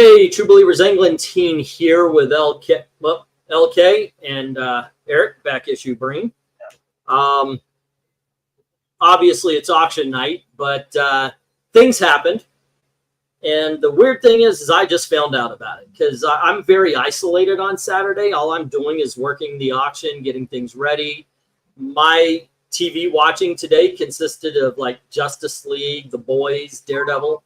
Hey, True Believers Eglantine here with LK and Eric, back issue Breen. Obviously, it's auction night, but things happened. And the weird thing is I just found out about it because I'm very isolated on Saturday. All I'm doing is working the auction, getting things ready. My TV watching today consisted of like Justice League, The Boys, Daredevil.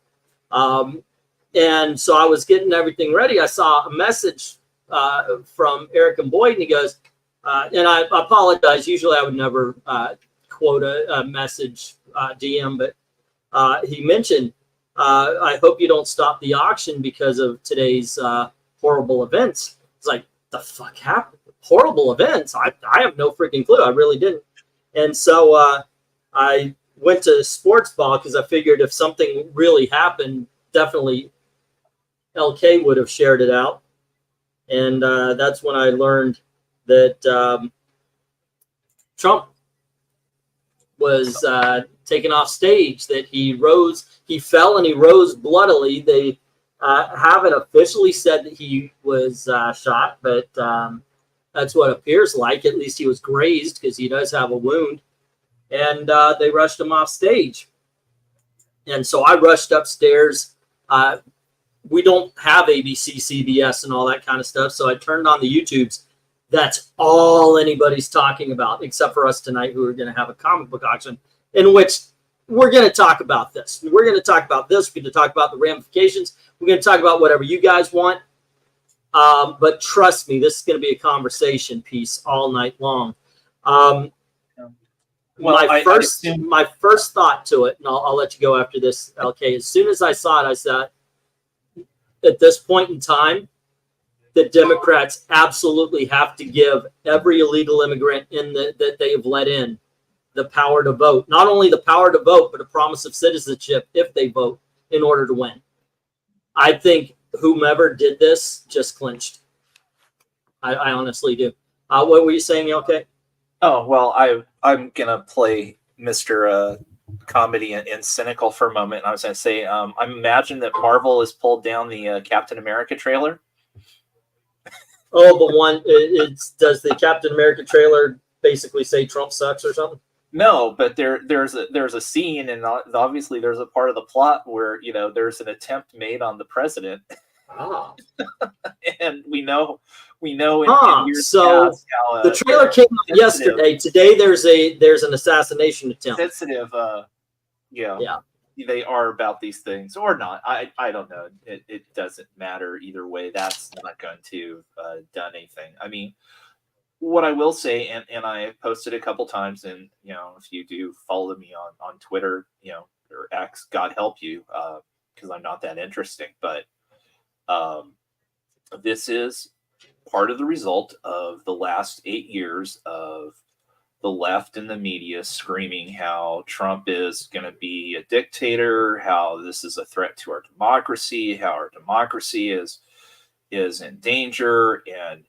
And so I was getting everything ready. I saw a message from Eric and Boyd, and he goes, and I apologize. Usually I would never quote a message DM, but he mentioned, I hope you don't stop the auction because of today's horrible events. It's like, the fuck happened? Horrible events? I have no freaking clue. I really didn't. And so I went to Sports Ball because I figured if something really happened, definitely LK would have shared it out. And that's when I learned that Trump was taken off stage, that he fell and he rose bloodily. They haven't officially said that he was shot, but that's what it appears like. At least he was grazed because he does have a wound. And they rushed him off stage. And so I rushed upstairs. We don't have ABC, CBS, and all that kind of stuff. So I turned on the YouTubes. That's all anybody's talking about, except for us tonight, who are going to have a comic book auction in which we're going to talk about this. We're going to talk about this. We're going to talk about the ramifications. We're going to talk about whatever you guys want. But trust me, this is going to be a conversation piece all night long. My first thought to it, and I'll let you go after this, LK. As soon as I saw it, I said, at this point in time, the Democrats absolutely have to give every illegal immigrant that they have let in the power to vote. Not only the power to vote, but a promise of citizenship if they vote in order to win. I think whomever did this just clinched. I honestly do. What were you saying, LK? Oh, well, I'm going to play Mr. Comedy and cynical for a moment. I was going to say, I imagine that Marvel has pulled down the Captain America trailer. Oh, the one, does the Captain America trailer basically say Trump sucks or something? No, but there's a scene, and obviously there's a part of the plot where, there's an attempt made on the president. Ah. And we know in years so past how the trailer came out yesterday. Today there's an assassination attempt. Sensitive, yeah. They are about these things or not. I don't know. It doesn't matter either way. That's not going to done anything. I mean, what I will say, and I posted a couple times, and if you do follow me on Twitter, or X, God help you, because I'm not that interesting, but this is part of the result of the last 8 years of the left and the media screaming how Trump is going to be a dictator, how this is a threat to our democracy, how our democracy is in danger. And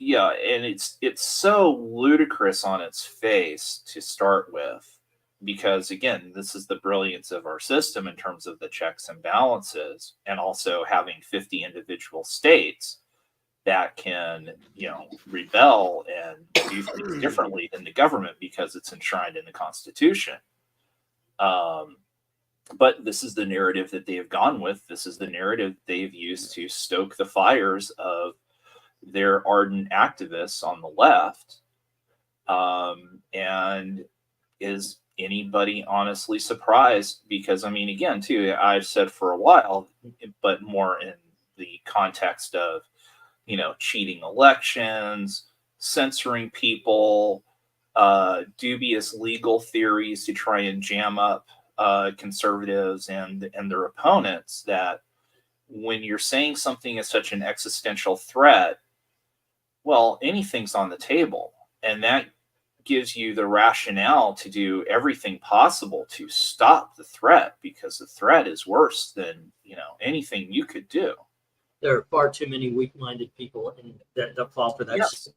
and it's so ludicrous on its face to start with, because again, this is the brilliance of our system in terms of the checks and balances, and also having 50 individual states that can, rebel and do things differently than the government because it's enshrined in the Constitution. But this is the narrative that they have gone with. This is the narrative they've used to stoke the fires of their ardent activists on the left. And is anybody honestly surprised? Because, I mean, again, too, I've said for a while, but more in the context of, cheating elections, censoring people, dubious legal theories to try and jam up conservatives and their opponents, that when you're saying something is such an existential threat, well, anything's on the table. And that gives you the rationale to do everything possible to stop the threat, because the threat is worse than, anything you could do. There are far too many weak-minded people that fall for that. Yes.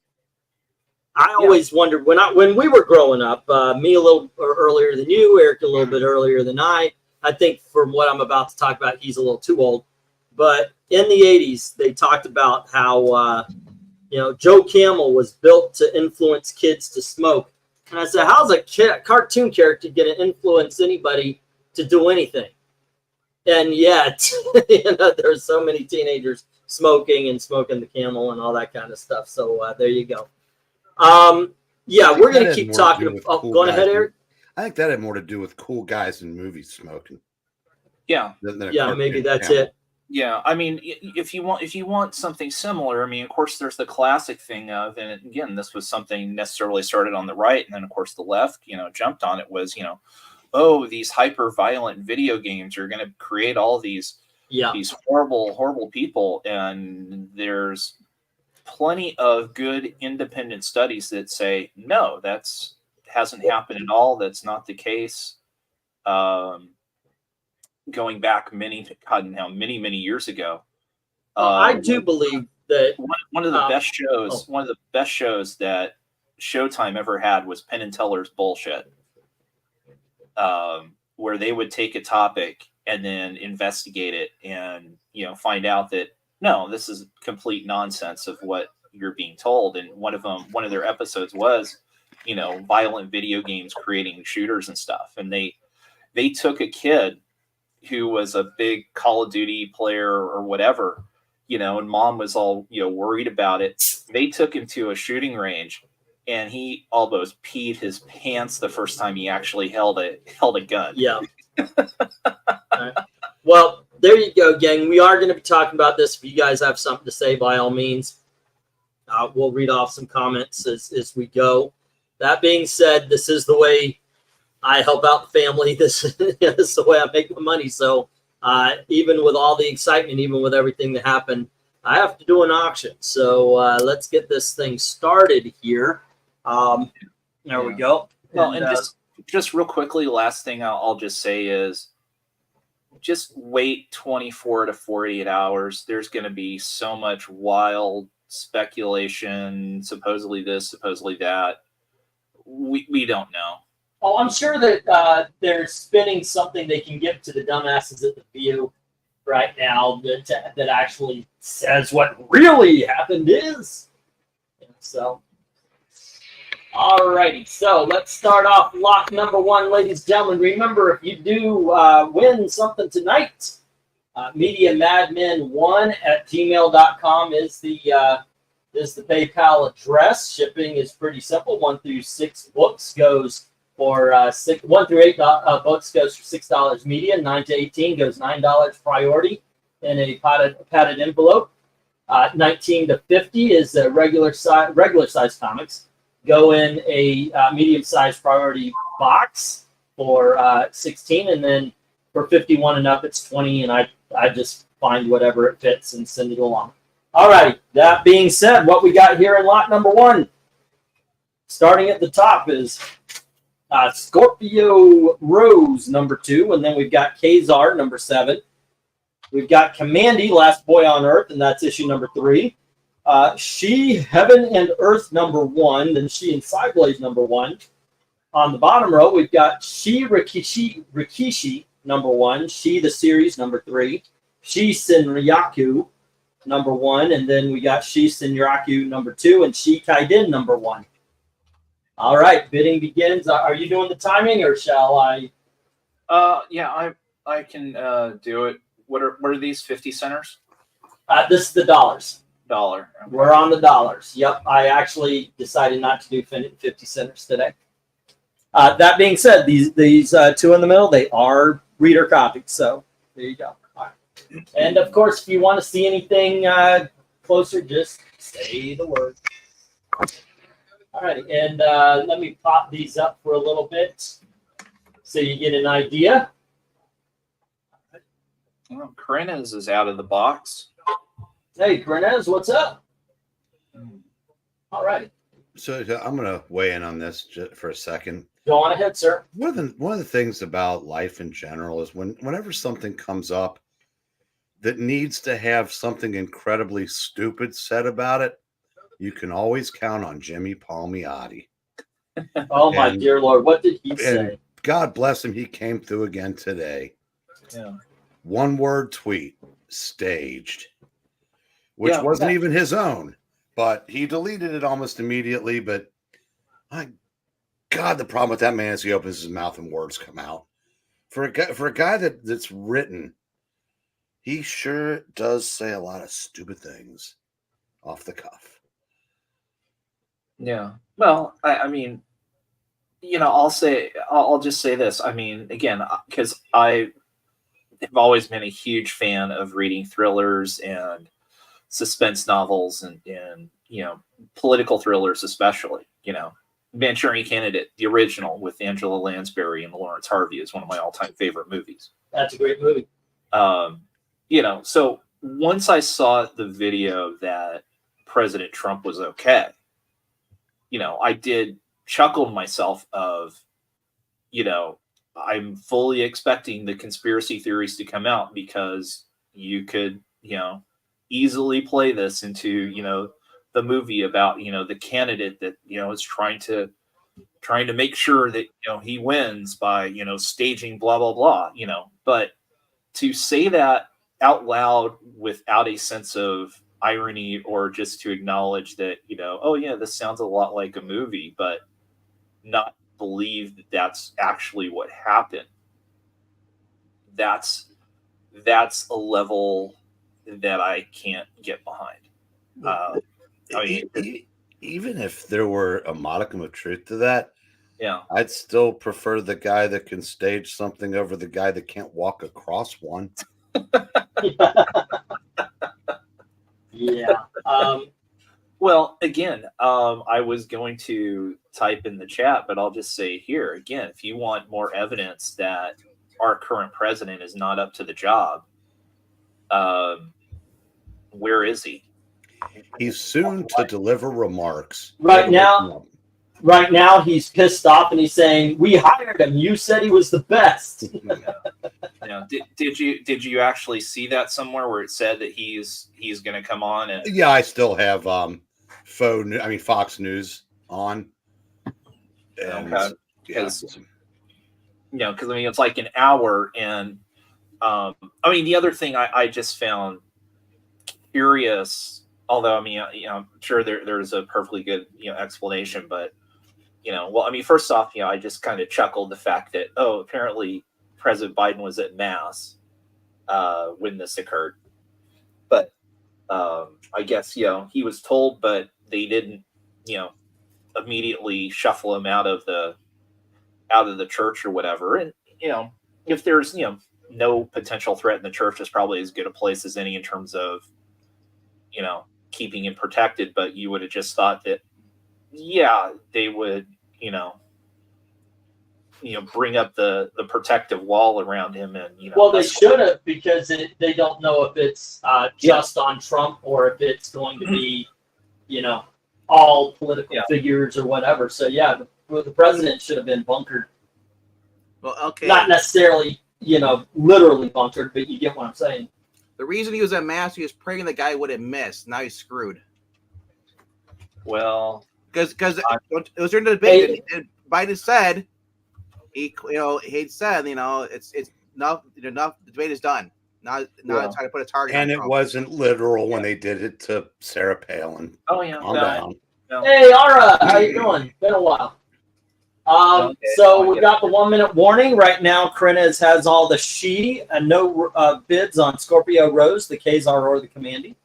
I always wondered when we were growing up, me a little earlier than you, Eric a little bit earlier than I think from what I'm about to talk about, he's a little too old. But in the 80s, they talked about how, Joe Camel was built to influence kids to smoke. And I said, how's a cartoon character going to influence anybody to do anything? And yet, there's so many teenagers smoking the Camel and all that kind of stuff. So there you go. We're going to keep talking. Go on ahead, Eric. I think that had more to do with cool guys in movies smoking. Yeah. Maybe that's it. Yeah, I mean, if you want something similar, I mean, of course, there's the classic thing of, and again, this was something necessarily started on the right, and then of course the left, jumped on it. Was these hyper violent video games are going to create all these horrible people, and there's plenty of good independent studies that say no, that's hasn't happened at all. That's not the case. Going back many years ago. I do believe that one of the best shows, one of the best shows that Showtime ever had was Penn and Teller's Bullshit, where they would take a topic and then investigate it and find out that no, this is complete nonsense of what you're being told. And one of their episodes was violent video games creating shooters and stuff, and they took a kid who was a big Call of Duty player or whatever, and mom was all, worried about it. They took him to a shooting range and he almost peed his pants the first time he actually held a gun. Yeah. Right. Well, there you go, gang. We are going to be talking about this. If you guys have something to say, by all means, we'll read off some comments as we go. That being said, this is the way I help out the family. This is the way I make my money. So even with all the excitement, even with everything that happened, I have to do an auction. So let's get this thing started here. There we go. Well, and just real quickly, last thing I'll just say is just wait 24 to 48 hours. There's going to be so much wild speculation, supposedly this, supposedly that. We don't know. Oh, I'm sure that they're spinning something they can give to the dumbasses at the View right now that actually says what really happened is. So, alrighty. So let's start off lot number one, ladies and gentlemen. Remember, if you do win something tonight, MediaMadmen1@gmail.com is the PayPal address. Shipping is pretty simple. 1 through 6 books goes for 1 through 8 books goes for $6 media. 9 to 18 goes $9 priority in a padded envelope. 19 to 50 is regular size comics. Go in a medium sized priority box for 16, and then for 51 and up it's 20. And I just find whatever it fits and send it along. All right. That being said, what we got here in lot number one, starting at the top is Scorpio Rose, number 2, and then we've got Kazar, number 7. We've got Commandy, Last Boy on Earth, and that's issue number 3. She, Heaven and Earth, number 1, then She and Cyblade, number 1. On the bottom row, we've got She Rikishi, number 1, She the Series, number 3, She Senryaku, number 1, and then we got She Senryaku, number 2, and She Kaiden, number 1. All right, bidding begins. Are you doing the timing, or shall I? Yeah, I can do it. What are these 50 centers? This is the dollars. $1. We're on the dollars. Yep, I actually decided not to do 50 centers today. That being said, these 2 in the middle, they are reader copies. So there you go. All right. And of course, if you want to see anything closer, just say the word. All right, and let me pop these up for a little bit so you get an idea. Well, Karenez is out of the box. Hey, Karenez, what's up? All right. So I'm going to weigh in on this just for a second. Go on ahead, sir. One of the things about life in general is whenever something comes up that needs to have something incredibly stupid said about it, you can always count on Jimmy Palmiotti. Oh, my dear Lord. What did he say? And God bless him. He came through again today. Yeah. One word tweet. staged, which wasn't even his own, but he deleted it almost immediately. But my God, the problem with that man is he opens his mouth and words come out. For a guy that's written, he sure does say a lot of stupid things off the cuff. Yeah. Well, I mean, I'll just say this. I mean, again, because I have always been a huge fan of reading thrillers and suspense novels and political thrillers, especially. Manchurian Candidate, the original with Angela Lansbury and Lawrence Harvey, is one of my all-time favorite movies. That's a great movie. So once I saw the video that President Trump was okay, I did chuckle to myself of, I'm fully expecting the conspiracy theories to come out, because you could, easily play this into, the movie about, the candidate that, is trying to make sure that, he wins by, staging blah, blah, blah, but to say that out loud without a sense of irony, or just to acknowledge that, oh yeah, this sounds a lot like a movie, but not believe that that's actually what happened. That's a level that I can't get behind. Even if there were a modicum of truth to that, yeah, I'd still prefer the guy that can stage something over the guy that can't walk across one. Yeah. Well, again, I was going to type in the chat, but I'll just say here again, if you want more evidence that our current president is not up to the job, where is he? He's soon to deliver remarks. Right now, he's pissed off and he's saying, "We hired him. You said he was the best." Did you actually see that somewhere where it said that he's going to come on? And yeah, I still have Fox News on. And, okay. Because it's like an hour, and the other thing I just found curious, although I'm sure there's a perfectly good explanation, but first off, I just kind of chuckled the fact that apparently President Biden was at mass when this occurred, but I guess he was told, but they didn't immediately shuffle him out of the church or whatever. And if there's no potential threat in the church, is probably as good a place as any in terms of keeping him protected. But you would have just thought that they would bring up the protective wall around him, and well, they should have, because they don't know if it's just on Trump or if it's going to be all political figures or whatever. So the president should have been bunkered. Well, okay, not necessarily literally bunkered, but you get what I'm saying. The reason he was at mass, he was praying the guy wouldn't miss. Now he's screwed. Well, because it was during the debate, and Biden said he said it's enough. The debate is done. Now trying to put a target. And on it Trump. wasn't literal when they did it to Sarah Palin. Oh yeah. Calm down. No. Hey, Ara, how you doing? Been a while. So we got the 1 minute warning right now. Krenez has all the and no bids on Scorpio Rose, the Kazar or the Commandy.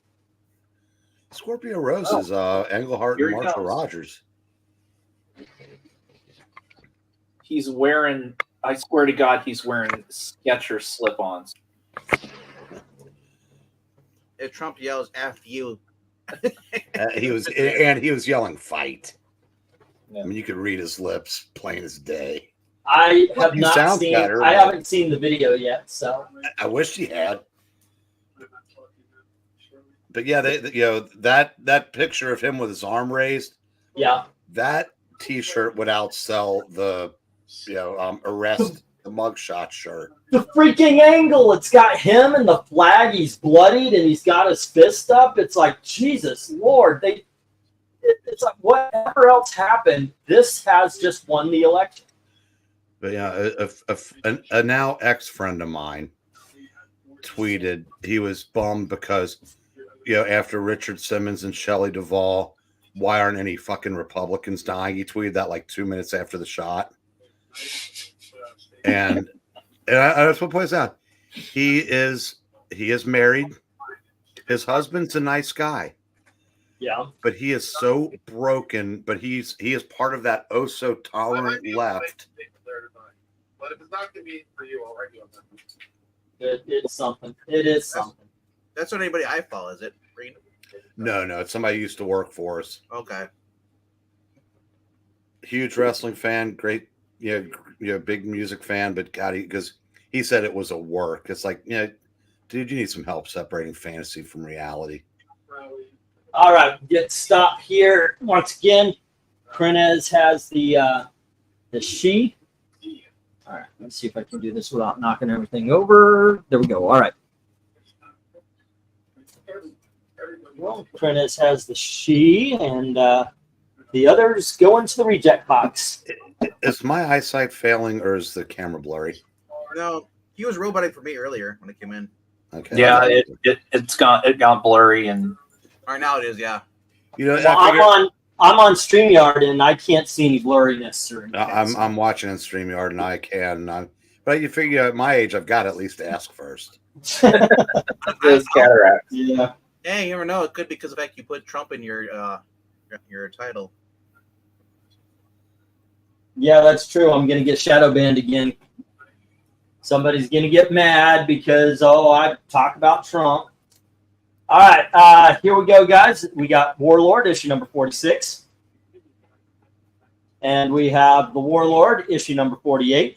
Scorpio Rose is Englehart and Marshall Rogers. He's wearing, I swear to God, he's wearing Skechers slip-ons. If Trump yells "F you," he was yelling "fight." Yeah. I mean, you could read his lips plain as day. I haven't seen the video yet, so I wish he had. But yeah, that picture of him with his arm raised. Yeah, that T-shirt would outsell the arrest the mugshot shirt. The freaking angle! It's got him and the flag. He's bloodied and he's got his fist up. It's like, Jesus Lord! It's like, whatever else happened, this has just won the election. But yeah, a now ex-friend of mine tweeted he was bummed because, after Richard Simmons and Shelley Duvall, why aren't any fucking Republicans dying? He tweeted that like 2 minutes after the shot. And I just want to point this out. He is married. His husband's a nice guy. Yeah. But he is so broken, but he is part of that oh so tolerant left. But if it's not convenient for you, I'll write you on that. It's something. It is something. That's not anybody I follow, is it? Green? No, it's somebody who used to work for us. Okay. Huge wrestling fan, great, big music fan, but God, because he said it was a work. It's like, dude, you need some help separating fantasy from reality. All right, get stopped here once again. Prenez has the she. All right, let's see if I can do this without knocking everything over. There we go. All right. Well, Prenez has the she, and the others go into the reject box. Is my eyesight failing, or is the camera blurry? No, he was roboting for me earlier when I came in. Okay. Yeah, it got blurry, and Or now it is, yeah. Well, I'm on StreamYard and I can't see any blurriness or anything. I'm watching in StreamYard and I can. But you figure at my age, I've got to at least ask first. those cataracts. Yeah. Hey, you never know. It could be because of the fact you put Trump in your title. Yeah, that's true. I'm gonna get shadow banned again. Somebody's gonna get mad because I talk about Trump. All right, here we go, guys. We got Warlord issue number 46, and we have the Warlord issue number 48,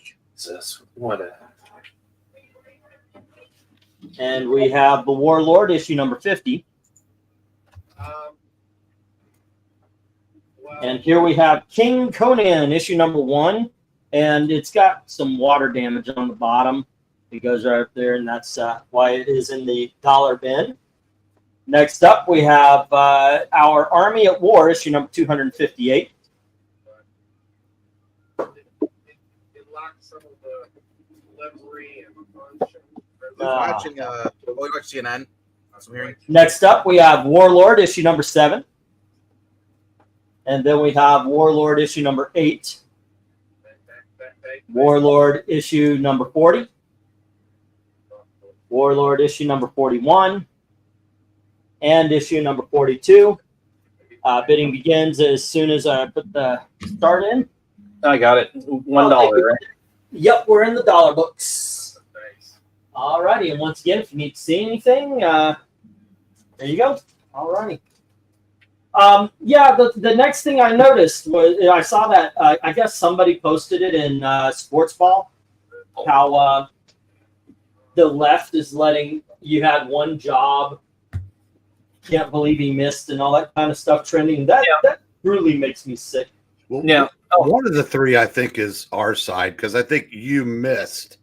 and we have the Warlord issue number 50. And here we have King Conan issue number 1, and it's got some water damage on the bottom. It goes right up there, and that's why it is in the dollar bin. Next up, we have Our Army at War issue number 258. It locks some of the livery and function. Watching we watch CNN. That's what I'm hearing. Next up, we have Warlord issue number 7. And then we have Warlord issue number 8. Warlord issue number 40. Warlord issue number 41. And issue number 42. Bidding begins as soon as I put the start in. I got it. $1, right? Yep, we're in the dollar books. All righty, and once again, if you need to see anything, there you go. All righty. Yeah, the next thing I noticed was I saw that I guess somebody posted it in Sports Ball, how the left is letting you had one job. Can't believe he missed and all that kind of stuff trending. That really makes me sick. Well, Yeah. One of the three, I think, is our side because I think you missed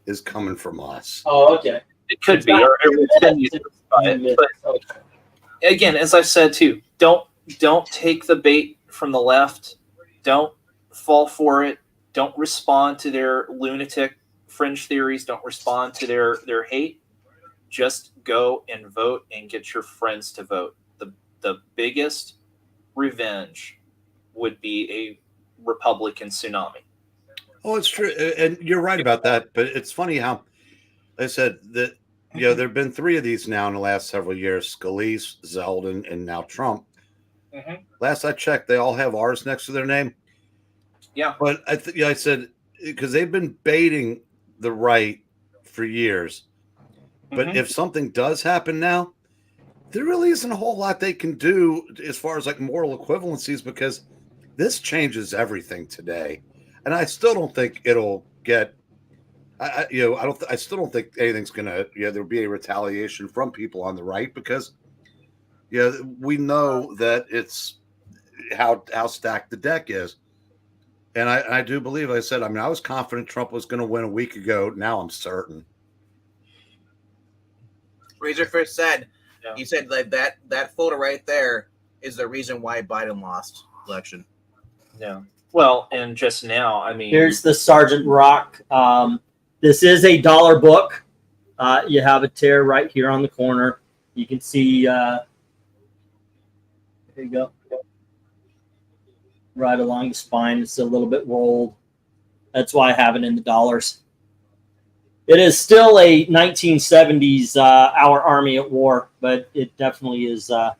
is coming from us. Oh, okay. It could be, or it's been used by it. But Okay. again, as I said too, don't take the bait from the left. Don't fall for it. Don't respond to their lunatic fringe theories. Don't respond to their hate. Just go and vote and get your friends to vote. The biggest revenge would be a Republican tsunami. Oh, it's true, and you're right about that. But it's funny how I said that. There have been 3 of these now in the last several years: Scalise, Zeldin, and now Trump. Mhm. Last I checked, they all have R's next to their name. Yeah. But I said because they've been baiting the right for years. But Mhm. if something does happen now, there really isn't a whole lot they can do as far as like moral equivalencies because this changes everything today. And I still don't think it'll get. I still don't think anything's gonna. There'll be a retaliation from people on the right because, we know that it's how stacked the deck is. And I do believe. I said. I mean, I was confident Trump was going to win a week ago. Now I'm certain. Razorfish said, Yeah. he said that photo right there is the reason why Biden lost election. Yeah. Well, and just now, I mean, Here's the Sergeant Rock. This is a dollar book. You have a tear right here on the corner. You can see, there you go, right along the spine. It's a little bit rolled. That's why I have it in the dollars. It is still a 1970s Our Army at War, but it definitely is a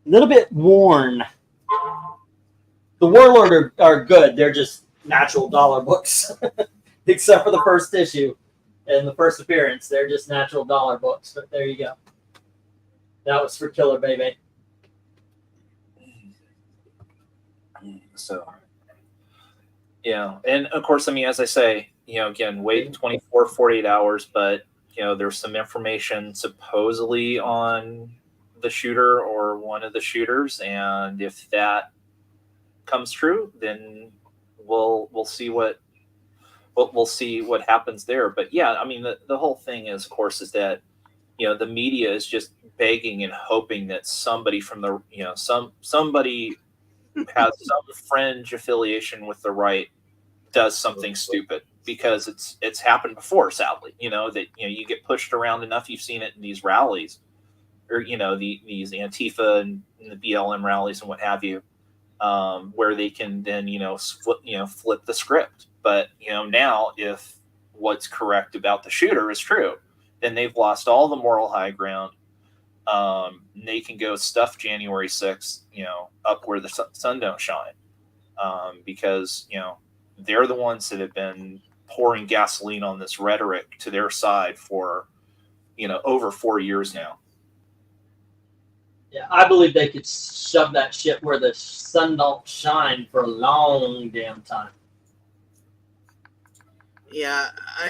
little bit worn. The Warlord are good. They're just natural dollar books, except for the first issue and the first appearance. They're just natural dollar books, but there you go. That was for Killer Baby. So, yeah. And of course, I mean, as I say, again, wait 24, 48 hours, but, there's some information supposedly on the shooter or one of the shooters. And if that comes true, then we'll see what happens there. But yeah, I mean, the whole thing is, of course, is that, the media is just begging and hoping that somebody from the, somebody has some fringe affiliation with the right does something stupid, because it's happened before, sadly, that, you get pushed around enough. You've seen it in these rallies, or, these Antifa and the BLM rallies and what have you, where they can then, flip the script. But, now if what's correct about the shooter is true, then they've lost all the moral high ground. They can go stuff January 6th, up where the sun don't shine, because, they're the ones that have been pouring gasoline on this rhetoric to their side for, over 4 years now. Yeah, I believe they could shove that shit where the sun don't shine for a long damn time. Yeah,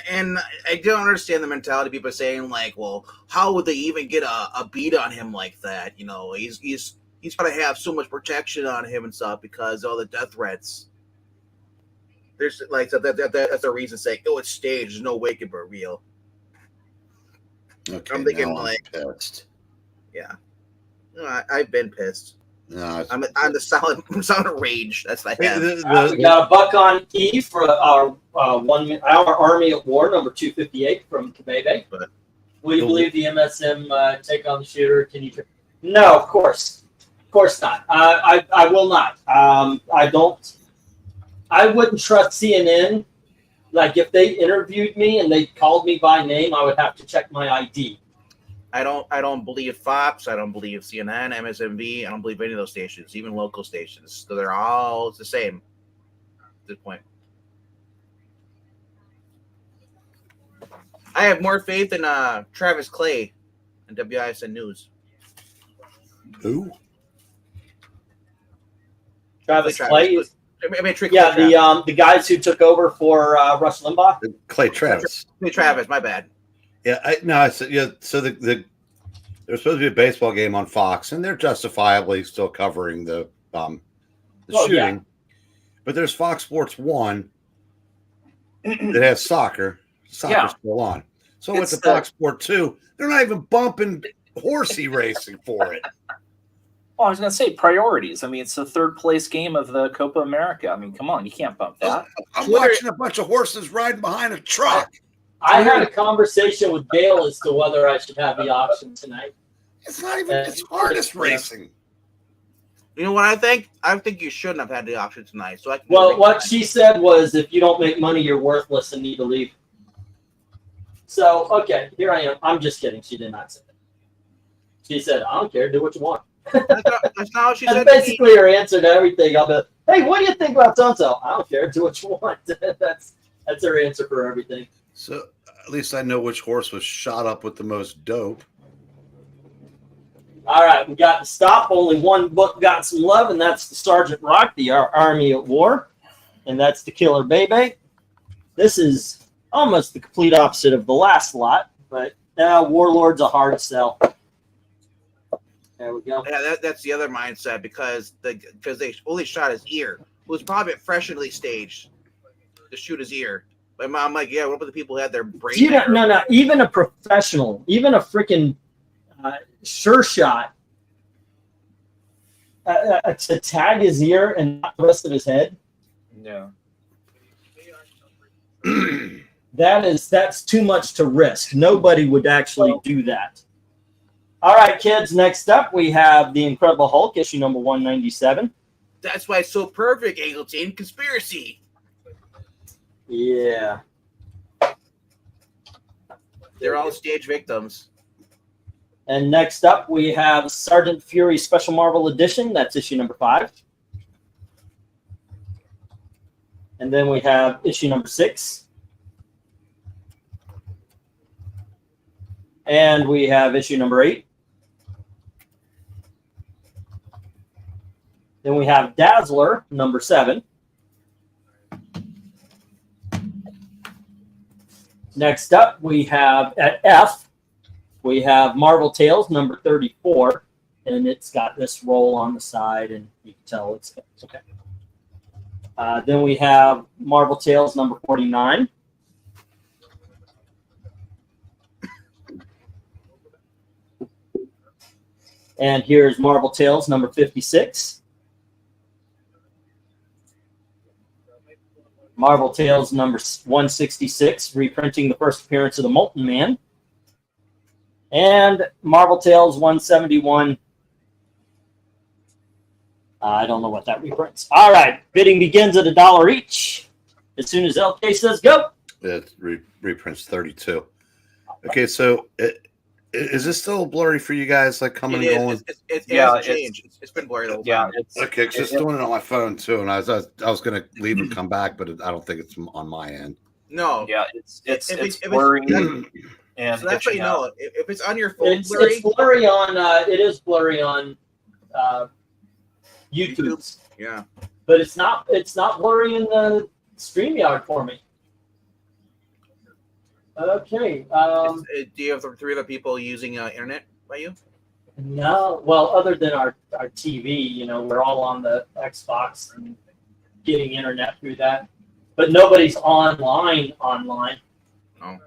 and I don't understand the mentality of people saying, like, well, how would they even get a beat on him like that? He's got to have so much protection on him and stuff because of all the death threats. There's like that's a reason to say, oh, it's staged. There's no way it could be real. Okay, I'm thinking, now like, pissed. yeah, I've been pissed. No, I'm the solid rage. That's what I have. We got a buck on E for our Our Army at War number 258 from Kabebe. But- Will you believe the MSM take on the shooter? Can you? No, of course not. I will not. I don't. I wouldn't trust CNN. Like, if they interviewed me and they called me by name, I would have to check my ID. I don't believe Fox. I don't believe CNN, MSNBC. I don't believe any of those stations, even local stations. So they're all the same at this point. I have more faith in Travis Clay and WISN News. who? Travis Clay. Trick Yeah, Travis. the guys who took over for Rush Limbaugh. Clay Travis. Travis, my bad. Yeah, I said, yeah. So there's supposed to be a baseball game on Fox, and they're justifiably still covering the shooting. Yeah. But there's Fox Sports 1 that has soccer. Soccer's Yeah. still on. So It's with the Fox Sport 2, they're not even bumping horsey racing for it. Well, I was going to say priorities. I mean, it's the third place game of the Copa America. I mean, come on, you can't bump that. I'm watching a bunch of horses riding behind a truck. I had a conversation with Gail as to whether I should have the auction tonight. It's not even. It's harness racing. You know what I think? I think you shouldn't have had the option tonight. So Well, what she said was, if you don't make money, you're worthless and need to leave. So, okay, here I am. I'm just kidding. She did not say that. She said, I don't care. Do what you want. that's not what she That's said. to me. basically her answer to everything. I'll be, hey, what do you think about so-and-so? I don't care. Do what you want. That's her answer for everything. So at least I know which horse was shot up with the most dope. All right, we got to stop. Only one book got some love, and that's the Sergeant Rock, the Army at War, and that's the Killer Baby. This is almost the complete opposite of the last lot, but Warlord's a hard sell. There we go. Yeah, that's the other mindset because they only shot his ear. It was probably freshly staged to shoot his ear. But I'm like, yeah, what about the people who had their brain? No. Even a professional, even a freaking sure shot to tag his ear and not the rest of his head. Yeah. That's too much to risk. Nobody would actually do that. All right, kids. Next up, we have the Incredible Hulk, issue number 197. That's why it's so perfect, Angleton. Conspiracy. Yeah. They're all stage victims. And next up, we have Sergeant Fury Special Marvel Edition. That's issue number 5. And then we have issue number 6. And we have issue number 8. Then we have Dazzler, number 7. Next up, we have at F, we have Marvel Tales, number 34. And it's got this roll on the side, and you can tell it's okay. Then we have Marvel Tales, number 49. And here's Marvel Tales, number 56. Marvel Tales number 166, reprinting the first appearance of the Molten Man. And Marvel Tales 171. I don't know what that reprints. All right, bidding begins at $1 each. As soon as LK says go. It reprints 32. Okay, so is this still blurry for you guys? Like coming and going? It hasn't changed. It's been blurry the whole time. Okay, it's just doing it on my phone too, and I was going to leave and come back, but I don't think it's on my end. No. Yeah, it's If blurry. And so that's what you itching out. know. If it's on your phone, It's blurry on. It is blurry on YouTube, Yeah. but it's not blurry in the StreamYard for me. Okay. Do you have the 3 other people using internet by you? No, well, other than our TV, we're all on the Xbox and getting internet through that, but nobody's online. No.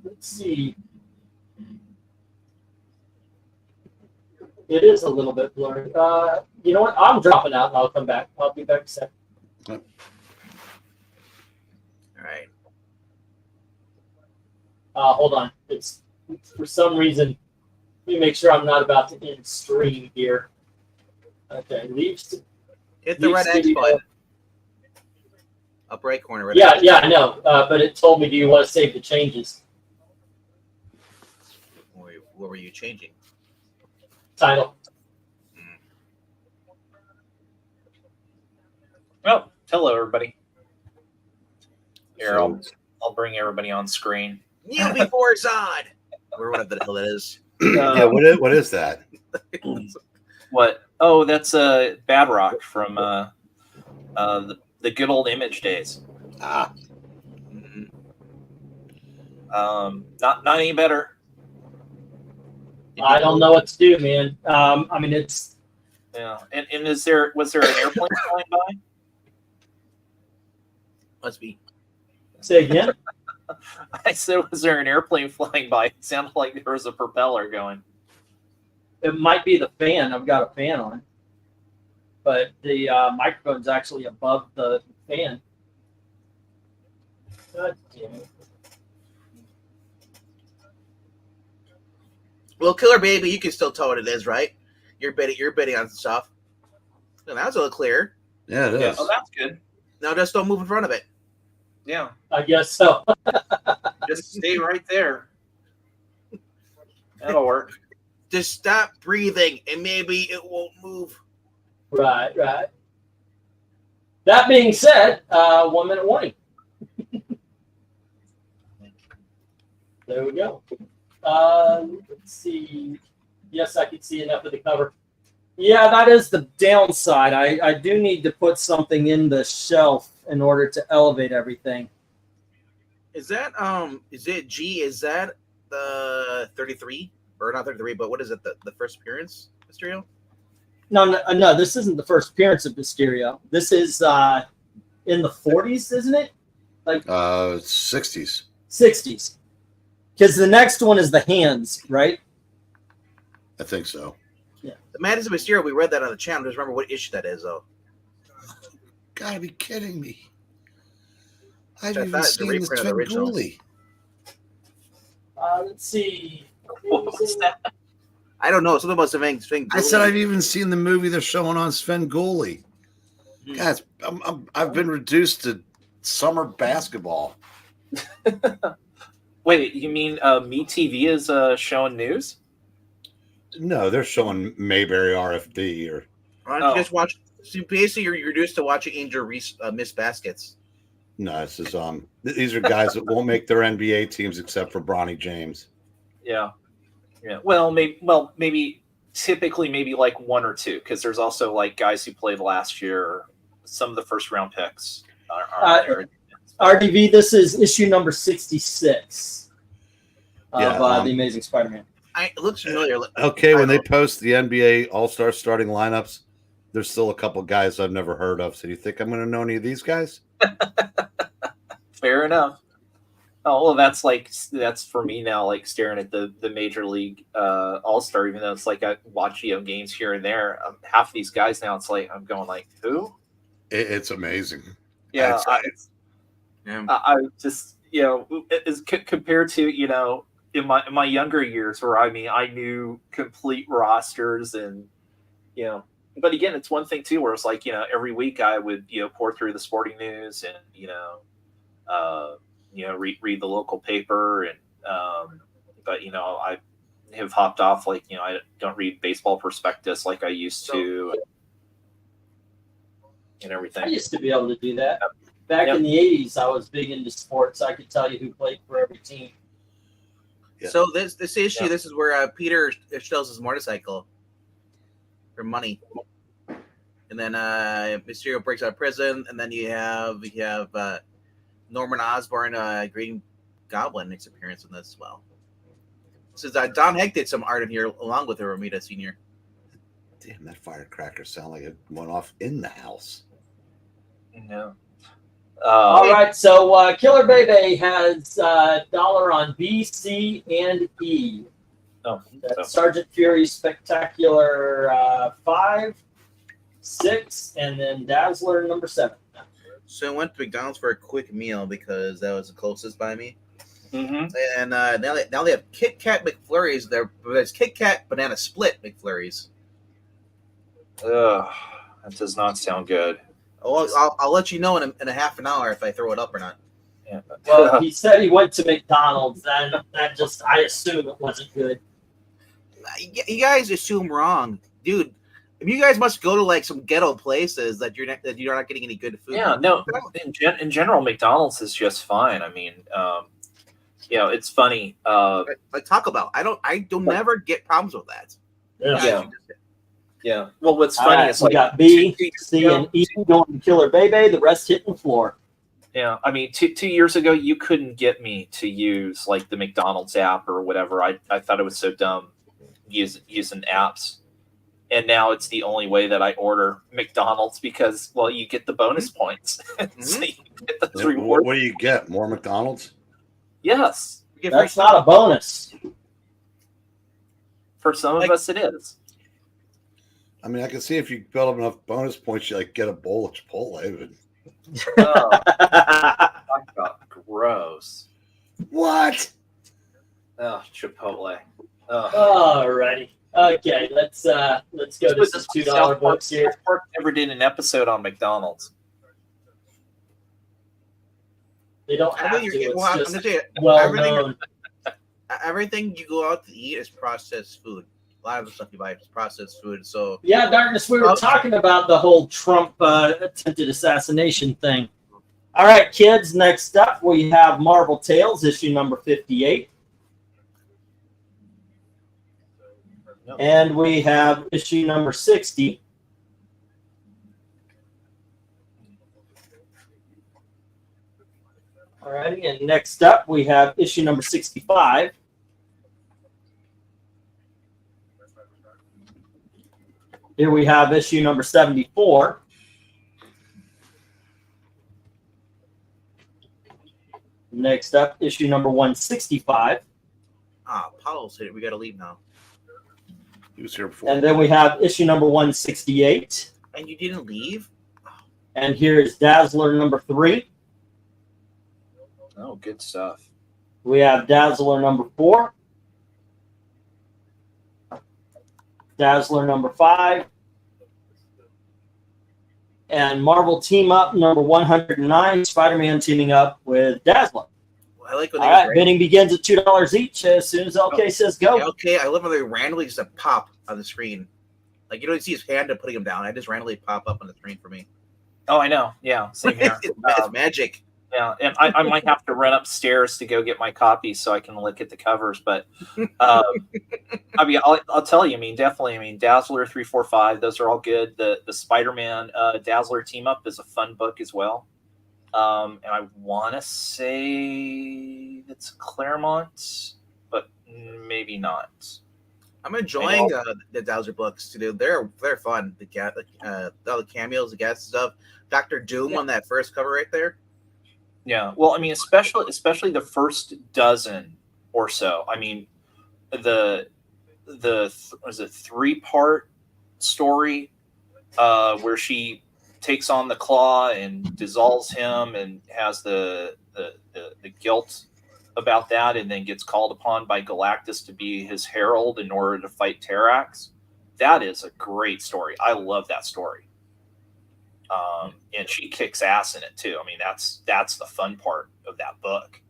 Let's see. It is a little bit blurry. You know what? I'm dropping out and I'll come back. I'll be back in a second. All right. Hold on. It's for some reason. Let me make sure I'm not about to end stream here. Okay, Hit the red X studio. button. Up right corner. Red Yeah, X. yeah, I know. But it told me, do you want to save the changes? What were you changing? Title. Oh, hello everybody. Here, So- I'll bring everybody on screen. Kneel before Zod. Or whatever the hell that is. Yeah, what is that? What? Oh, that's Bad Rock from the good old Image days. Ah, Mhm. Not any better. I don't know what to do, man. I mean, it's Yeah. And was there an airplane flying by? Must be. say again. I said, was there an airplane flying by? It sounded like there was a propeller going. It might be the fan. I've got a fan on, but the microphone's actually above the fan. God damn it. Well, Killer Baby, you can still tell what it is, right? You're bidding on stuff. No, that was a little clear. yeah, it is. Yeah, oh, that's good. Now just don't move in front of it. Yeah, I guess so. just stay right there. That'll work. Just stop breathing, and maybe it won't move. Right. That being said, 1 minute warning. There we go. Let's see. Yes, I can see enough of the cover. Yeah, that is the downside. I do need to put something in the shelf in order to elevate everything. Is that is it G? Is that the 33 or not 33? But what is it? The first appearance, Mysterio? No, this isn't the first appearance of Mysterio. This is in the 40s, isn't it? 60s. 60s. Because the next one is the hands, right? I think so. The Madness of Mysterio. We read that on the channel. Just remember what issue that is, though. Gotta be kidding me. I've I even thought the seen the reprint of the originals. Svengoolie. Let's see. What was that? I don't know. Something about Svengoolie. I said I've even seen the movie they're showing on Svengoolie. Hmm. Guys, I've been reduced to summer basketball. Wait, you mean MeTV is showing news? No, they're showing Mayberry RFD or Why don't you Oh. just watch? See, basically, you're reduced to watching Angel Reese miss baskets. no. This is these are guys that won't make their NBA teams except for Bronny James. Yeah, yeah. Maybe typically maybe like one or two, because there's also like guys who played last year. Some of the first round picks are there. RDV, this is issue number 66 of Yeah, The Amazing Spider-Man. It looks familiar. Okay, when they post the NBA All-Star starting lineups, there's still a couple guys I've never heard of. So do you think I'm going to know any of these guys? Fair enough. Oh well, that's for me now. Like staring at the major league All Star, even though it's like I watch games here and there. Half of these guys now, it's like I'm going like who? It's amazing. Yeah, Yeah. I just compared to in my younger years where I knew complete rosters and but again it's one thing too where it's like every week I would pour through the sporting news and read the local paper and but I have hopped off I don't read baseball prospectus like I used to and everything. I used to be able to do that. Back Yep. in the 80s, I was big into sports. I could tell you who played for every team. Yeah. So this issue, Yeah. this is where Peter steals his motorcycle for money, and then Mysterio breaks out of prison, and then you have Norman Osborn, Green Goblin, makes an appearance in this as well. Since Don Heck did some art in here along with Romita Sr. Damn, that firecracker sound like it went off in the house. No. All right, so Killer Bebe has dollar on B, C, and E. Oh, That's Sergeant Fury Spectacular 5, 6, and then Dazzler number 7. So I went to McDonald's for a quick meal because that was the closest by me. Mm-hmm. And now they have Kit Kat McFlurries. There's Kit Kat Banana Split McFlurries. Ugh, that does not sound good. Oh, I'll let you know in a half an hour if I throw it up or not. Yeah. Well, he said he went to McDonald's. That just, I assume it wasn't good. You guys assume wrong, dude. You guys must go to like some ghetto places that you're not getting any good food. Yeah, no. In general, McDonald's is just fine. I mean, it's funny. Like Taco Bell. I don't never get problems with that. Yeah. Yeah. Well, what's All funny right, is we like got B, 2 years C, ago- and E going to Killer Bebe. The rest hitting the floor. Yeah, I mean, 2 years ago, you couldn't get me to use like the McDonald's app or whatever. I thought it was so dumb using apps, and now it's the only way that I order McDonald's because you get the bonus points, so you get those rewards. What do you get? More McDonald's? Yes, You get free That's not a bonus. for some of us, it is. I mean, I can see if you build up enough bonus points, you like get a bowl of Chipotle. Oh, talk about gross. What? Oh, Chipotle. Alrighty. Okay, let's go to some $2 books here. South Park never did an episode on McDonald's. They don't I have think to. you're- It's well, I'm just gonna tell you, well everything- known. everything you go out to eat is processed food. A lot of the stuff you buy is processed food. So Yeah, Darkness, we were talking about the whole Trump attempted assassination thing. All right, kids, next up we have Marvel Tales, issue number 58. And we have issue number 60. All righty, and next up we have issue number 65. Here we have issue number 74. Next up, issue number 165. Paulo's here. We got to leave now. He was here before. And then we have issue number 168. And you didn't leave? And here is Dazzler number 3. Oh, good stuff. We have Dazzler number 4, Dazzler number 5, and Marvel Team Up number 109, Spider-Man teaming up with Dazzler. I like when All they right, just bidding begins at $2 each as soon as LK says go. okay, I love when they randomly just pop on the screen. Like you don't see his hand and putting him down. I just randomly pop up on the screen for me. Oh, I know. Yeah, same here. It's magic. Yeah, and I might have to run upstairs to go get my copy so I can look at the covers. But I mean, I'll tell you. I mean, definitely. I mean, Dazzler 345. Those are all good. The Spider-Man Dazzler team up is a fun book as well. And I want to say it's Claremont, but maybe not. I'm enjoying the Dazzler books too. They're fun. All the cameos, the guest stuff. Dr. Doom on that first cover right there. Yeah, well, I mean, especially the first dozen or so. I mean, the was a 3-part story where she takes on the Claw and dissolves him and has the guilt about that, and then gets called upon by Galactus to be his herald in order to fight Terrax. That is a great story. I love that story. And she kicks ass in it too. I mean, that's the fun part of that book.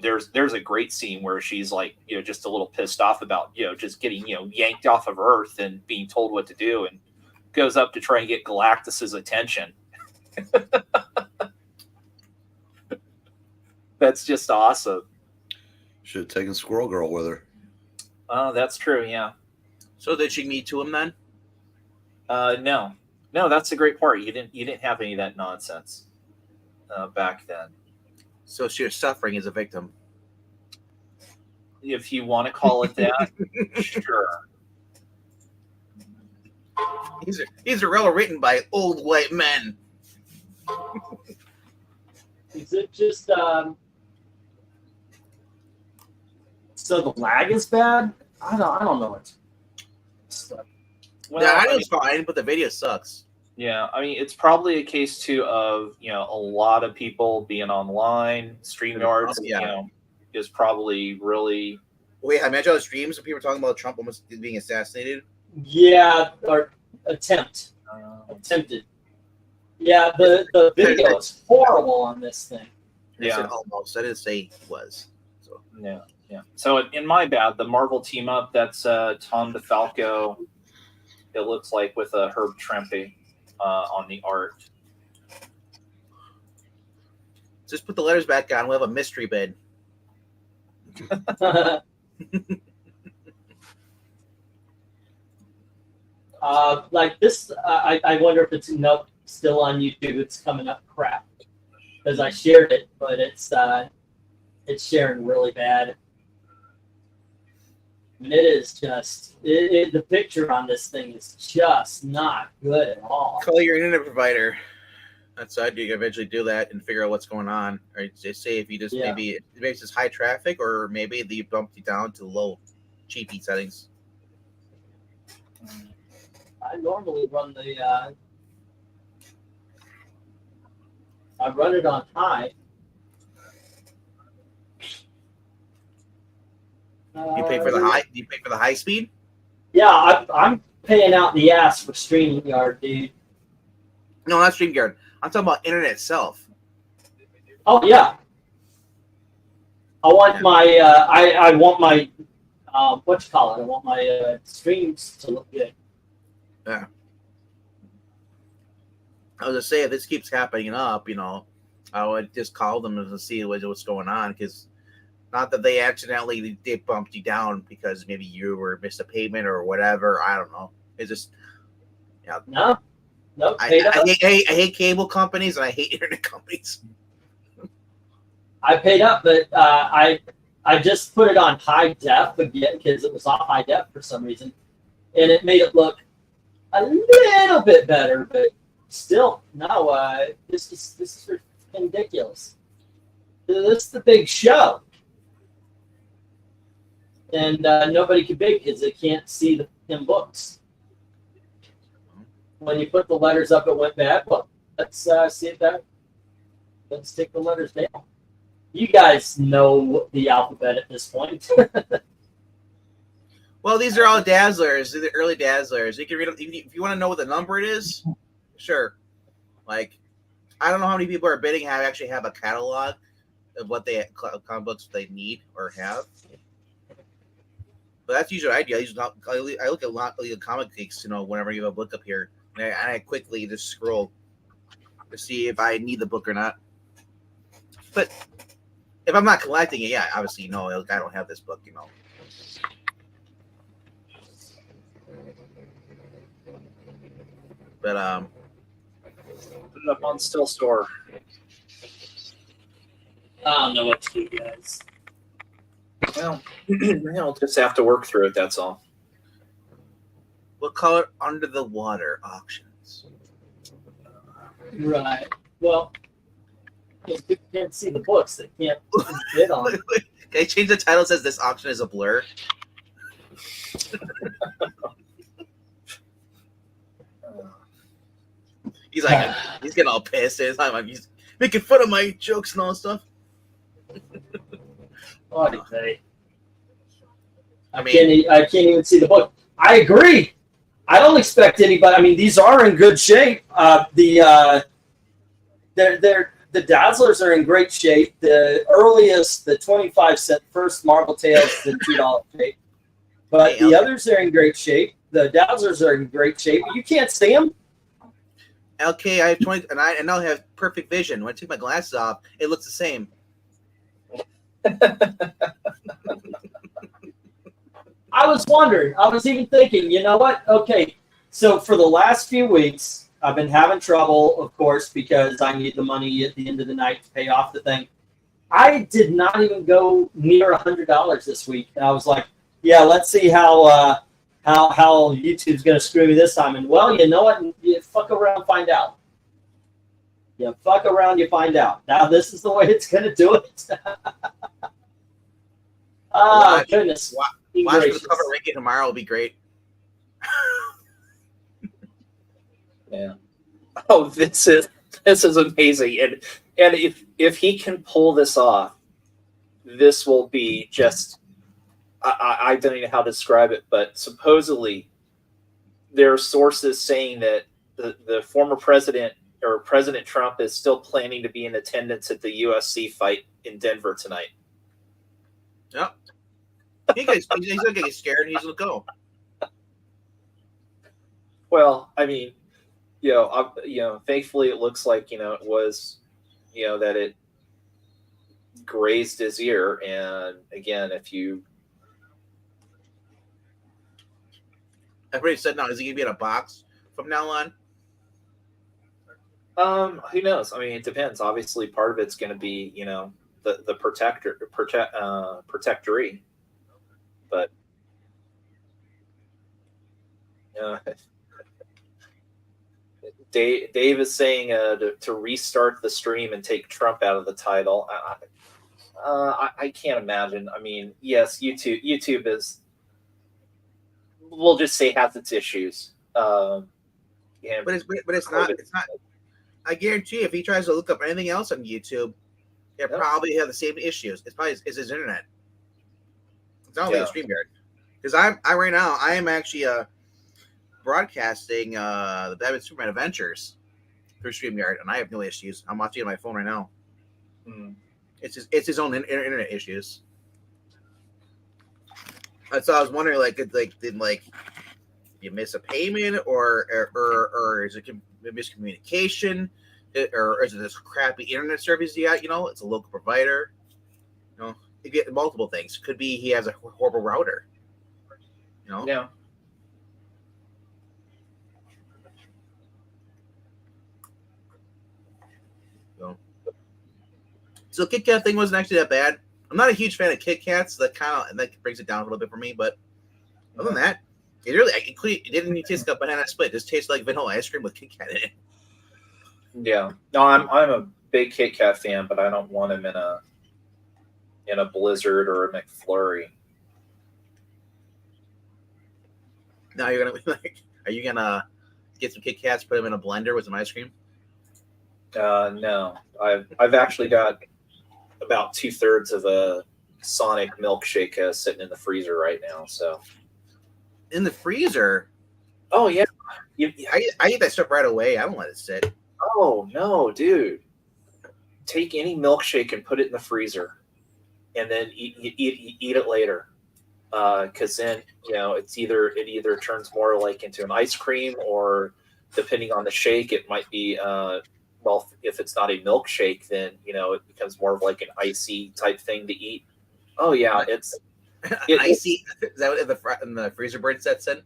There's a great scene where she's like, just a little pissed off about, just getting, yanked off of Earth and being told what to do, and goes up to try and get Galactus's attention. That's just awesome. Should have taken Squirrel Girl with her. Oh, that's true. Yeah. So did she meet to him then? No, that's a great part. You didn't have any of that nonsense back then. So she was suffering as a victim. If you want to call it that, sure. These are all written by old white men. Is it just so the lag is bad? I don't know it. Well, The audio's fine, but the video sucks. Yeah, I mean, it's probably a case too of a lot of people being online. StreamYards, Yeah. Is probably really. Wait, I imagine all the streams of people talking about Trump almost being assassinated. Yeah, or attempted. Yeah, the video is horrible on this thing. I said almost. I didn't say he was. So Yeah. So in my bad, the Marvel team up, that's Tom DeFalco. It looks like with Herb Trimpe on the art. just put the letters back on. We'll have a mystery bed. Like this, I wonder if it's still on YouTube. It's coming up crap because I shared it, but it's sharing really bad. And it is just the picture on this thing is just not good at all. Call your internet provider. That's how you eventually do that and figure out what's going on. Or just say if you just maybe it's just high traffic, or maybe they bumped you down to low cheapy settings. I normally run I run it on high. You pay for the high. You pay for the high speed. Yeah, I'm paying out the ass for StreamYard, dude. No, not StreamYard. I'm talking about internet itself. Oh yeah. I want my I want my what you call it? I want my streams to look good. Yeah. I was gonna say if this keeps happening up, I would just call them to see what's going on, because not that they accidentally bumped you down because maybe you were missed a payment or whatever. I don't know. It's just No. I hate cable companies and I hate internet companies. I paid up, but I just put it on high def again because it was on high def for some reason, and it made it look a little bit better, but still, no. This is ridiculous. This is the big show, and nobody can bid because they can't see them books. When you put the letters up, it went bad. Well, let's see it better. Let's take the letters down. You guys know the alphabet at this point. Well, these are all Dazzlers. They're the early Dazzlers. You can read them if you want to know what the number it is. Sure. Like, I don't know how many people are bidding actually have a catalog of what they comic books they need or have. But that's usually what I do. I look at a lot of comic geeks, whenever you have a book up here, and I quickly just scroll to see if I need the book or not. But if I'm not collecting it, yeah, obviously, I don't have this book, But Put it up on Still Store. I don't know what to do, guys. Well, just have to work through it. That's all. we'll call it Under the Water Auctions. Right. Well, if people can't see the books, they can't bid on it. Can I change the title? It says this auction is a blur. He's like, he's getting all pissed. He's making fun of my jokes and all this stuff. What do you say? I I can't even see the book. I agree. I don't expect anybody. I mean, these are in good shape. The Dazzlers are in great shape. The earliest, the 25-cent first Marvel Tales, the $2 shape. But the others are in great shape. The Dazzlers are in great shape. You can't see them. LK, I have 20, and I now have perfect vision. When I take my glasses off, it looks the same. I was wondering. I was even thinking, you know what? Okay, so for the last few weeks, I've been having trouble, of course, because I need the money at the end of the night to pay off the thing. I did not even go near $100 this week. And I was like, yeah, let's see how YouTube's going to screw me this time. And, well, you know what? You fuck around, find out. You fuck around, you find out. Now this is the way it's going to do it. Oh, goodness. Watch for the cover ranking tomorrow will be great. Yeah. Oh, this is amazing, and if he can pull this off, this will be just. I don't even know how to describe it, but supposedly there are sources saying that the former president or President Trump is still planning to be in attendance at the UFC fight in Denver tonight. Yep. He's gonna get scared and he's gonna go. Well, I mean, thankfully it looks like it was, that it grazed his ear, and again, if you. Everybody said now, is he gonna be in a box from now on? Who knows? I mean, it depends. Obviously, part of it's going to be, the protectorate, but Dave is saying to restart the stream and take Trump out of the title. I can't imagine. I mean, yes, YouTube is. We'll just say has its issues. But it's not. It's not. I guarantee if he tries to look up anything else on YouTube, he'll probably have the same issues. It's probably his internet. It's not only StreamYard. Because I right now I am actually broadcasting the Batman Superman Adventures through StreamYard, and I have no issues. I'm watching it on my phone right now. It's his own internet issues. So I was wondering, did you miss a payment, or is it miscommunication, or is it this crappy internet service you got? It's a local provider. You get multiple things. Could be he has a horrible router. Yeah. So Kit Kat thing wasn't actually that bad. I'm not a huge fan of Kit Kats. That brings it down a little bit for me. But other than that, it didn't even taste like banana split. It just tastes like vanilla ice cream with Kit Kat in it. Yeah. No, I'm a big Kit Kat fan, but I don't want him in a Blizzard or a McFlurry. Now you're gonna are you gonna get some Kit Kats, put them in a blender with some ice cream? No, I've actually got about 2/3 of a Sonic milkshake sitting in the freezer right now. So, In the freezer. oh yeah, I eat that stuff right away. I don't let it sit. oh no, dude, take any milkshake and put it in the freezer, and then eat it later. Because then it either turns more like into an ice cream, or depending on the shake, it might be well, if it's not a milkshake, then it becomes more of like an icy type thing to eat. Oh yeah, Icy. Is that what in the freezer bird sets in?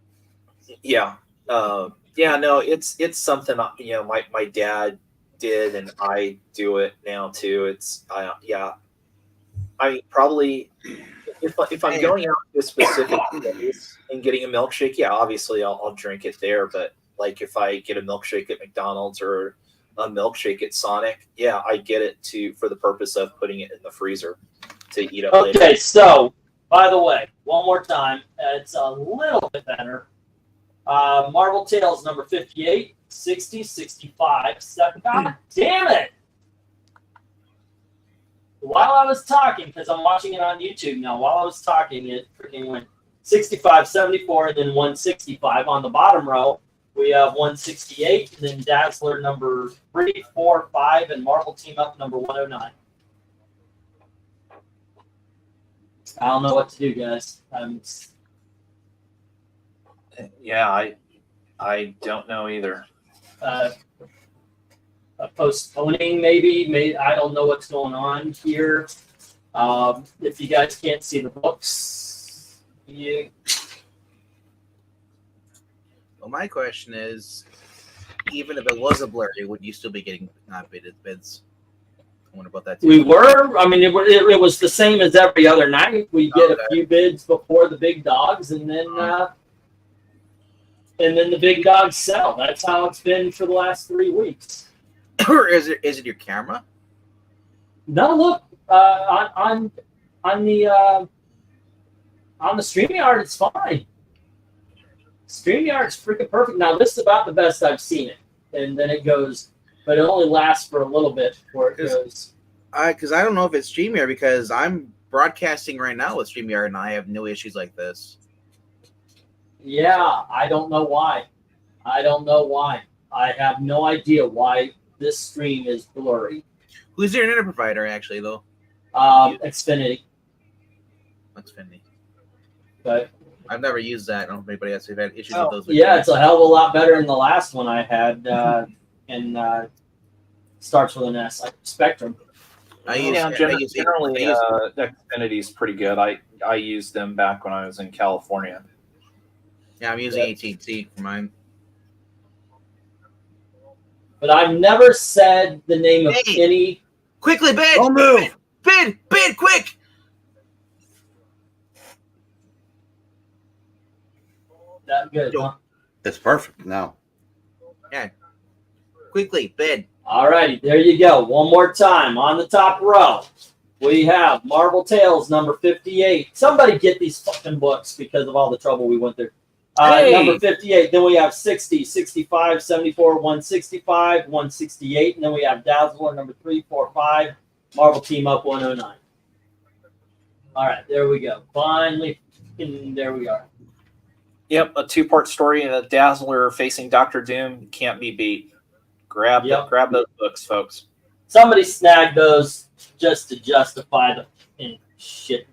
yeah, yeah. No, it's something my dad did, and I do it now too. It's yeah. I probably if I'm going out to a specific place and getting a milkshake, yeah, obviously I'll drink it there. But like if I get a milkshake at McDonald's or a milkshake at Sonic, yeah, I get it for the purpose of putting it in the freezer to eat it later. Okay, so by the way, one more time, it's a little bit better. Marvel Tales number 58, 60, 65. God damn it! While I was talking, because I'm watching it on YouTube now, while I was talking, it freaking went 65, 74, and then 165. On the bottom row, we have 168, and then Dazzler number 3, 4, 5, and Marvel Team Up number 109. I don't know what to do, guys. Yeah, I don't know either. Postponing maybe. I don't know what's going on here. If you guys can't see the books, Well, my question is, even if it was a blurry, would you still be getting bid bids? I wonder about that too. we were. I mean, it was the same as every other night. We get a few bids before the big dogs, and then the big dogs sell. That's how it's been for the last 3 weeks. Or is it your camera? No, look, on the StreamYard, it's fine. StreamYard's freaking perfect. Now, this is about the best I've seen it. And then it goes, but it only lasts for a little bit before it goes. Because I don't know if it's StreamYard, because I'm broadcasting right now with StreamYard and I have no issues like this. Yeah, I don't know why. I have no idea why this stream is blurry. Who's your internet provider, actually, though? Xfinity. Xfinity. But I've never used that. I don't know if anybody else has had issues with those. yeah, it's a hell of a lot better than the last one I had. And starts with an S, like Spectrum. Generally, Xfinity's pretty good. I used them back when I was in California. Yeah, I'm using AT&T for mine. But I've never said the name of any. Quickly, bid! Don't move! Bid, quick! That good, huh? It's perfect now. Yeah. Quickly, bid. All righty, there you go. One more time. On the top row, we have Marvel Tales number 58. Somebody get these fucking books because of all the trouble we went through. Number 58. Then we have 60, 65, 74, 165, 168. And then we have Dazzler number 3, 4, 5. Marvel Team Up 109. All right, there we go. Finally, there we are. Yep, a 2-part story and a Dazzler facing Doctor Doom can't be beat. Grab those books, folks. Somebody snagged those just to justify the fucking shit.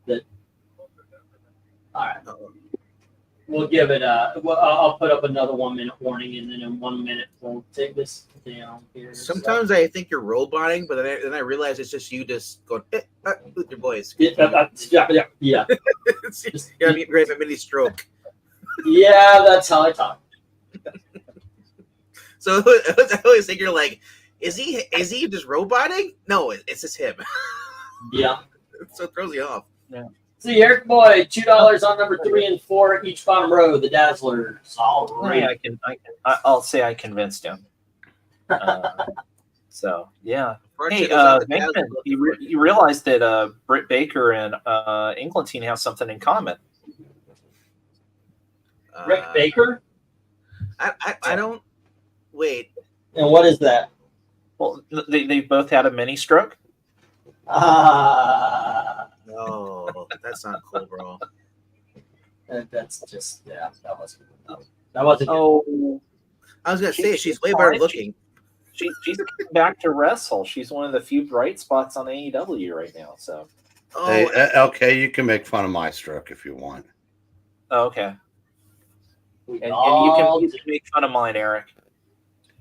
That. All right. We'll give it I'll put up another 1 minute warning, and then in 1 minute we'll take this down here. Sometimes I think you're roboting, but then I realize it's just you just going with your voice. Yeah. Yeah, you have a mini stroke. Yeah, that's how I talk. So I always think you're like, is he just roboting? No, it's just him. Yeah. So it throws you off. Yeah. See, Eric Boy, $2 on number 3 and 4, each bottom row. The Dazzlers. All right. I'll say I convinced him. So yeah. Hey, Nathan, you realize that Britt Baker and Englentine have something in common. Rick Baker? I don't. Wait. And what is that? Well, they both had a mini stroke. No, that's not cool, bro. That's just that wasn't good. Oh, I was gonna say She's she's way fine. better looking. she's coming back to wrestle. She's one of the few bright spots on AEW right now. So, Hey, Oh, LK, you can make fun of my stroke if you want. okay. We And all you can make fun of mine, Eric.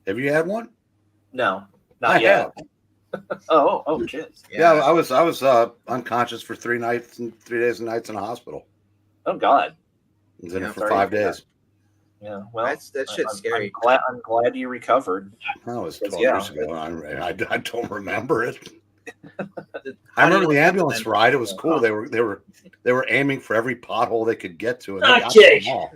Have you had one? No, I not yet. have. Oh, jeez. Yeah, I was unconscious for 3 days and nights in a hospital. Oh, God. I was in Yeah, it for sorry to 5 hear that. days. Yeah. Well, that shit's scary. I'm glad you recovered. That was Yes, 12 yeah. years ago. I don't remember it. I How do you remember the like ambulance that? ride. It was cool. Oh. They were aiming for every pothole they could get to, and they got Okay. to them all.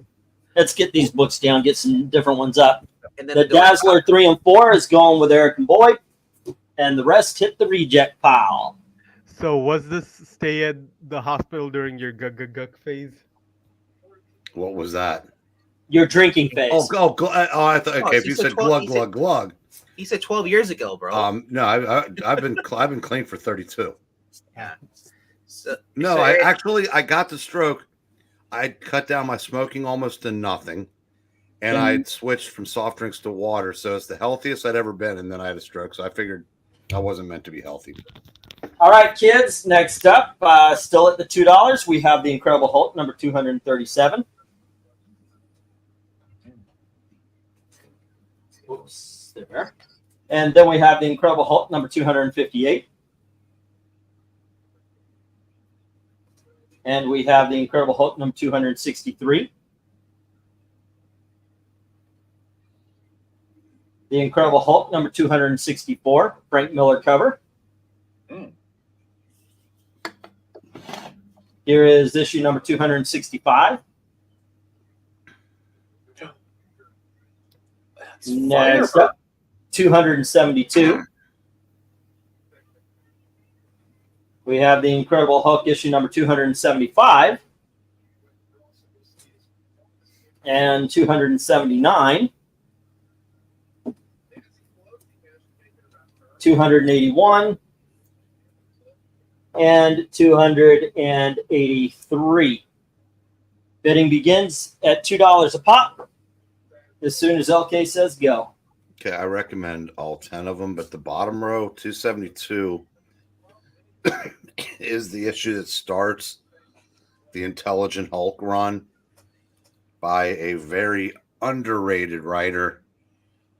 let's get these books down, get some different ones up. And then The Dazzler 3 and 4 is going with Eric and Boyd, and the rest hit the reject pile. So was this stay at the hospital during your gug phase? What was that? Your drinking phase. I thought. Okay, if he you said said 12 glug he said- glug glug. He said 12 years ago, bro. No, I've been clean for 32. Yeah. So, No, so I Eric- actually got the stroke. I'd cut down my smoking almost to nothing, and I'd switched from soft drinks to water. So it's the healthiest I'd ever been, and then I had a stroke. So I figured I wasn't meant to be healthy. All right, kids. Next up, still at the $2, we have the Incredible Hulk number 237. Oops, there. And then we have the Incredible Hulk number 258. And we have the Incredible Hulk number 263. The Incredible Hulk number 264, Frank Miller cover. Here is issue number 265. Next up, 272. We have the Incredible Hulk issue number 275 and 279, 281, and 283. Bidding begins at $2 a pop as soon as LK says go. Okay, I recommend all 10 of them, but the bottom row, 272, is the issue that starts the Intelligent Hulk run by a very underrated writer,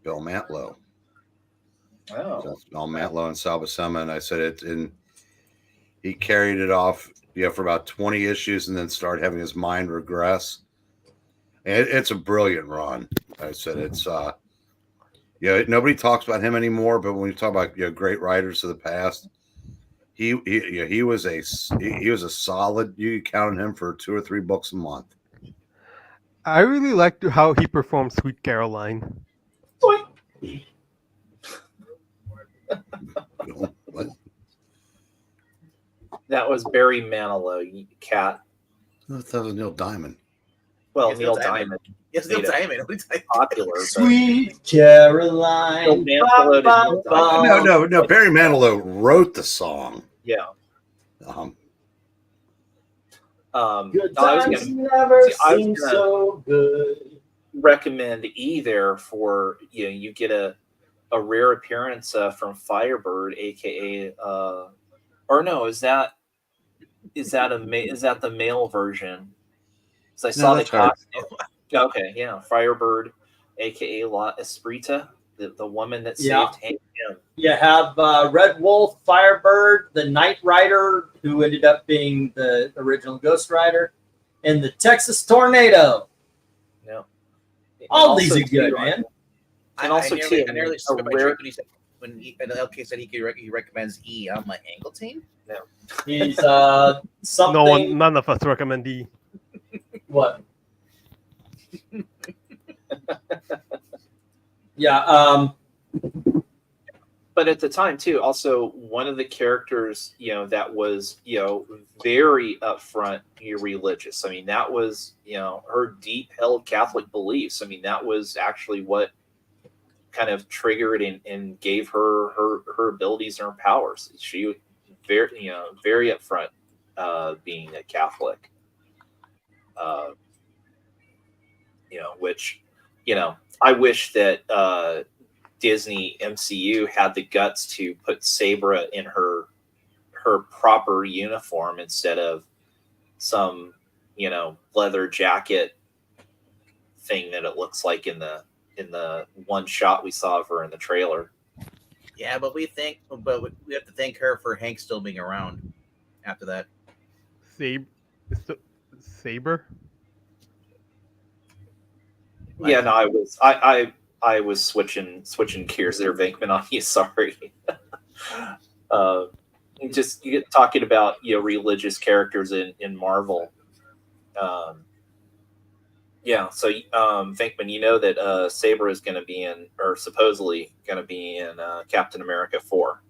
Bill Mantlo. Oh. That's Bill Mantlo and Sal Buscema, and I said it, and he carried it off, for about 20 issues, and then started having his mind regress. And it's a brilliant run. I said it's nobody talks about him anymore, but when you talk about great writers of the past, he was a solid. You could count on him for 2 or 3 books a month. I really liked how he performed Sweet Caroline. What? That was Barry Manilow, you cat. I thought that was Neil Diamond. Well, Yes, Neil Neil Diamond. Diamond. Yes, Neil made it Diamond. popular. but- Sweet Caroline. Bill Mantlo did Neil Diamond. No. Barry Manilow wrote the song. Yeah. Good I was times gonna never see, I was seem gonna- so good. recommend E there for you get a rare appearance from Firebird, aka or no, is that the male version? So I saw the that's her. costume. Okay, yeah, Firebird, aka La Esprita, the woman that Yeah. saved Hank Pym. You have Red Wolf, Firebird, the Knight Rider, who ended up being the original Ghost Rider, and the Texas Tornado. Yeah. All And these also are good, too, man. And also, too, I nearly a spit my rare- drink when he said when LK said he recommends E. I'm like Angleton. He's something. No one, none of us recommend E. What? Yeah. But at the time too, also one of the characters, that was, very upfront religious. I mean, that was, her deep held Catholic beliefs. I mean, that was actually what kind of triggered and gave her abilities and her powers. She very upfront, being a Catholic. Which, I wish that Disney MCU had the guts to put Sabra in her proper uniform instead of some, leather jacket thing that it looks like in the one shot we saw of her in the trailer. Yeah, but we have to thank her for Hank still being around after that. Saber? Yeah, no, I was switching gears there, Venkman, on you. Sorry. Just talking about religious characters in Marvel. So Venkman, you know that Saber is going to be in, or supposedly going to be in, Captain America 4.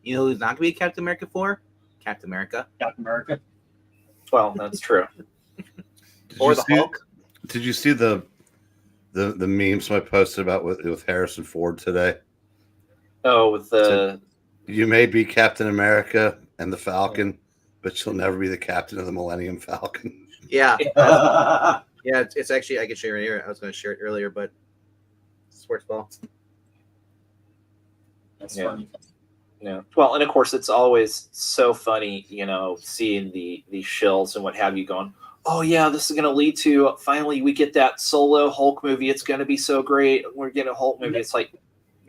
You know who's not going to be Captain America 4? Captain America. Captain America. Well, that's true. Or the Hulk. Did you see the memes I posted about with Harrison Ford today? Oh, with the You may be Captain America and the Falcon, but you'll never be the captain of the Millennium Falcon. Yeah. Yeah, it's actually, I can share it here. I was going to share it earlier, but sports ball. That's Yeah. funny. Yeah. Well, and of course, it's always so funny, seeing the shills and what have you going, oh, yeah, this is going to lead to finally we get that solo Hulk movie. It's going to be so great. We're getting a Hulk movie. It's like,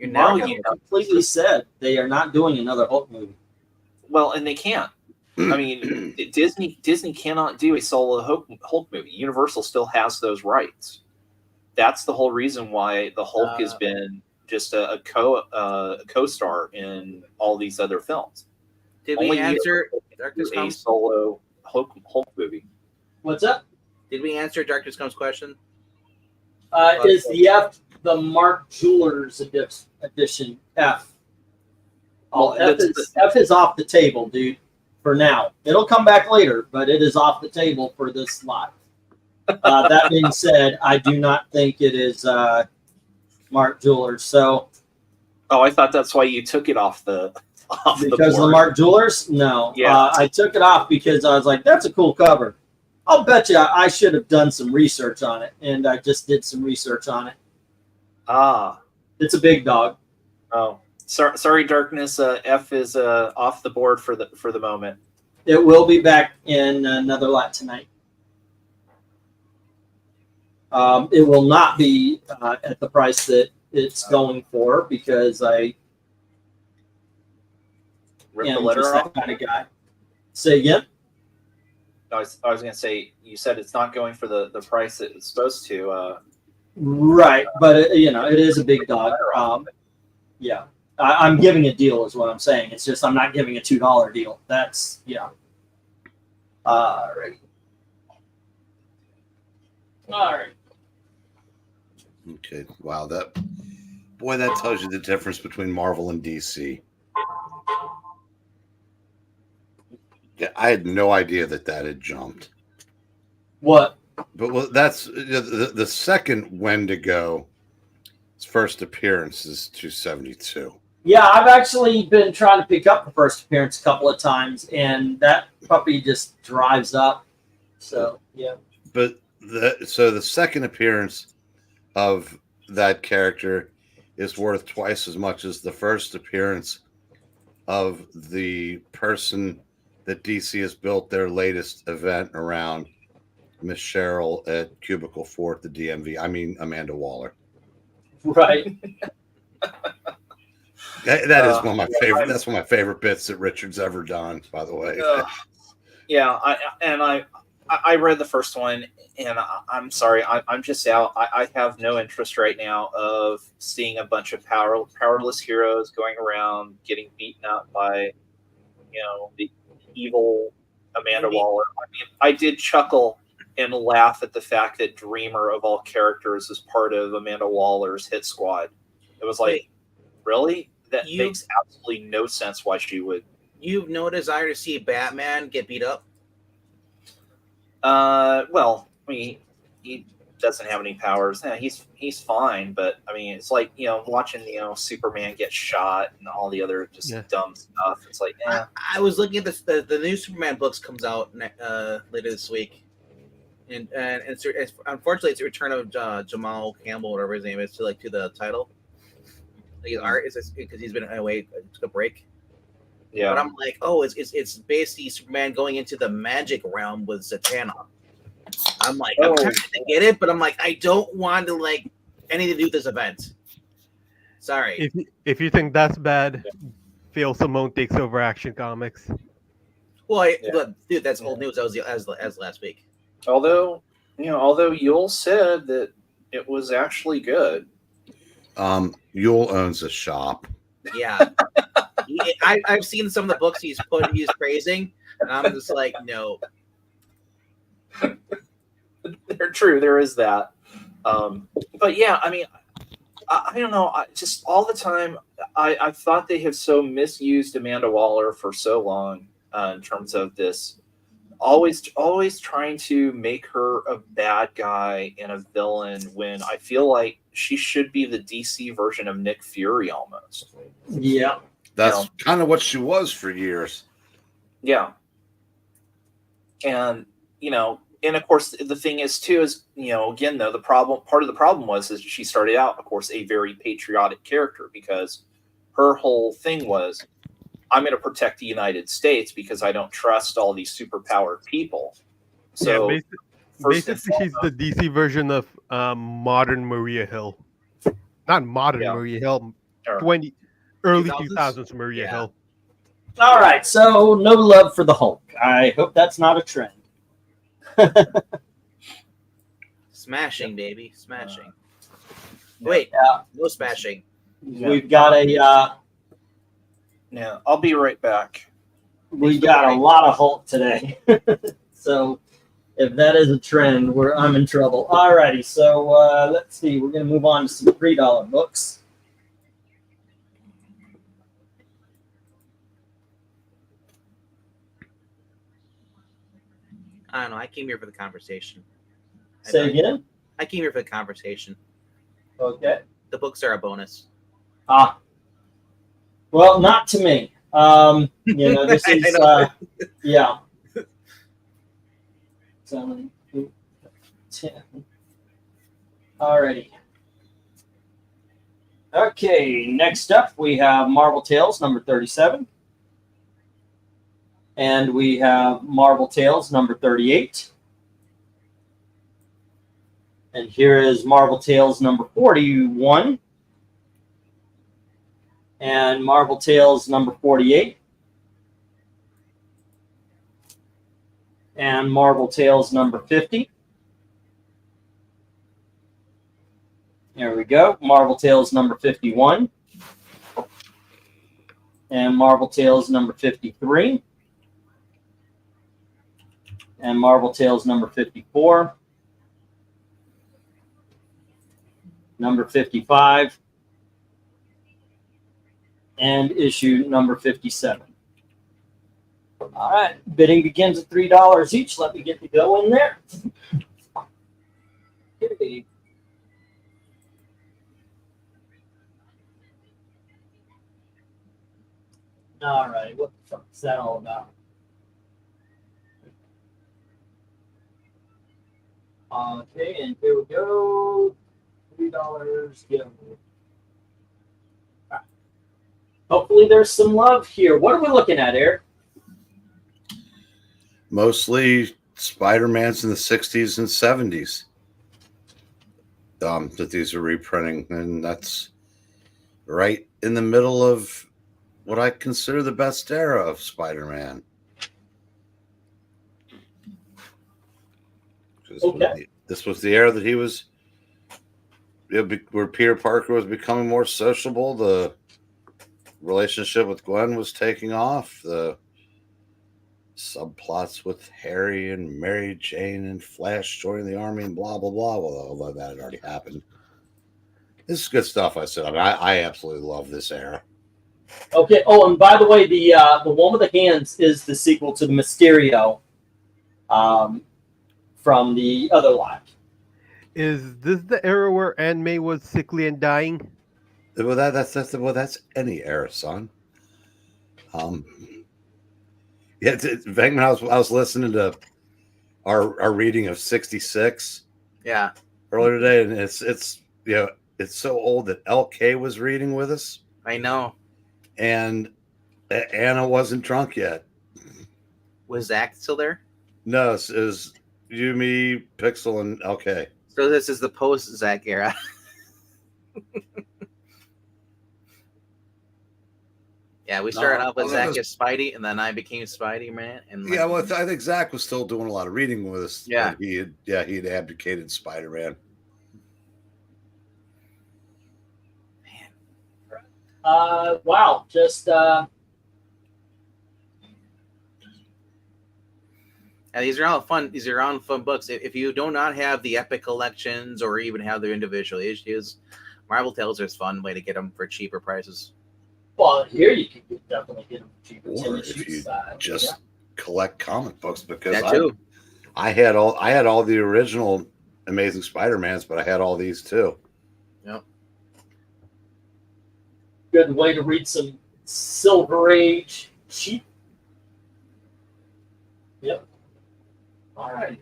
Marvel completely said they are not doing another Hulk movie. well, and they can't. I mean, Disney cannot do a solo Hulk movie. Universal still has those rights. That's the whole reason why the Hulk has been just a co-star in all these other films. Did Only we answer There's Darkness a Comes? solo Hulk movie. What's up? Did we answer Darkness Comes question? Is the Mark Jewelers edition F? Well, F is off the table, dude. For now, it'll come back later, but it is off the table for this lot. That being said, I do not think it is Mark Jewelers. So Oh, I thought that's why you took it off the because of the Mark Jewelers, no. Yeah. I took it off because I was like, that's a cool cover. I'll bet you I should have done some research on it, and I just did some research on it. Ah, It's a big dog. oh, sorry, Darkness. F is off the board for the moment. It will be back in another lot tonight. It will not be at the price that it's going for because I Rip the am letter just off. that kind of guy. Say again? I was going to say, you said it's not going for the price it's supposed to. Right, but it is a big dog. Yeah, I'm giving a deal is what I'm saying. It's just I'm not giving a $2 deal. That's All right. Okay. Wow. That tells you the difference between Marvel and DC. Yeah, I had no idea that had jumped. What? But that's the second Wendigo. His first appearance is 272. Yeah, I've actually been trying to pick up the first appearance a couple of times, and that puppy just drives up. So yeah. But the second appearance of that character is worth twice as much as the first appearance of the person that DC has built their latest event around, Miss Cheryl at Cubicle 4 at the DMV. I mean, Amanda Waller. Right. That is one of my favorite. That's one of my favorite bits that Richard's ever done. By the way. Yeah, I read the first one, and I'm sorry, I'm just out. I have no interest right now of seeing a bunch of powerless heroes going around getting beaten up by, the evil Amanda Waller. I mean, I did chuckle and laugh at the fact that Dreamer, of all characters, is part of Amanda Waller's hit squad. It was like, really? That makes absolutely no sense why she would. You've no desire to see Batman get beat up? Well, I mean, doesn't have any powers. Yeah, he's fine, but I mean, it's like watching Superman get shot and all the other just dumb stuff. It's like, I was looking at this. The new Superman books comes out later this week, and it's unfortunately it's the return of Jamal Campbell, whatever his name is, to the title. Like his art is because he's been away, took a break. Yeah, but I'm like, oh, it's basically Superman going into the magic realm with Zatanna. I'm like, I'm trying to get it, but I'm like, I don't want to anything to do with this event. Sorry. If you think that's bad, Phil Simone takes over Action Comics. Well, dude, that's old news. That was as last week. Although Yule said that it was actually good. Yule owns a shop. Yeah. I've seen some of the books he's praising, and I'm just like, no. They're true. There is that. But yeah, I mean, I don't know. Just all the time, I thought they have so misused Amanda Waller for so long in terms of this. Always trying to make her a bad guy and a villain when I feel like she should be the DC version of Nick Fury almost. Yeah. That's kind of what she was for years. Yeah. And, and of course the thing is too is, again, though, part of the problem was she started out, of course, a very patriotic character because her whole thing was, I'm going to protect the United States because I don't trust all these superpowered people. So basically she's the DC version of modern Maria Hill. Not modern Maria Hill, early 2000s Maria Hill. All right, so no love for the Hulk. I hope that's not a trend. Smashing, baby, smashing. Wait, no smashing. We've got a. Yeah, I'll be right back. We got a lot of Hulk today, so if that is a trend, I'm in trouble. All righty, so let's see. We're gonna move on to some $3 books. I don't know. I came here for the conversation. Say again? I came here for the conversation. Okay. The books are a bonus. Well, not to me. This is yeah. 7, 8, 10. Alrighty. Okay, next up we have Marvel Tales number 37. And we have Marvel Tales number 38. And here is Marvel Tales number 41. And Marvel Tales number 48. And Marvel Tales number 50. There we go. Marvel Tales number 51. And Marvel Tales number 53. And Marvel Tales number 54. Number 55. And issue number 57. All right, bidding begins at $3 each. Let me get to go in there. Okay. All right, what the fuck is that all about? Okay, and here we go. $3 giveaway. Right. Hopefully there's some love here. What are we looking at, Eric? Mostly Spider-Mans in the 60s and 70s that these are reprinting. And that's right in the middle of what I consider the best era of Spider-Man. Okay. This was the era that he was, where Peter Parker was becoming more sociable. The relationship with Gwen was taking off. The subplots with Harry and Mary Jane and Flash joining the army and blah, blah, blah. Well, although that had already happened. This is good stuff, I said. I absolutely love this era. Okay. Oh, and by the way, the one with the hands is the sequel to Mysterio from the other lot. Is this the era where Aunt May was sickly and dying? Well, that's any era, son. Yeah, Venkman, I was listening to our reading of 66 Yeah. earlier today, and it's it's so old that LK was reading with us, I know. and Anna wasn't drunk yet. Was Zach still there? No, it was you, me, Pixel, and LK. So this is the post Zach era. Yeah, we started off with well, Zach that as Spidey, and then I became Spidey Man. And Yeah, well, I think Zach was still doing a lot of reading with us. Yeah. He had abdicated Spider-Man. Wow, just and these are all fun. These are all fun books. If you do not have the epic collections or even have their individual issues, Marvel Tales is a fun way to get them for cheaper prices. well, here you can definitely get them cheaper. Or if you just yeah. collect comic books, because That too. I had all the original Amazing Spider-Mans, but I had all these too. Yep. Good way to read some Silver Age cheap. Yep. All right.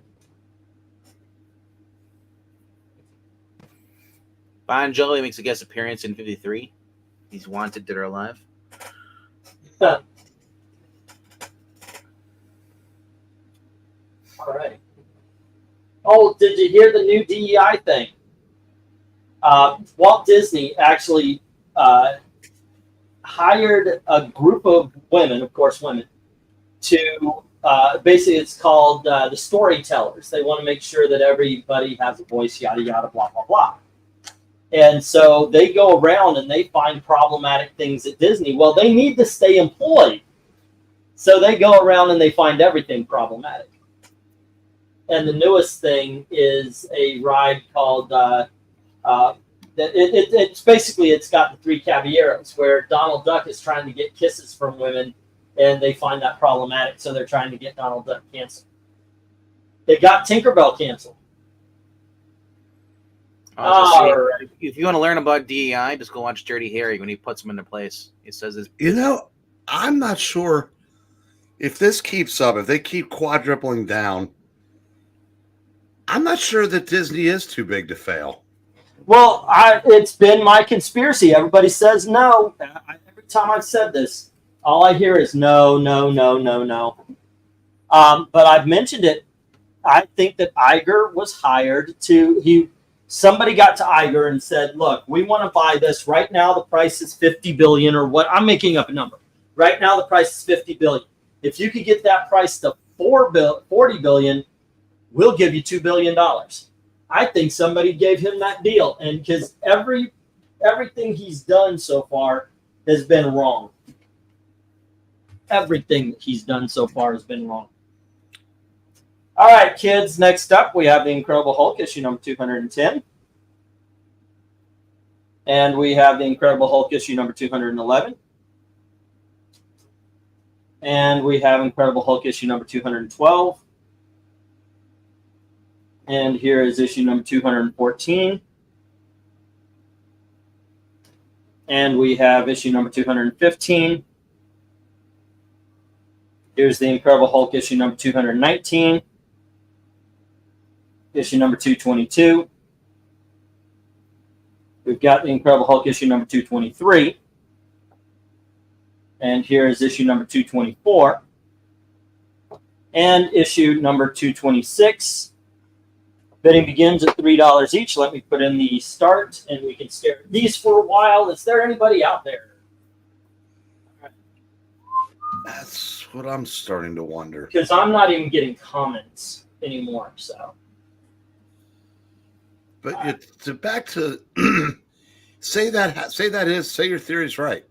Bon Jovi makes a guest appearance in 53. He's wanted, dead or alive. All right. Oh, did you hear the new DEI thing? Walt Disney actually hired a group of women, of course, women, to basically it's called the storytellers. They want to make sure that everybody has a voice, yada, yada, blah, blah, blah. And so they go around and they find problematic things at Disney. Well, they need to stay employed. So they go around and they find everything problematic. And the newest thing is a ride called, it's basically, it's got the three caballeros where Donald Duck is trying to get kisses from women and they find that problematic. So they're trying to get Donald Duck canceled. They got Tinkerbell canceled. If you want to learn about DEI, just go watch Dirty Harry when he puts them into place. He says this. I'm not sure if this keeps up, if they keep quadrupling down. I'm not sure that Disney is too big to fail. Well, it's been my conspiracy. Everybody says no. Every time I've said this, all I hear is no, no, no, no, no. But I've mentioned it. I think that Iger was hired somebody got to Iger and said, look, we want to buy this. Right now, the price is $50 billion or what? I'm making up a number. Right now, the price is $50 billion. If you could get that price to $40 billion, we'll give you $2 billion. I think somebody gave him that deal. And because everything he's done so far has been wrong. Everything that he's done so far has been wrong. All right, kids, next up, we have the Incredible Hulk, issue number 210. And we have the Incredible Hulk, issue number 211. And we have Incredible Hulk, issue number 212. And here is issue number 214. And we have issue number 215. Here's the Incredible Hulk, issue number 219. Issue number 222. We've got the Incredible Hulk issue number 223. And here is issue number 224. And issue number 226. Bidding begins at $3 each. Let me put in the start and we can stare at these for a while. Is there anybody out there? That's what I'm starting to wonder. Because I'm not even getting comments anymore, so. But back to say your theory's right.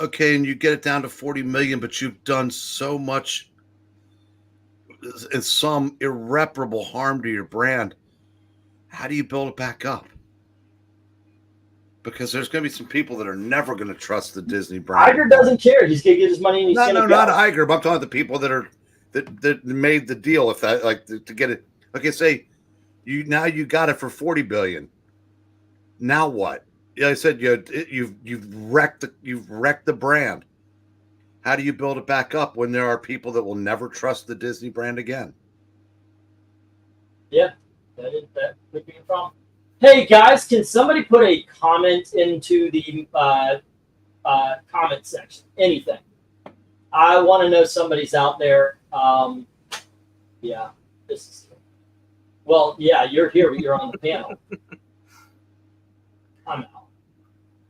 Okay, and you get it down to 40 million, but you've done so much and some irreparable harm to your brand. How do you build it back up? Because there's going to be some people that are never going to trust the Disney brand. Iger doesn't care. He's going to get his money and he's going to go. Not Iger, but I'm talking about the people that made the deal. If that, to get it, Okay, say you got it for 40 billion. Now what? Yeah, I said you've wrecked the brand. How do you build it back up when there are people that will never trust the Disney brand again? Yeah, that could be a problem. Hey guys, can somebody put a comment into the comment section? Anything. I want to know somebody's out there. Yeah, this is. Well, yeah, you're here, but you're on the panel. I'm out.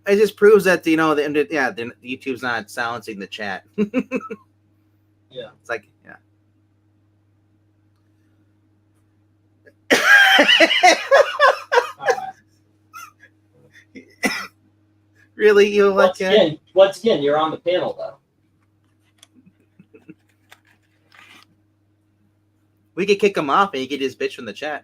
It just proves that the YouTube's not silencing the chat. Yeah, it's like yeah. Really, you like that? Once again, you're on the panel though. We could kick him off and you could just bitch from the chat.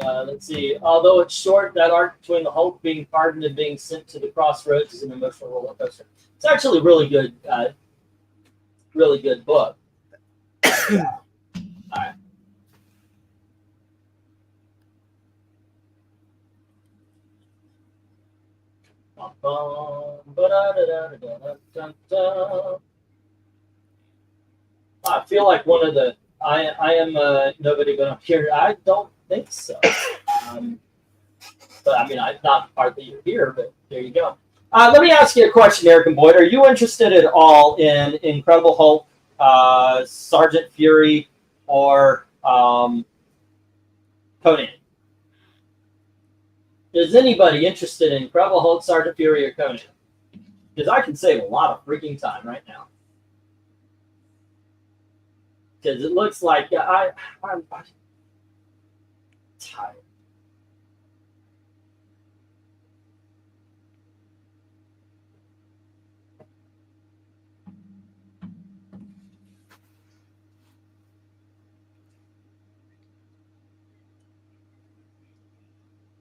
Let's see. Although it's short, that arc between the Hulk being pardoned and being sent to the crossroads is an emotional roller coaster. It's actually a really good book. Yeah. All right. I feel like one of the I am nobody but I'm here. I don't think so. But I mean, I'm not part that you're here, but there you go. Let me ask you a question, Eric and Boyd. Are you interested at all in Incredible Hulk, Sergeant Fury, or Conan? Is anybody interested in Incredible Hulk, Sergeant Fury, or Conan? Because I can save a lot of freaking time right now. Because it looks like I'm tired.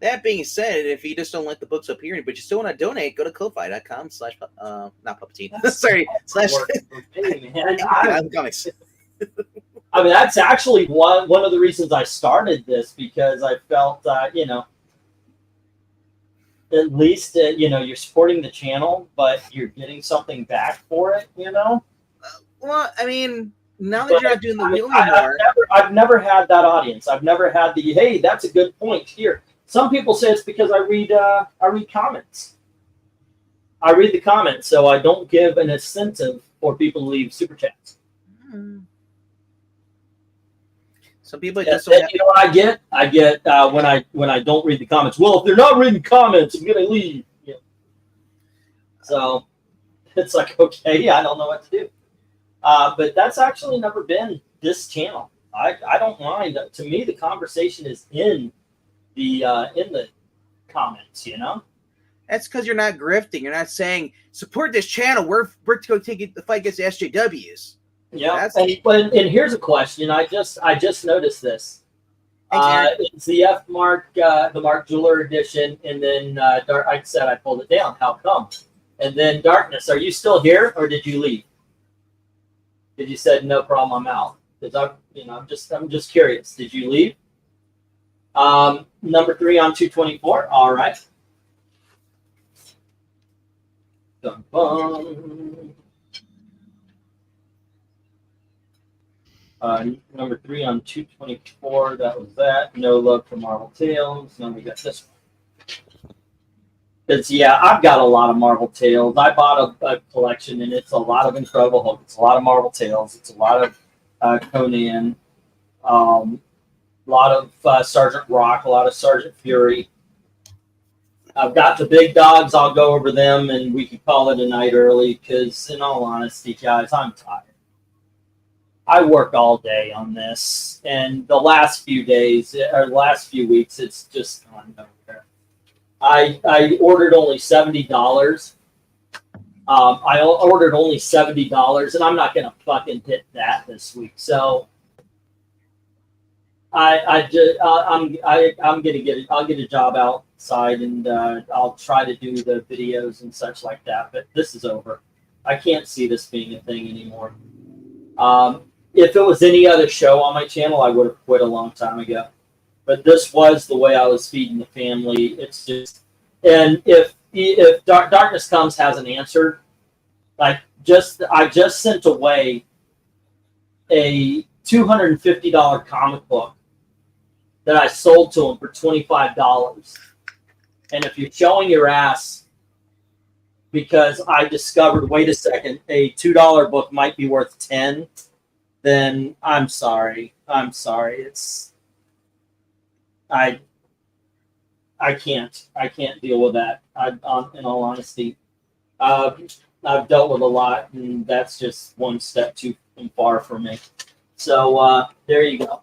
That being said, if you just don't like the books appearing, but you still want to donate, go to ko-fi.com/ not Puppetine. Sorry, slash comics. I mean, that's actually one of the reasons I started this, because I felt, at least, you're supporting the channel, but you're getting something back for it, Well, I mean, now that you're not doing the wheel anymore. I've never had that audience. I've never had the, hey, that's a good point here. Some people say it's because I read comments. I read the comments, so I don't give an incentive for people to leave super chats. Some people just don't have... You know what I get? I get when I don't read the comments. Well, if they're not reading comments, I'm gonna leave. Yeah. So it's like, okay, I don't know what to do. But that's actually never been this channel. I don't mind. To me, the conversation is in the comments. That's because you're not grifting. You're not saying support this channel. We're going to take the fight against the SJWs. Yeah, and here's a question. I just noticed this. It's the the Mark Jeweler edition, and then Dark. I said I pulled it down. How come? And then Darkness. Are you still here, or did you leave? Did you said no problem? I'm out. Because I'm just curious. Did you leave? Number 3 on 224. All right. Dun, dun. Number 3 on 224. That was that. No love for Marvel Tales. Then we got this one. Because I've got a lot of Marvel Tales. I bought a collection, and it's a lot of Incredible Hulk. It's a lot of Marvel Tales. It's a lot of Conan. A lot of Sergeant Rock, a lot of Sergeant Fury. I've got the big dogs. I'll go over them, and we can call it a night early because, in all honesty, guys, I'm tired. I work all day on this, and the last few days, or last few weeks, it's just gone nowhere. I ordered only $70. I ordered only $70, and I'm not going to fucking hit that this week. So I'm gonna get it. I'll get a job outside, and I'll try to do the videos and such like that. But this is over. I can't see this being a thing anymore. if it was any other show on my channel, I would have quit a long time ago. But this was the way I was feeding the family. It's just, and if Darkness Comes hasn't answered, I just sent away a $250 comic book that I sold to him for $25. And if you're showing your ass because I discovered, wait a second, a $2 book might be worth 10, then I'm sorry. I'm sorry. It's I can't deal with that. In all honesty, I've dealt with a lot, and that's just one step too far for me. So there you go.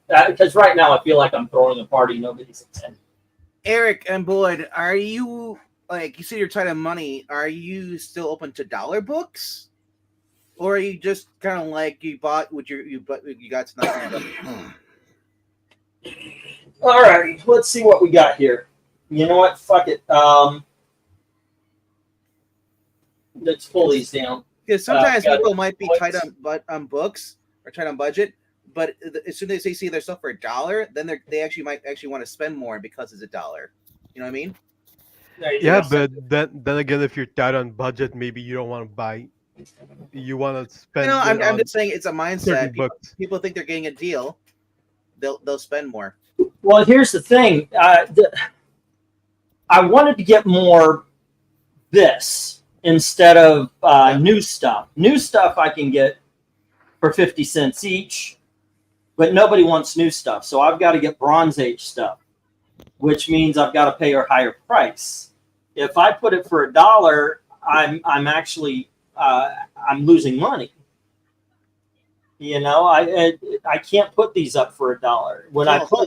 Because right now I feel like I'm throwing a party nobody's attending. Eric and Boyd, are you, like, you said you're tight on money? Are you still open to dollar books, or are you just kind of like you bought what you got tonight? All right, let's see what we got here. You know what? Fuck it. Let's pull these down. Because sometimes got people it. might be tight on books or tight on budget, but as soon as they see their stuff for $1, then they actually might want to spend more because it's $1. You know what I mean? Yeah, but then again, if you're tight on budget, maybe you don't want to buy. You want to spend. You know, it I'm on just saying it's a mindset. 30 bucks. People think they're getting a deal. They'll spend more. Well, here's the thing. I wanted to get more this instead of new stuff. New stuff I can get for 50 cents each, but nobody wants new stuff. So I've got to get Bronze Age stuff, which means I've got to pay a higher price. If I put it for $1, I'm actually I'm losing money. You know, I can't put these up for $1. When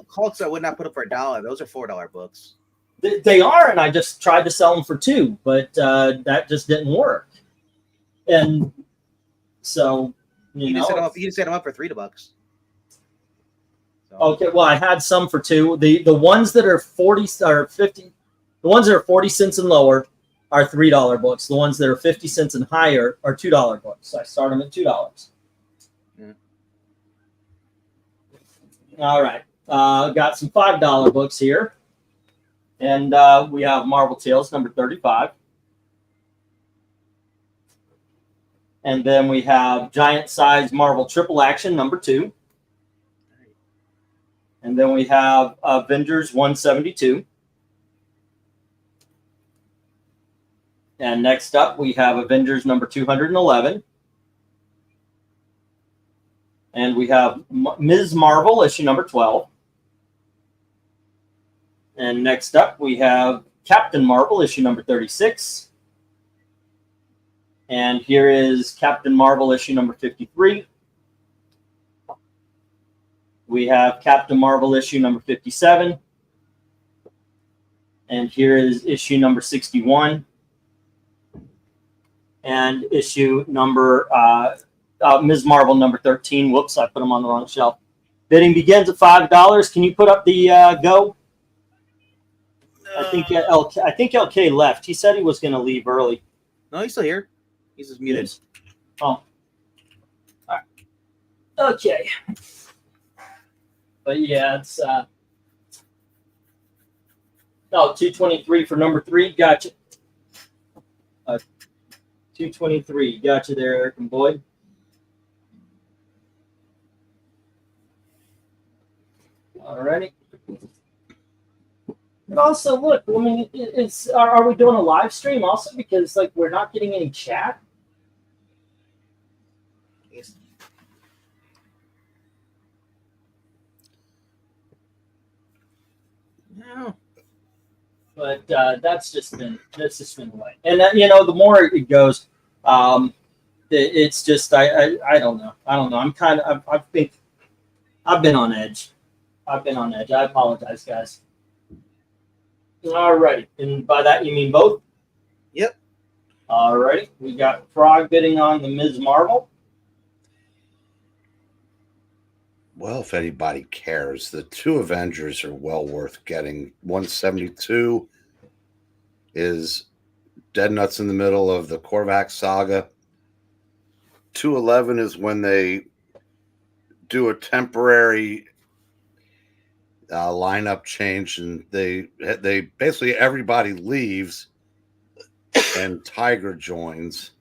Hulks, I would not put up for $1. Those are $4 books. They are, and I just tried to sell them for $2, but that just didn't work. And so, you just set them up for $3. So. Okay, well, I had some for $2. The ones that are 40 or 50, the ones that are 40 cents and lower are $3 books. The ones that are 50 cents and higher are $2 books. I start them at $2. All right. Got some $5 books here. And we have Marvel Tales number 35. And then we have Giant Size Marvel Triple Action number 2. And then we have Avengers 172. And next up, we have Avengers number 211. And we have Ms. Marvel, issue number 12. And next up, we have Captain Marvel, issue number 36. And here is Captain Marvel, issue number 53. We have Captain Marvel, issue number 57. And here is issue number 61. And issue number Ms. Marvel number 13. Whoops, I put them on the wrong shelf. Bidding begins at $5. Can you put up the go? I think LK left. He said he was going to leave early. No, he's still here. He's just muted. Oh. All right. Okay. But yeah, it's 223 for number 3. Gotcha. 223. Gotcha there, Eric and Boyd. Alrighty. And also, look, I mean, are we doing a live stream also? Because, like, we're not getting any chat. Yes. No. But that's just been the way. And the more it goes, it's just I don't know. I've been on edge. I apologize, guys. All righty. And by that, you mean both? Yep. All righty. We got Frog bidding on the Ms. Marvel. Well, if anybody cares, the 2 Avengers are well worth getting. 172 is dead nuts in the middle of the Korvac saga. 211 is when they do a temporary lineup change, and they basically everybody leaves, and Tiger joins.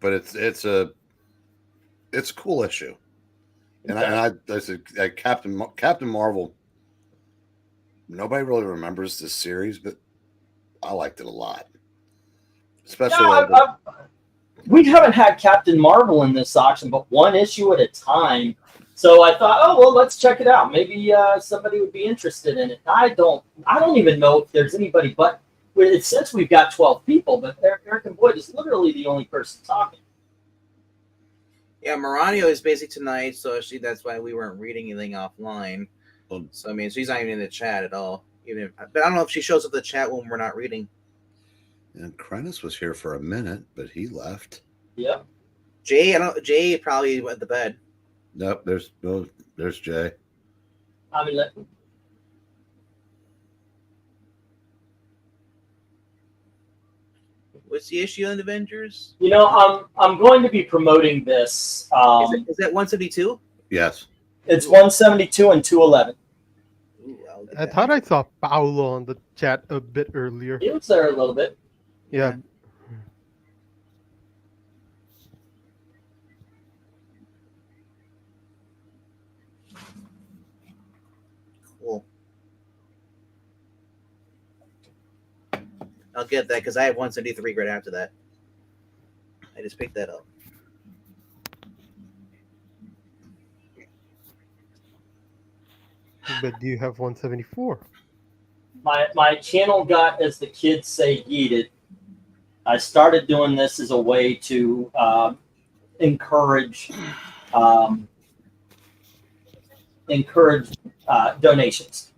But it's a cool issue, and I said Captain Marvel. Nobody really remembers this series, but I liked it a lot, especially. Yeah, we haven't had Captain Marvel in this auction, but one issue at a time. So I thought, oh well, let's check it out. Maybe somebody would be interested in it. I don't even know if there's anybody. But it says we've got 12 people, but Eric and Boyd is literally the only person talking. Yeah, Maranio is busy tonight, so that's why we weren't reading anything offline. So I mean, she's not even in the chat at all. But I don't know if she shows up in the chat when we're not reading. And Krennis was here for a minute, but he left. Yep. Jay probably went to bed. Nope, there's Jay. I mean, What's the issue on Avengers? you know, I'm going to be promoting this. Is that 172? Yes. It's 172 and 211. Ooh, I thought I saw Paolo on the chat a bit earlier. He was there a little bit. Yeah. Cool. I'll get that because I have 173 right after that. I just picked that up. But do you have 174? My channel got, as the kids say, yeeted. I started doing this as a way to encourage donations.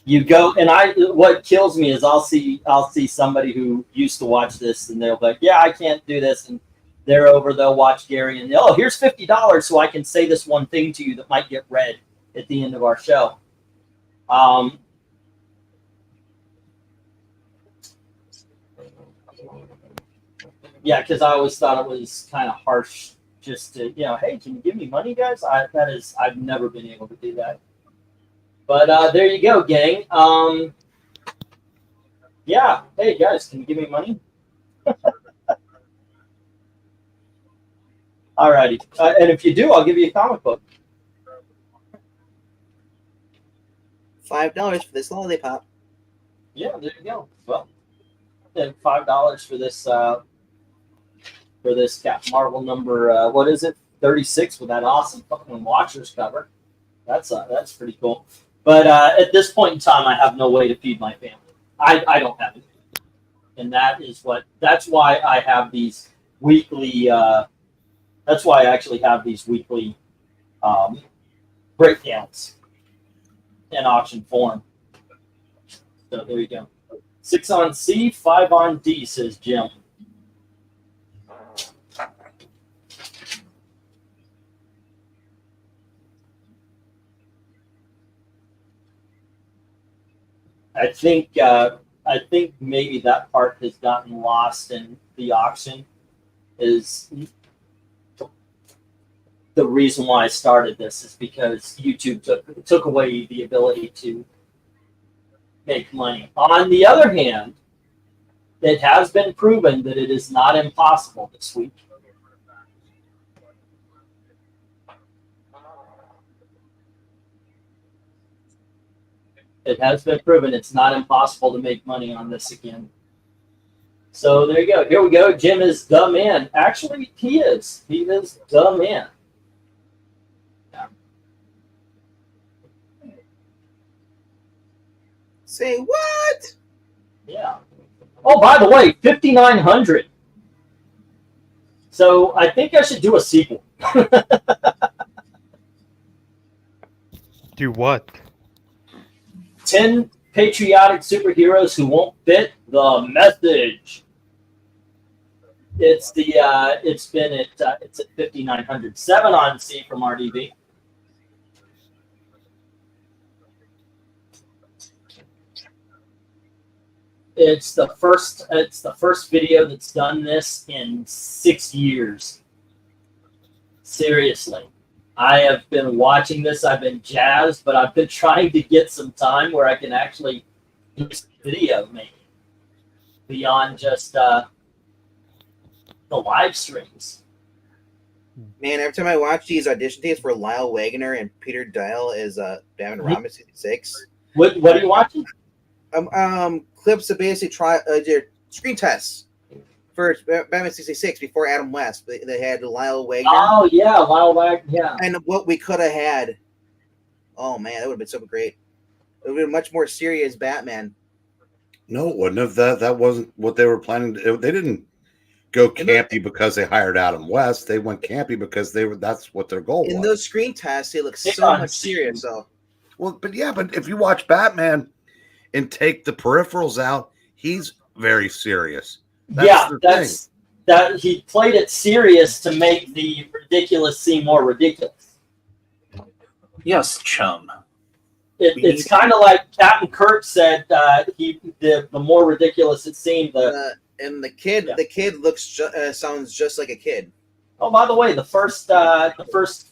You go, and what kills me is I'll see somebody who used to watch this, and they'll be like, yeah, I can't do this, and they'll watch Gary, and here's $50 so I can say this one thing to you that might get read at the end of our show. Yeah, because I always thought it was kind of harsh just to, hey, can you give me money, guys? I've never been able to do that. But there you go, gang. Yeah, hey guys, can you give me money? Alrighty, and if you do, I'll give you a comic book. $5 for this lollipop. Yeah, there you go. Well, then $5 for this Captain Marvel number. What is it? 36 with that awesome fucking Watchers cover. That's pretty cool. But at this point in time, I have no way to feed my family. I don't have it, and that's why I have these weekly. That's why I actually have these weekly breakdowns in auction form. So there you go. 6 on C, 5 on D, says Jim. I think maybe that part has gotten lost in the auction. Is the reason why I started this is because YouTube took away the ability to make money. On the other hand, it has been proven that it is not impossible this week. It has been proven it's not impossible to make money on this again. So there you go. Here we go. Jim is the man. Actually, he is. He is the man. Yeah. Say what? Yeah. Oh, by the way, 5,900. So I think I should do a sequel. Do what? 10 patriotic superheroes who won't fit the message. It's at 5,900. 7 on C from RDB. It's the first video that's done this in 6 years. Seriously. I have been watching this. I've been jazzed, but I've been trying to get some time where I can actually do some video making beyond just the live streams. Man, every time I watch these audition tapes for Lyle Wagner and Peter Dial as Batman Robin 66. What are you watching? Clips of basically their screen tests for Batman 66 before Adam West. They had Lyle Wagner. Oh yeah, Lyle Wagner. Yeah. And what we could have had. Oh man, that would have been so great. It would have been a much more serious Batman. No, it wouldn't have. That wasn't what they were planning to do. They didn't go campy because they hired Adam West. They went campy because that's what their goal was. In those screen tests, they look so much serious. So, well, but if you watch Batman and take the peripherals out, he's very serious. That's that he played it serious to make the ridiculous seem more ridiculous. Yes, chum. It's kind of like Captain Kirk said. The more ridiculous it seemed, the kid looks sounds just like a kid. Oh, by the way, the first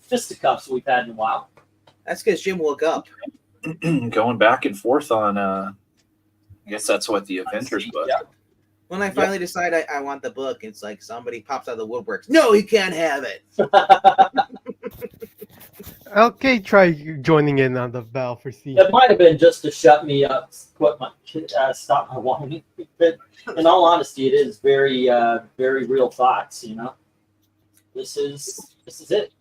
fisticuffs we've had in a while. That's because Jim woke up. Going back and forth on. I guess that's what the Avengers book. Yeah. When I finally decide I want the book, it's like somebody pops out of the woodworks. No, you can't have it. Okay, try joining in on the Val for C. It might have been just to shut me up, stop my whining. But in all honesty, it is very, very real thoughts. You know, this is it.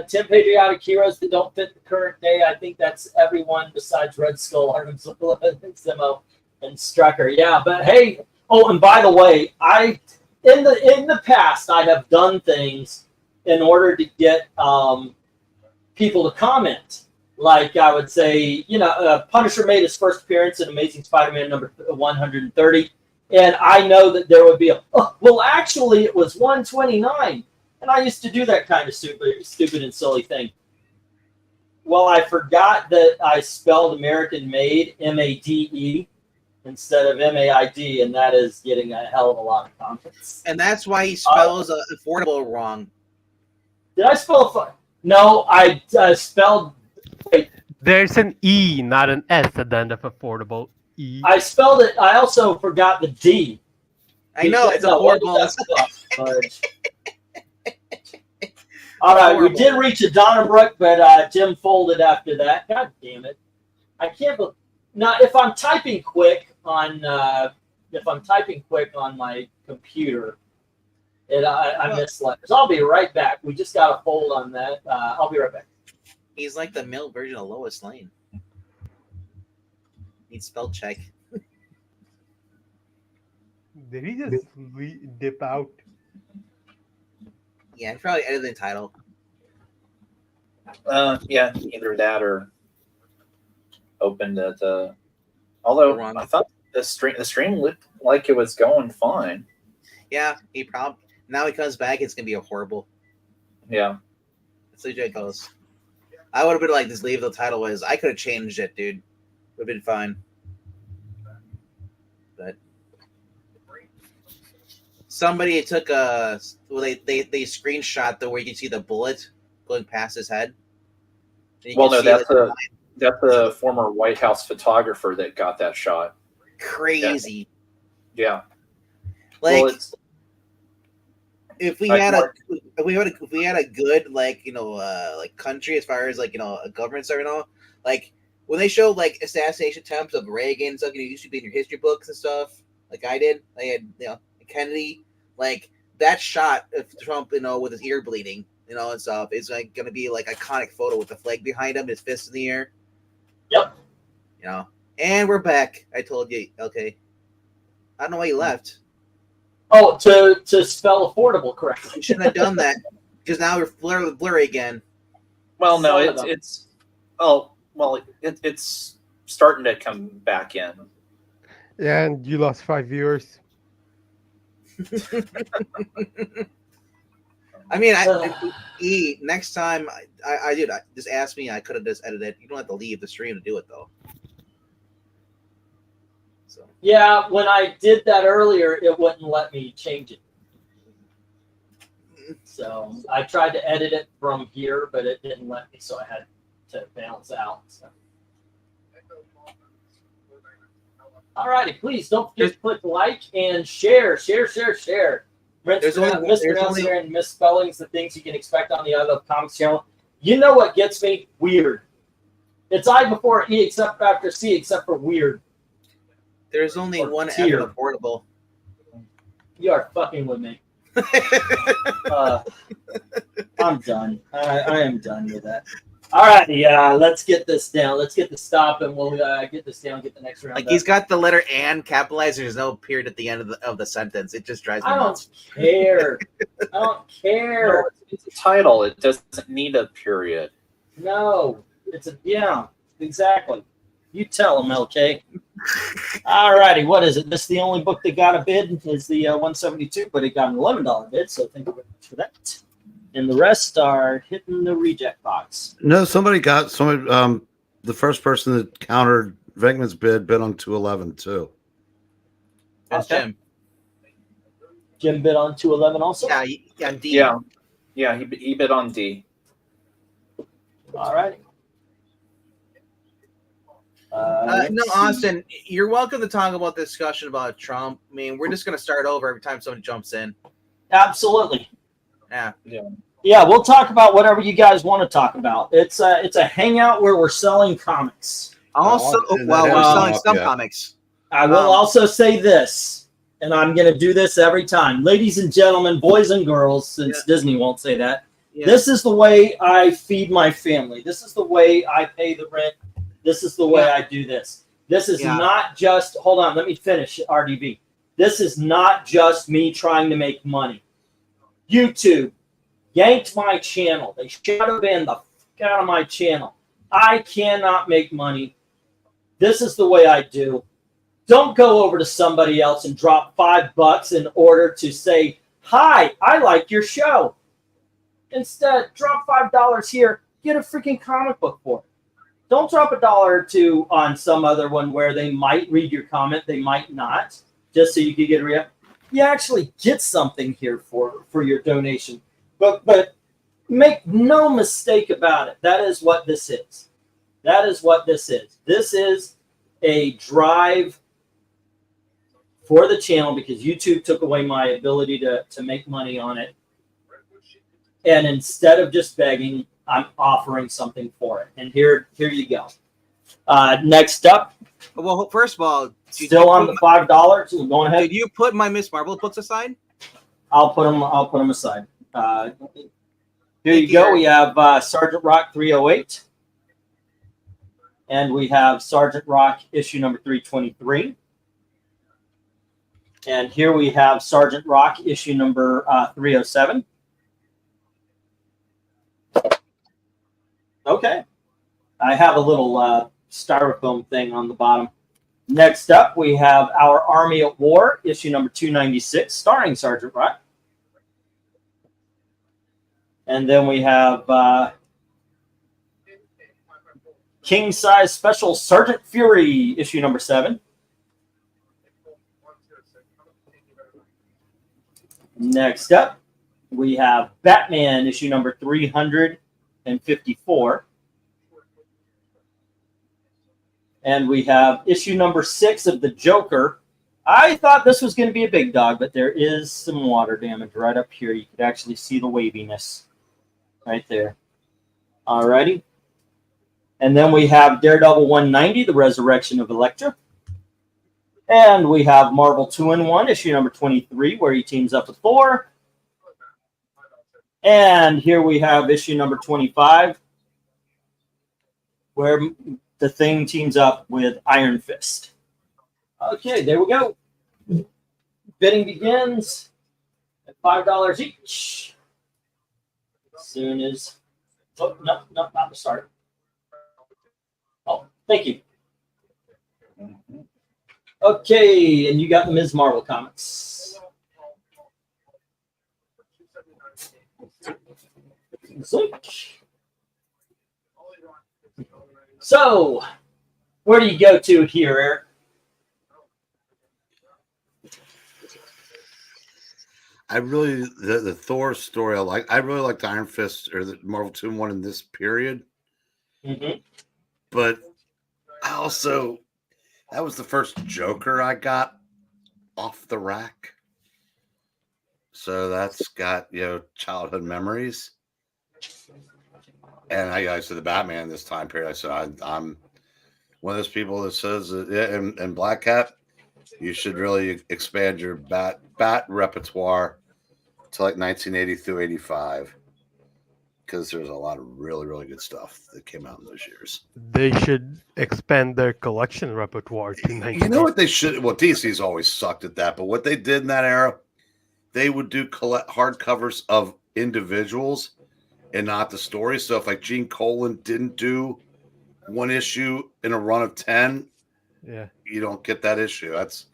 Ten patriotic heroes that don't fit the current day. I think that's everyone besides Red Skull, Arnim Zemo, and Strucker. Yeah, but hey, oh, and by the way, in the past I have done things in order to get people to comment. Like I would say, Punisher made his first appearance in Amazing Spider-Man number 130, and I know that there would be well, actually, it was 129. And I used to do that kind of stupid and silly thing. Well, I forgot that I spelled American Made, M-A-D-E, instead of M-A-I-D, and that is getting a hell of a lot of comments. And that's why he spells affordable wrong. Did I spell No, I spelled... Wait. There's an E, not an S at the end of affordable. E. I spelled it. I also forgot the D. I know, it's affordable. All right, we did reach a Donnybrook, but Jim folded after that. God damn it! I can't believe. Now, if I'm typing quick on my computer, I miss letters. I'll be right back. We just got a fold on that. I'll be right back. He's like the male version of Lois Lane. Needs spell check. Did he just dip out? Yeah, probably edited the title. Yeah, either that or opened it. Although I thought the stream looked like it was going fine. Yeah, now he comes back. It's gonna be a horrible. Yeah, that's legit it goes. I would have been like, just leave the title as. I could have changed it, dude. Would have been fine. But somebody took they screenshot where you can see the bullet going past his head. Well, no, that's a former White House photographer that got that shot. Crazy. Yeah. Like, well, if we had a good like country as far as like a government stuff, like when they show like assassination attempts of Reagan and stuff, used to be in your history books and stuff, like I did. I had Kennedy, like that shot of Trump, with his ear bleeding, and stuff, is like gonna be like iconic photo with the flag behind him, his fist in the air. Yep. And we're back. I told you. Okay. I don't know why you left. Oh, to spell affordable correctly. You shouldn't have done that because now we're blurry again. Well, no, it's starting to come back in. Yeah, and you lost 5 viewers. I mean, next time I just ask me. I could have just edited it. You don't have to leave the stream to do it though. So Yeah, when I did that earlier, it wouldn't let me change it. So I tried to edit it from here, but it didn't let me, so I had to bounce out. So. All righty, please don't forget to click like and share. There's only- Mispronunciation and misspellings, the things you can expect on the I Love Comics channel. You know what gets me? Weird. It's I before E except after C except for weird. there's only Or one F tier. in affordable. You are fucking with me. I'm done. I am done with that. All right, let's get this down. Let's get the stop, and we'll get this down. Get the next round. Like up. he's got the letter "and" capitalized. There's no period at the end of the sentence. It just drives me I don't nuts. care. I don't care. It's a title. It doesn't need a period. No, exactly. You tell him, LK. All righty, what is it? This is the only book that got a bid. Is the 172, but it got an $11 bid. So thank you very much for that. And the rest are hitting the reject box. No, somebody. The first person that countered Venkman's bid on 211 too. That's Okay. Jim. Jim bid on 211 also. Yeah, D. Yeah. He bid on D. All righty. No, Austin, you're welcome to talk about the discussion about Trump. I mean, we're just going to start over every time somebody jumps in. Absolutely. Yeah. Yeah, we'll talk about whatever you guys want to talk about. It's a hangout where we're selling comics. Also, and that well, we're hasn't selling up some yet. comics. I will also say this, and I'm going to do this every time. Ladies and gentlemen, boys and girls, since Disney won't say that, Yeah. this is the way I feed my family. This is the way I pay the rent. This is the way I do this. This is not just, hold on, let me finish, RDB. This is not just me trying to make money. YouTube yanked my channel. They shadow banned the fuck out of my channel. I cannot make money. This is the way I do. Don't go over to somebody else and drop $5 in order to say, hi, I like your show. Instead, drop $5 here, get a freaking comic book for it. Don't drop $1 or $2 on some other one where they might read your comment, they might not, just so you can get a reaction. You actually get something here for your donation. But make no mistake about it. That is what this is. That is what this is. This is a drive for the channel because YouTube took away my ability to make money on it. And instead of just begging, I'm offering something for it. And here you go. Next up. Well, first of all, Still on the $5. So go ahead. Did you put my Miss Marvel books aside? I'll put them aside. Here you go. We have Sergeant Rock 308. And we have Sergeant Rock issue number 323. And here we have Sergeant Rock issue number 307. Okay. I have a little styrofoam thing on the bottom. Next up, we have Our Army at War, issue number 296, starring Sergeant Rock. And then we have King Size Special Sergeant Fury, issue number 7. Next up, we have Batman, issue number 354. And we have issue number 6 of The Joker. I thought this was going to be a big dog, but there is some water damage right up here. You could actually see the waviness right there. Alrighty. And then we have Daredevil 190, The Resurrection of Elektra. And we have Marvel 2-in-1, issue number 23, where he teams up with Thor. And here we have issue number 25, where the Thing teams up with Iron Fist. Okay, there we go. Bidding begins at $5 each. As soon as... Oh, no, not the start. Oh, thank you. Okay, and you got the Ms. Marvel comics. So, where do you go to here, Eric? I really the Thor story. I really like the Iron Fist or the Marvel 2-in-1 in this period. Mm-hmm. But I also that was the first Joker I got off the rack. So that's got childhood memories. And I said the Batman this time period. I said I'm one of those people that says that in Black Cat, you should really expand your bat repertoire to like 1980 through 85 because there's a lot of really, really good stuff that came out in those years. They should expand their collection repertoire to 19. You know what they should? Well, DC's always sucked at that, but what they did in that era, they would do hardcovers of individuals and not the story. So if like Gene Colan didn't do one issue in a run of 10, Yeah. you don't get that issue. That's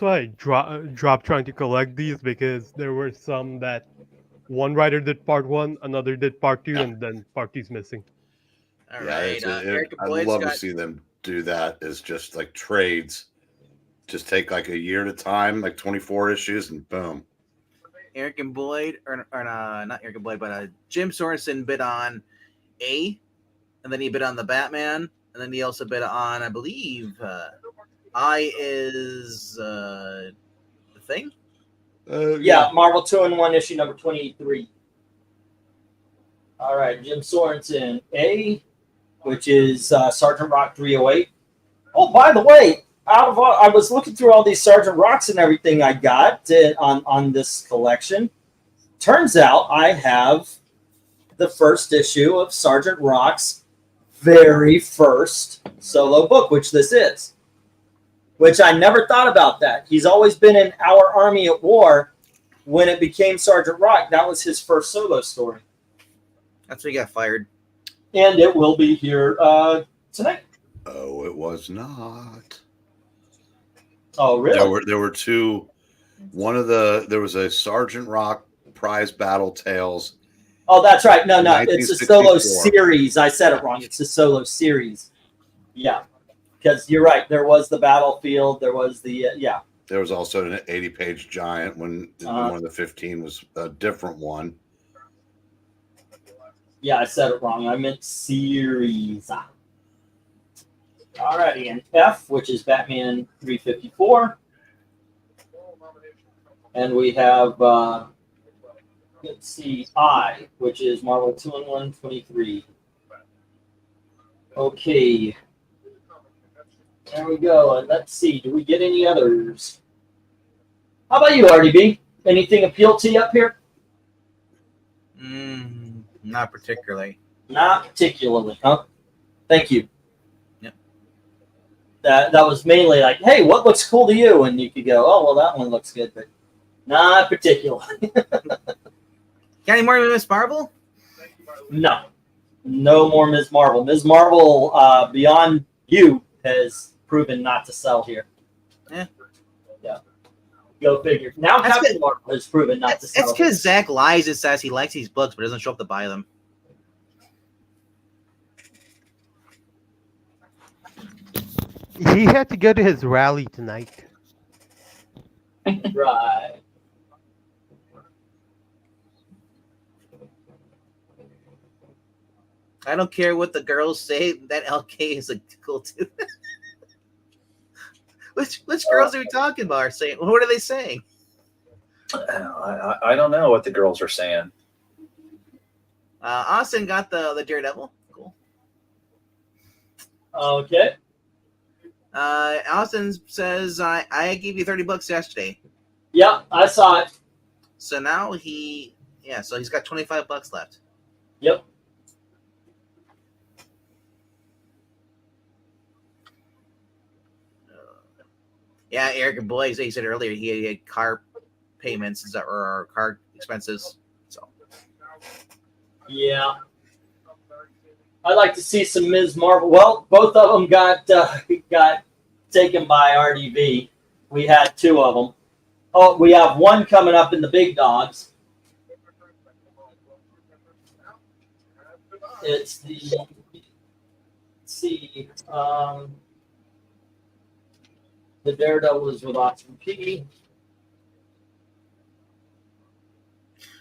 why I dropped trying to collect these, because there were some that one writer did part 1, another did part 2, and then part 2's missing. All right. Eric I'd Boyd's love got to see them do that as just like trades. Just take like a year at a time, like 24 issues, and boom. Eric and Boyd, or not Eric and Boyd, but Jim Sorensen bid on A, and then he bid on the Batman, and then he also bid on, I believe, I is the Thing. Yeah, Marvel 2-in-1 issue number 23. All right, Jim Sorensen, A, which is Sergeant Rock 308. Oh, by the way, I was looking through all these Sergeant Rocks and everything I got on this collection. Turns out I have the first issue of Sergeant Rock's very first solo book, which this is. Which I never thought about that. He's always been in Our Army at War. When it became Sergeant Rock, that was his first solo story. That's when he got fired. And it will be here tonight. Oh, it was not. Oh, really? There were two. There was a Sergeant Rock Prize Battle Tales. Oh, that's right. No, it's a solo 1964. series. I said it wrong. It's a solo series. Yeah, because you're right. There was the Battlefield. There was the yeah. There was also an 80-page giant when one of the 15 was a different one. Yeah, I said it wrong. I meant series. Alrighty, and F, which is Batman 354. And we have, let's see, I, which is Marvel 2-in-1 23. Okay. There we go. And let's see, do we get any others? How about you, RDB? Anything appeal to you up here? Not particularly. Not particularly, huh? Thank you. Yep. That was mainly like, hey, what looks cool to you? And you could go, oh, well, that one looks good, but not particularly. Got any more Miss Marvel? No. No more Ms. Marvel. Ms. Marvel, Beyond You, has proven not to sell here. Yeah. Yeah. Go figure. Now That's Captain good. Marvel has proven not to sell. It's because Zach lies and says he likes these books, but doesn't show up to buy them. He had to go to his rally tonight. Right. I don't care what the girls say. That LK is a cool too. Which girls are we talking about? Are saying what are they saying? I don't know what the girls are saying. Austin got the Daredevil. Cool. Okay. Austin says I gave you $30 yesterday. Yep, I saw it. So now so he's got $25 left. Yep. Yeah, Eric and Boyd, he said earlier he had car payments or car expenses. So Yeah. I'd like to see some Ms. Marvel. Well, both of them got taken by RDV. We had two of them. Oh, we have one coming up in the big dogs. It's the, let's see, The Daredevil is with Austin P.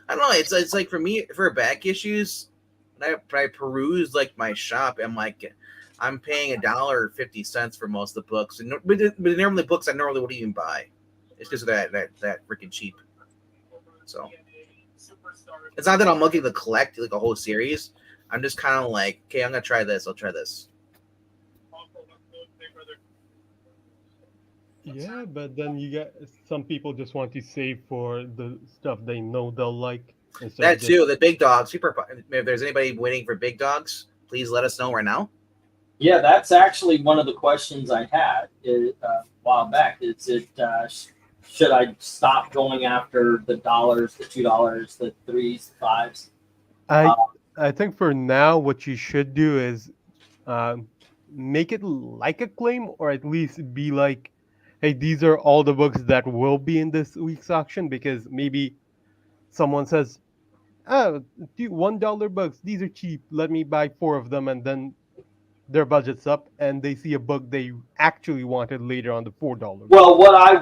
I don't know. It's like for me, for back issues, when I peruse like my shop, I'm paying $1.50 for most of the books, but normally books I normally wouldn't even buy. It's just that freaking cheap. So it's not that I'm looking to collect like a whole series. I'm just kind of like, okay, I'm gonna try this. I'll try this. Yeah, but then you get some people just want to save for the stuff they know they'll like. That too, the big dogs. If there's anybody waiting for big dogs, please let us know right now. Yeah, that's actually one of the questions I had a while back. Is it should I stop going after the dollars, the $2, the threes, the fives? I think for now, what you should do is make it like a claim, or at least be like, hey, these are all the books that will be in this week's auction, because maybe someone says, oh, $1 books, these are cheap, let me buy 4 of them, and then their budget's up and they see a book they actually wanted later on the $4. Well, what I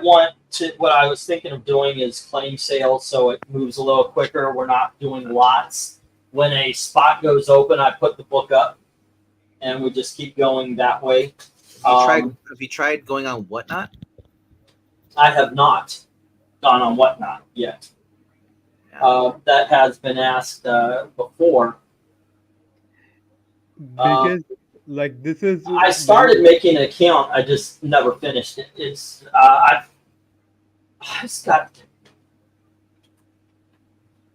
was thinking of doing is claim sales, so it moves a little quicker. We're not doing lots. When a spot goes open, I put the book up, and we just keep going that way. Have you tried going on Whatnot? I have not gone on Whatnot yet. That has been asked before. Because like this is, I started making an account. I just never finished it. It's I just got.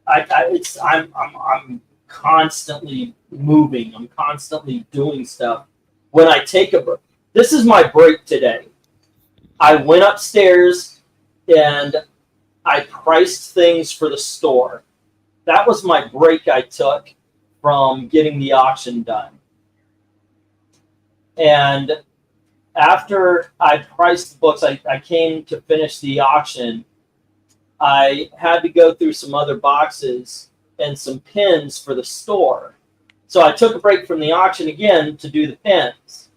I'm constantly moving. I'm constantly doing stuff. When I take a break, this is my break today. I went upstairs and I priced things for the store. That was my break I took from getting the auction done. And after I priced the books, I came to finish the auction. I had to go through some other boxes and some pins for the store. So I took a break from the auction again to do the pins.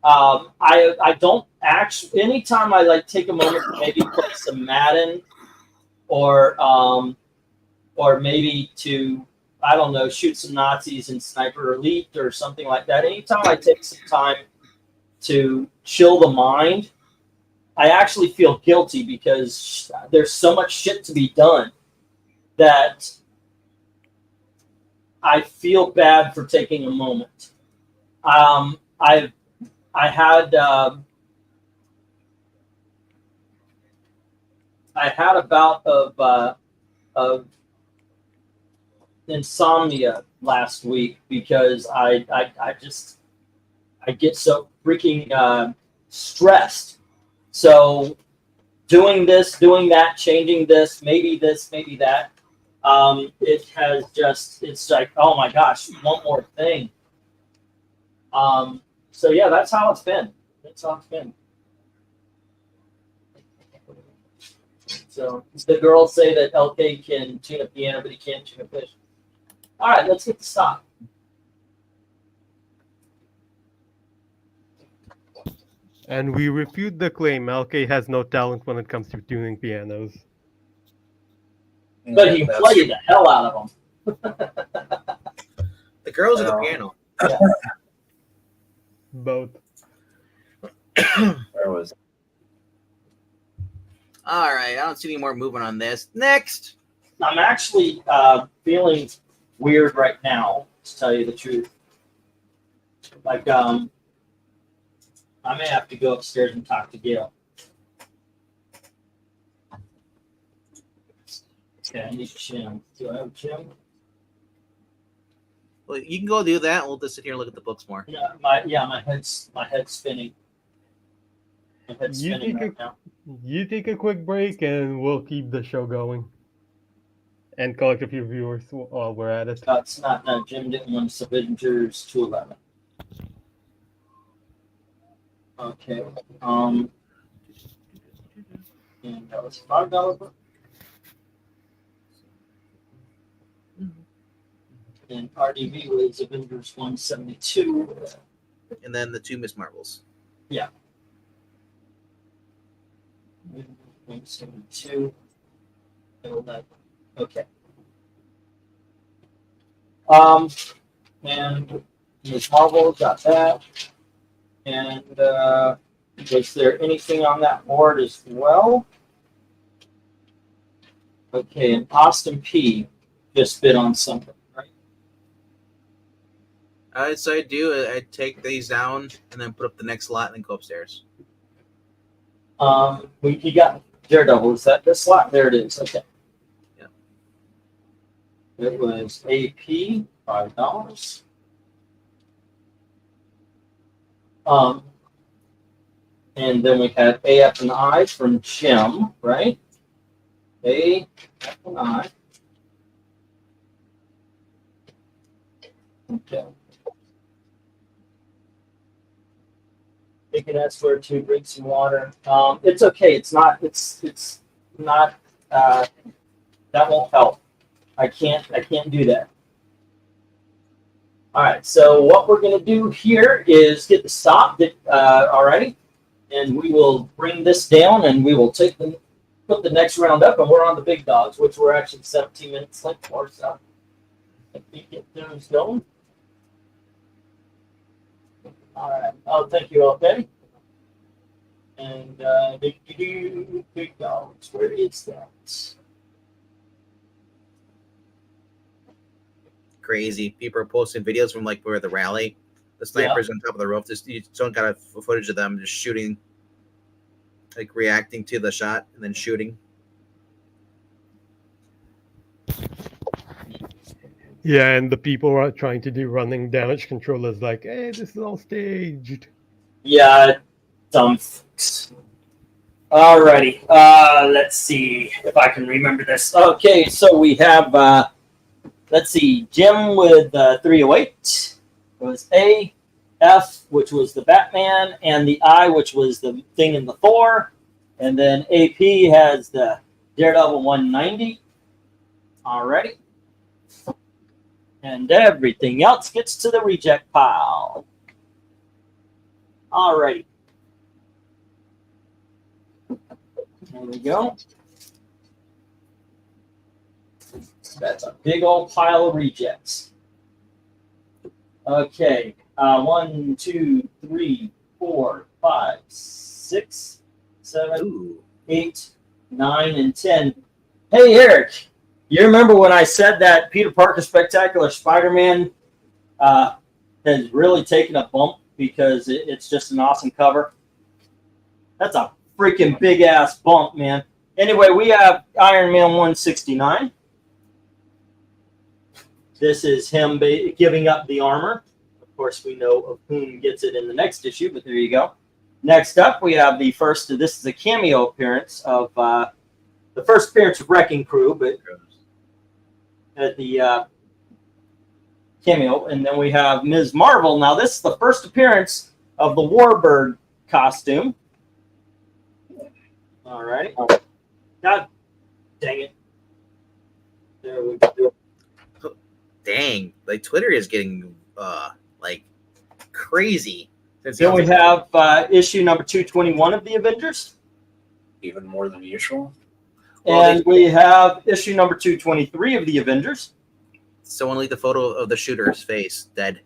I don't actually, anytime I like take a moment to maybe play some Madden or maybe to, I don't know, shoot some Nazis in Sniper Elite or something like that. Anytime I take some time to chill the mind, I actually feel guilty because there's so much shit to be done that I feel bad for taking a moment. I had a bout of insomnia last week because I get so freaking stressed. So doing this, doing that, changing this, maybe that, it has just, it's like, oh my gosh, one more thing. So yeah, that's how it's been. So the girls say that LK can tune a piano, but he can't tune a fish. All right, let's get the stock. And we refute the claim LK has no talent when it comes to tuning pianos. But he can play the hell out of them. The girls or the piano? Yeah. Both. Where was it? All right, I don't see any more movement on this. Next. I'm actually feeling weird right now, to tell you the truth. Like, I may have to go upstairs and talk to Gail. Okay, I need Jim. Do I have Jim? Well, you can go do that. We'll just sit here and look at the books more. Yeah, my head's spinning. My head's You spinning take right now. You take a quick break and we'll keep the show going. And collect a few viewers while we're at it. It's not. No, Jim didn't want Avengers 211. Okay. And that was $5 book. And RDV was Avengers 172. And then the two Miss Marvels. Yeah. 172 and 11. Okay. And Ms. Marvel got that. And was there anything on that board as well? Okay, and Austin P just bid on something, right? So I do. I take these down and then put up the next lot and then go upstairs. You got Daredevil. Is that this slot? There it is. Okay. Yeah. It was AP, $5. And then we had AF and I from Jim, right? AF and I. Okay. You can ask for to drink some water. It's okay. It's not. It's not. That won't help. I can't do that. All right. So what we're gonna do here is get the stop. Alrighty, and we will bring this down, and we will put the next round up, and we're on the big dogs, which we're actually 17 minutes late for. So if we get those going. All right. Oh, thank you, okay. And big dogs. Where is that? Crazy. People are posting videos from like where the rally, the snipers on top of the roof. Someone got a footage of them just shooting, like reacting to the shot and then shooting. Yeah, and the people are trying to do running damage control is like, hey, this is all staged. Yeah, dumb fucks. Alrighty. Let's see if I can remember this. Okay, so we have let's see, Jim with 308. It was A, F, which was the Batman, and the I, which was the thing in the Thor. And then AP has the Daredevil 190. Alrighty. And everything else gets to the reject pile. Alrighty. There we go. That's a big old pile of rejects. Okay. 1, 2, 3, 4, 5, 6, 7, 8, 9, and 10. Hey, Eric. You remember when I said that Peter Parker Spectacular Spider-Man has really taken a bump because it's just an awesome cover? That's a freaking big-ass bump, man. Anyway, we have Iron Man 169. This is him giving up the armor. Of course, we know of whom gets it in the next issue, but there you go. Next up, we have the first. This is a cameo appearance of the first appearance of Wrecking Crew, but at the cameo. And then we have Ms. Marvel. Now, this is the first appearance of the Warbird costume. All right. God dang it. There we go. Dang, like Twitter is getting like crazy. Then we have issue number 221 of the Avengers. Even more than usual. And we have issue number 223 of the Avengers. Someone leaked the photo of the shooter's face, dead.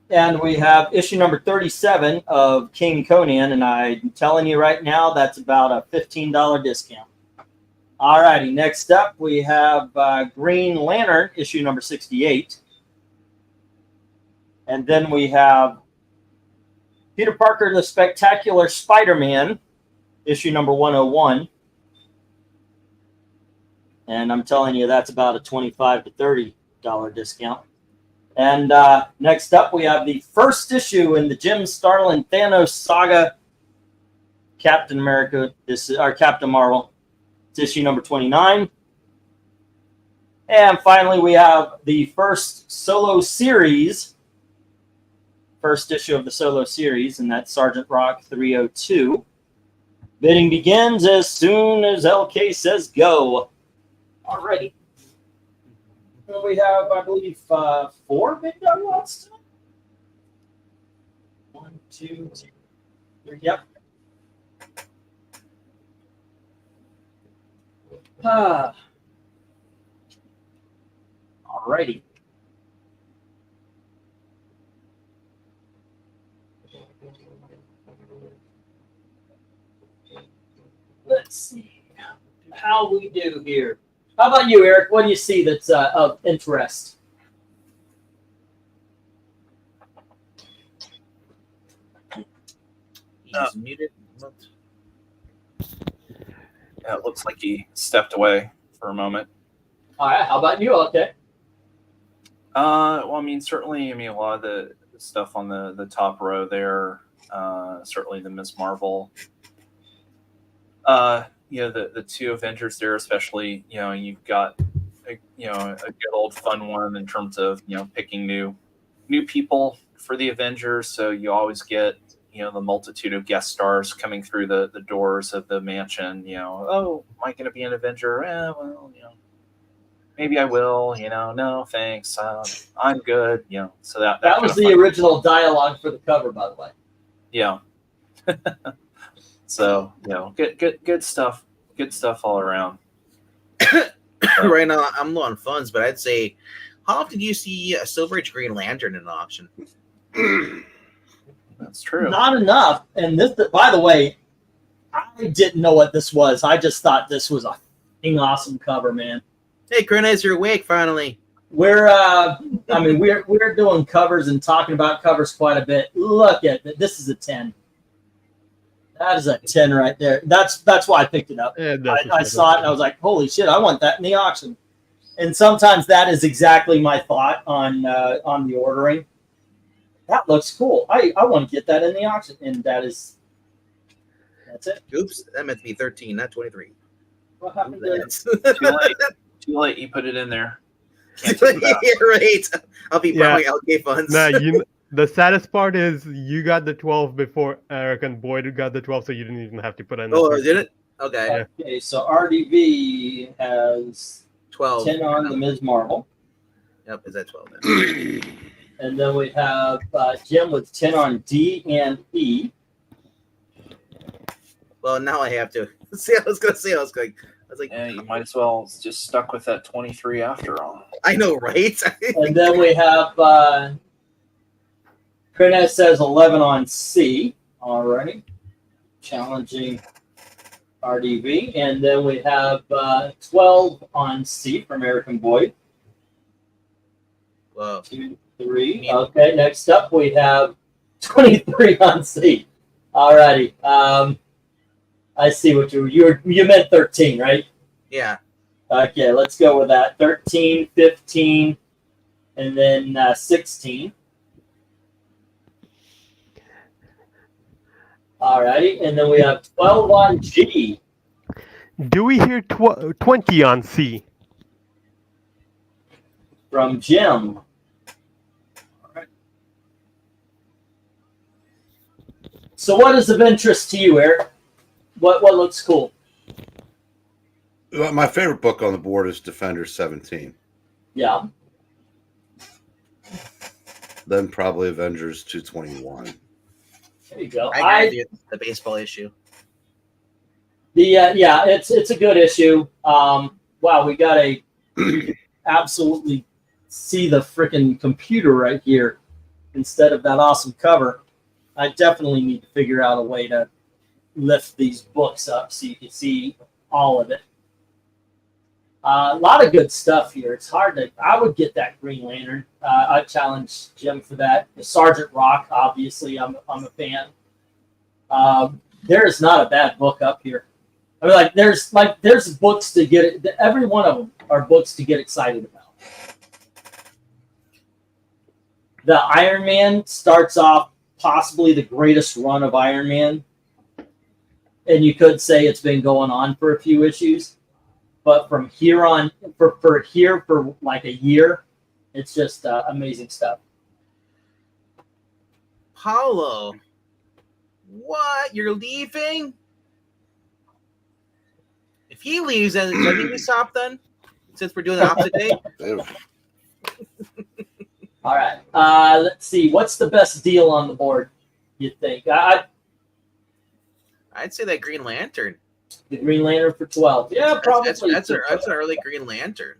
And we have issue number 37 of King Conan. And I'm telling you right now, that's about a $15 discount. All righty. Next up, we have Green Lantern, issue number 68. And then we have Peter Parker, the Spectacular Spider-Man, issue number 101. And I'm telling you, that's about a $25 to $30 discount. And next up, we have the first issue in the Jim Starlin Thanos saga, Captain America. This is our Captain Marvel. It's issue number 29. And finally, we have the first solo series, first issue of the solo series, and that's Sergeant Rock 302. Bidding begins as soon as LK says go. Alrighty. And we have, I believe, 4 big dog lots tonight. 1, 2, 3. Yep. Ah. Alrighty. Let's see how we do here. How about you, Eric? What do you see that's of interest? He's muted. Yeah, it looks like he stepped away for a moment. All right. How about you? Okay. Well, I mean, certainly, I mean, a lot of the stuff on the top row there, certainly the Ms. Marvel. You know, the two Avengers there, especially, you know, you've got, a good old fun one in terms of, you know, picking new people for the Avengers. So you always get, you know, the multitude of guest stars coming through the doors of the mansion. You know, oh, am I going to be an Avenger? Well, you know, maybe I will. You know, no, thanks. I'm good. You know, so that That was the original dialogue for the cover, by the way. Yeah. So, you know, good stuff. Good stuff all around. Right now, I'm low on funds, but I'd say, how often do you see a Silver Age Green Lantern in an auction? That's true. Not enough. And this, by the way, I didn't know what this was. I just thought this was a f***ing awesome cover, man. Hey, Grenaz, you're awake finally. We're we're doing covers and talking about covers quite a bit. Look at it. This is a 10. That is a 10 right there. That's why I picked it up. Yeah, I saw it and I was like, holy shit, I want that in the auction. And sometimes that is exactly my thought on the ordering. That looks cool. I want to get that in the auction. And that's it. Oops, that meant to be 13, not 23. What happened there? Too late. You put it in there. Yeah, right. I'll be borrowing LK funds. Nah, the saddest part is you got the 12 before Eric and Boyd got the 12, so you didn't even have to put in. Oh, did it? Okay. Yeah. Okay, so RDV has 12. 10 on the Ms. Marvel. Yep, is that 12 then? And then we have Jim with 10 on D and E. Well, now I have to. See, I was like, Yeah, you might as well just stuck with that 23 after all. I know, right? And then we have Krenez says 11 on C. Alrighty. Challenging RDV. And then we have 12 on C from American Boyd. Whoa. 2, 3. Okay, next up we have 23 on C. Alrighty. I see what you meant 13, right? Yeah. Okay, let's go with that. 13, 15, and then 16. Alrighty, and then we have 12 on G. Do we hear 20 on C? From Jim. Alright. So what is of interest to you, Eric? What looks cool? Well, my favorite book on the board is Defender 17. Yeah. Then probably Avengers 221. There you go. I got the baseball issue. It's a good issue. Wow, we got absolutely see the freaking computer right here instead of that awesome cover. I definitely need to figure out a way to lift these books up so you can see all of it. A lot of good stuff here. It's hard to. I would get that Green Lantern. I challenge Jim for that. The Sergeant Rock, obviously, I'm a fan. There is not a bad book up here. I mean, there's books to get. Every one of them are books to get excited about. The Iron Man starts off possibly the greatest run of Iron Man, and you could say it's been going on for a few issues. But from here on, for like a year, it's just amazing stuff. Paulo, what? You're leaving? If he leaves, then I think we stop then, since we're doing the opposite day. All right. Let's see. What's the best deal on the board, you think? I'd say that Green Lantern. The Green Lantern for 12. Yeah, probably. That's an early Green Lantern.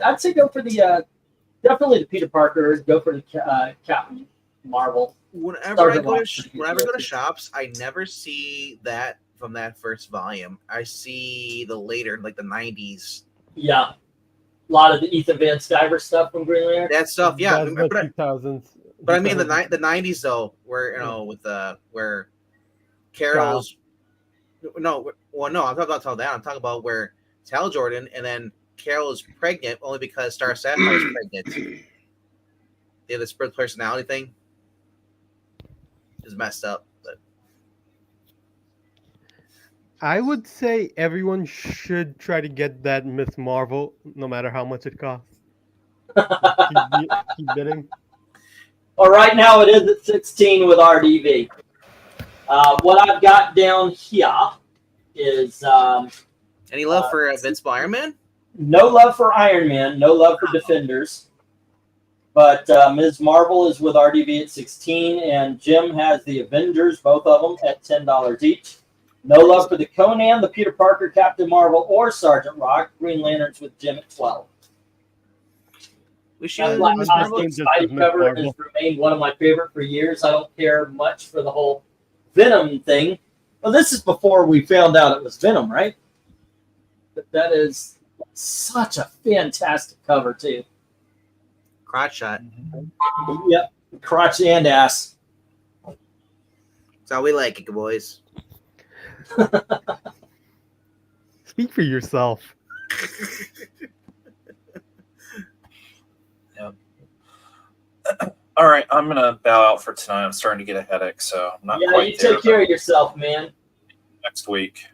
I'd say go for the definitely the Peter Parker. Go for the Captain Marvel. Whenever I Sergeant go Rock. to shops, I never see that from that first volume. I see the later, like the 90s. Yeah, a lot of the Ethan Van Sciver stuff from Green Lantern. That stuff, yeah. That's the 2000s. But I mean the 90s though, where with where Carol's I'm talking about Tal Down. I'm talking about where it's Hal Jordan and then Carol is pregnant only because Star Sapphire is pregnant. They have the split personality thing. Is messed up, but I would say everyone should try to get that Miss Marvel, no matter how much it costs. Keep bidding. Well, right now it is at 16 with RDV. What I've got down here is any love for Invincible Iron Man? no love for Iron Man, no love for Defenders. But Ms. Marvel is with RDV at 16, and Jim has the Avengers, both of them, at $10 each. No love for the Conan, the Peter Parker, Captain Marvel, or Sergeant Rock. Green Lanterns with Jim at 12. We should. And Black Panther's Spidey cover has remained one of my favorite for years. I don't care much for the whole Venom thing. Well, this is before we found out it was Venom, right? But that is such a fantastic cover, too. Crotch shot. Yep, crotch and ass. That's how we like it, boys. Speak for yourself. Yep. All right, I'm gonna bow out for tonight. I'm starting to get a headache, so I'm not Yeah, quite you there. take care of yourself, man. Next week.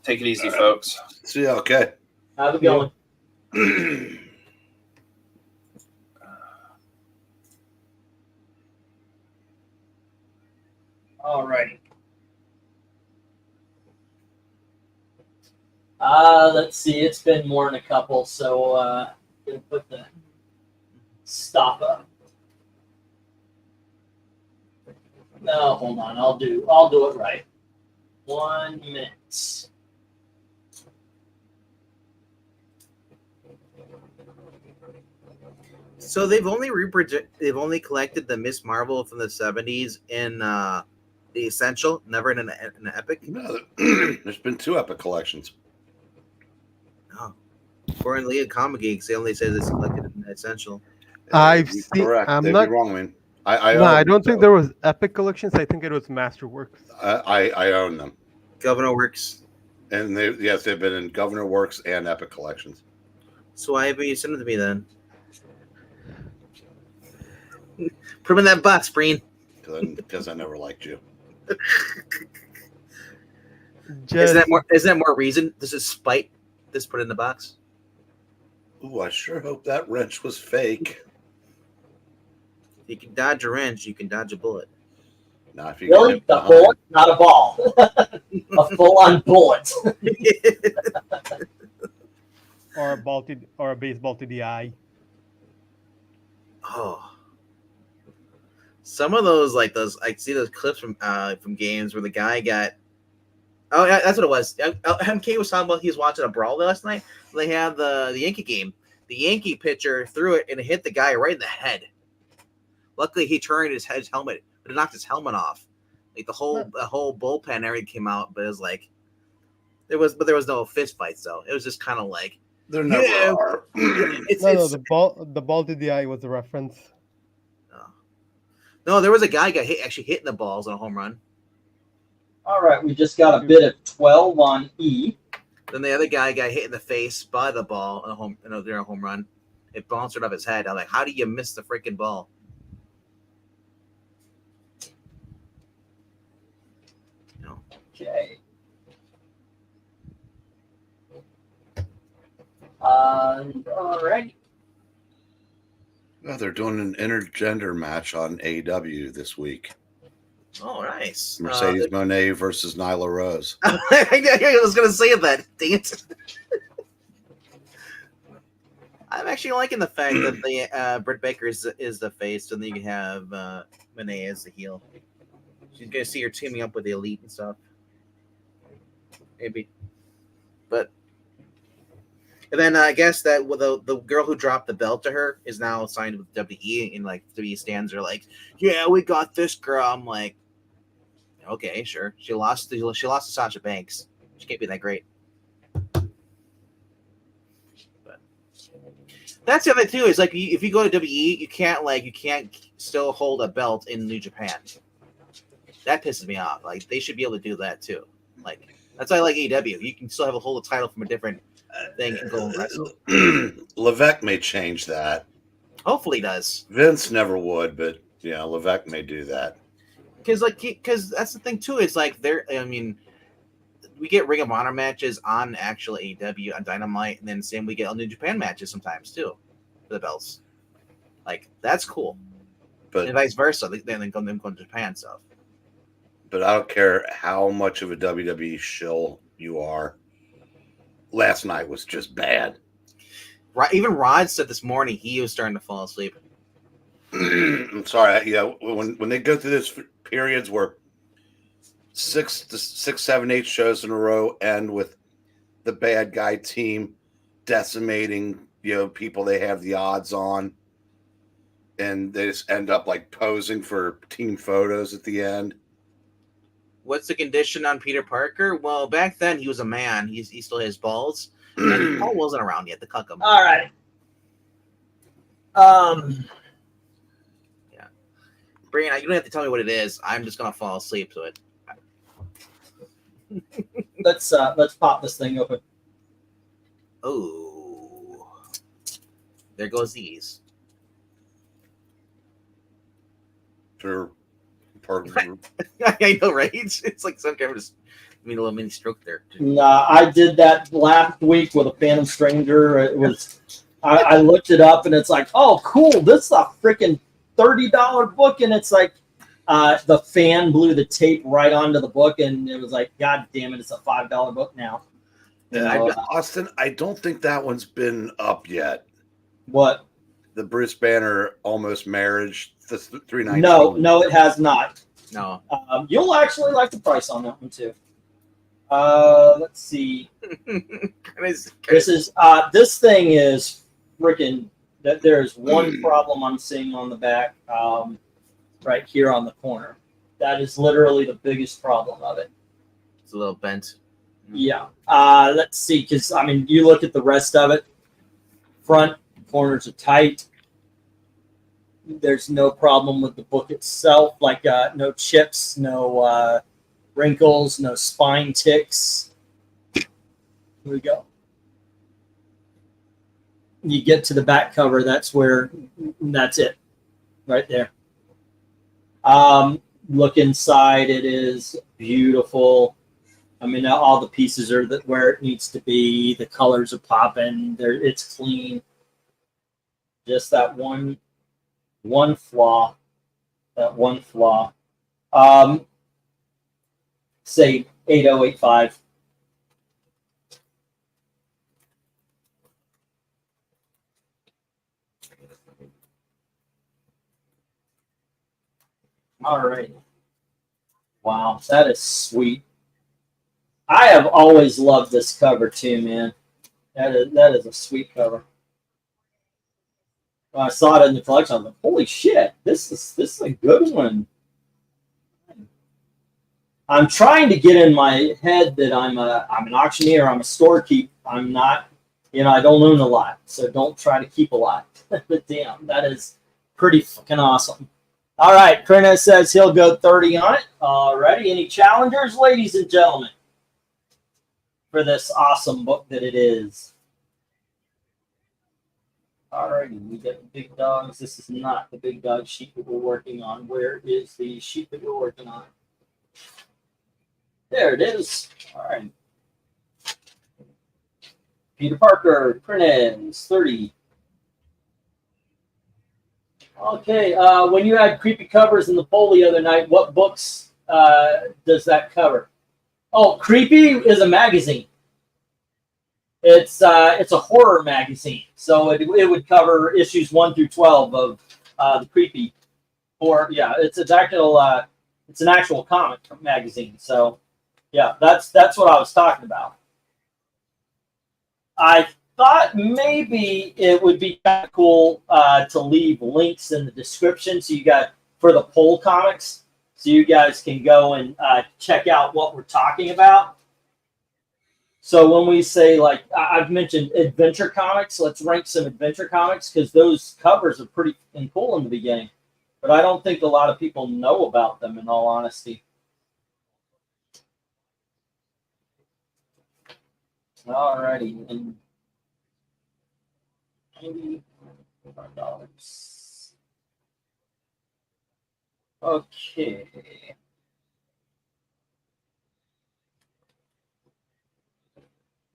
Take it easy, folks. See you. Okay. How's it going? All righty. Let's see. It's been more than a couple, so gonna put the stop up. No, hold on. I'll do it right. 1 minute. So they've only collected the Miss Marvel from the 70s in the Essential, never in an Epic. No, there's been 2 Epic collections. Oh. Or in League of Comic Geeks, they only say it's collected in the Essential. I've You're seen. correct. I'm They'd not. be wrong, man. No, I I don't think there was Epic collections. I think it was Masterworks. I own them, Governor Works. and they've been in Governor Works and Epic collections. So why haven't you sent them to me then? Put them in that box, Breen. Because I never liked you. Just, Isn't that more reason? This is spite. This put in the box. Ooh, I sure hope that wrench was fake. If you can dodge a wrench, you can dodge a bullet. Not if you Really? get The it bullet, not a ball. A full-on bullet. or a baseball to the eye. Oh, some of those I see those clips from games where the guy got. Oh, yeah, that's what it was. MK was talking about he was watching a brawl last night. They had the Yankee game. The Yankee pitcher threw it and it hit the guy right in the head. Luckily, he turned his helmet, but it knocked his helmet off. Like the whole bullpen, and everything came out, but it was like there was no fist fights though. It was just kind of like There never are. The ball to the eye was a reference. No, there was a guy actually hitting the balls on a home run. All right, we just got a bit of 12 on E. Then the other guy got hit in the face by the ball during a home run. It bounced right off his head. I'm like, how do you miss the freaking ball? Okay. All right. Oh, they're doing an intergender match on AEW this week. Oh, nice. Mercedes Moné versus Nyla Rose. I was going to say that. Dang it. I'm actually liking the fact that the Britt Baker is the face, and then you can have Moné as the heel. She's going to see her teaming up with the Elite and stuff. maybe. But and then I guess that with the girl who dropped the belt to her is now signed with WWE, and like WWE stands are like, yeah, we got this girl. I'm like, okay, sure. She lost to Sasha Banks. She can't be that great. But that's the other thing too. Is like if you go to WWE, you can't still hold a belt in New Japan. That pisses me off. Like they should be able to do that too. Like that's why I like AEW. You can still have a hold a title from a different thing and go and wrestle. Levesque may change that. Hopefully, he does. Vince never would, but yeah, Levesque may do that. Because that's the thing too. It's like I mean, we get Ring of Honor matches on actual AEW on Dynamite, and then same we get New Japan matches sometimes too, for the belts. Like that's cool, But and vice versa. Then they go to Japan stuff. but I don't care how much of a WWE shill you are. Last night was just bad. Even Rod said this morning he was starting to fall asleep. I'm sorry. Yeah, when they go through those periods where 6, 7, 8 shows in a row end with the bad guy team decimating, people they have the odds on, and they just end up like posing for team photos at the end. What's the condition on Peter Parker? Well, back then he was a man. He still has balls, and Paul wasn't around yet to cuck him. All right. Brian, you don't have to tell me what it is. I'm just gonna fall asleep to it. Let's pop this thing open. Oh, there goes these. For part I know, right? It's like some kind of just a little mini stroke there. Nah, I did that last week with a Phantom Stranger. It was I looked it up and it's like, oh, cool. This is a freaking $30 book, and it's like the fan blew the tape right onto the book, and it was like, God damn it, it's a $5 book now. Austin, I don't think that one's been up yet. What? The Bruce Banner almost marriage, the 319. No, it has not. No. You'll actually like the price on that one too. Let's see. This thing is freaking. There's one problem I'm seeing on the back, right here on the corner. That is literally the biggest problem of it. It's a little bent. Yeah. Let's see, because I mean, you look at the rest of it. Front corners are tight. There's no problem with the book itself, like no chips, no wrinkles, no spine ticks. Here we go. You get to the back cover, that's it, right there. Look inside, it is beautiful. I mean, all the pieces are where it needs to be. The colors are popping. It's clean. Just that one flaw. Say 8085. All right. Wow, that is sweet. I have always loved this cover too, man. That is a sweet cover. When I saw it in the collection, I was like, holy shit, this is a good one. I'm trying to get in my head that I'm an auctioneer, I'm a storekeep. I'm not, I don't own a lot, so don't try to keep a lot. But damn, that is pretty fucking awesome. All right, Prentice says he'll go 30 on it. Alrighty, any challengers, ladies and gentlemen, for this awesome book that it is? Alrighty, we got the big dogs. This is not the big dog sheet that we're working on. Where is the sheet that we're working on? There it is. All right. Peter Parker, Prentice, 30. Okay, when you had creepy covers in the poll the other night, what books does that cover? Oh, Creepy is a magazine. It's a horror magazine, so it would cover issues 1 through 12 of the Creepy. Or yeah, it's an actual comic magazine. So Yeah, that's what I was talking about. I thought maybe it would be kind of cool to leave links in the description so you got for the poll comics, so you guys can go and check out what we're talking about. So when we say, like I've mentioned adventure comics, let's rank some adventure comics because those covers are pretty cool in the beginning, but I don't think a lot of people know about them in all honesty. Alrighty, and $95. Okay.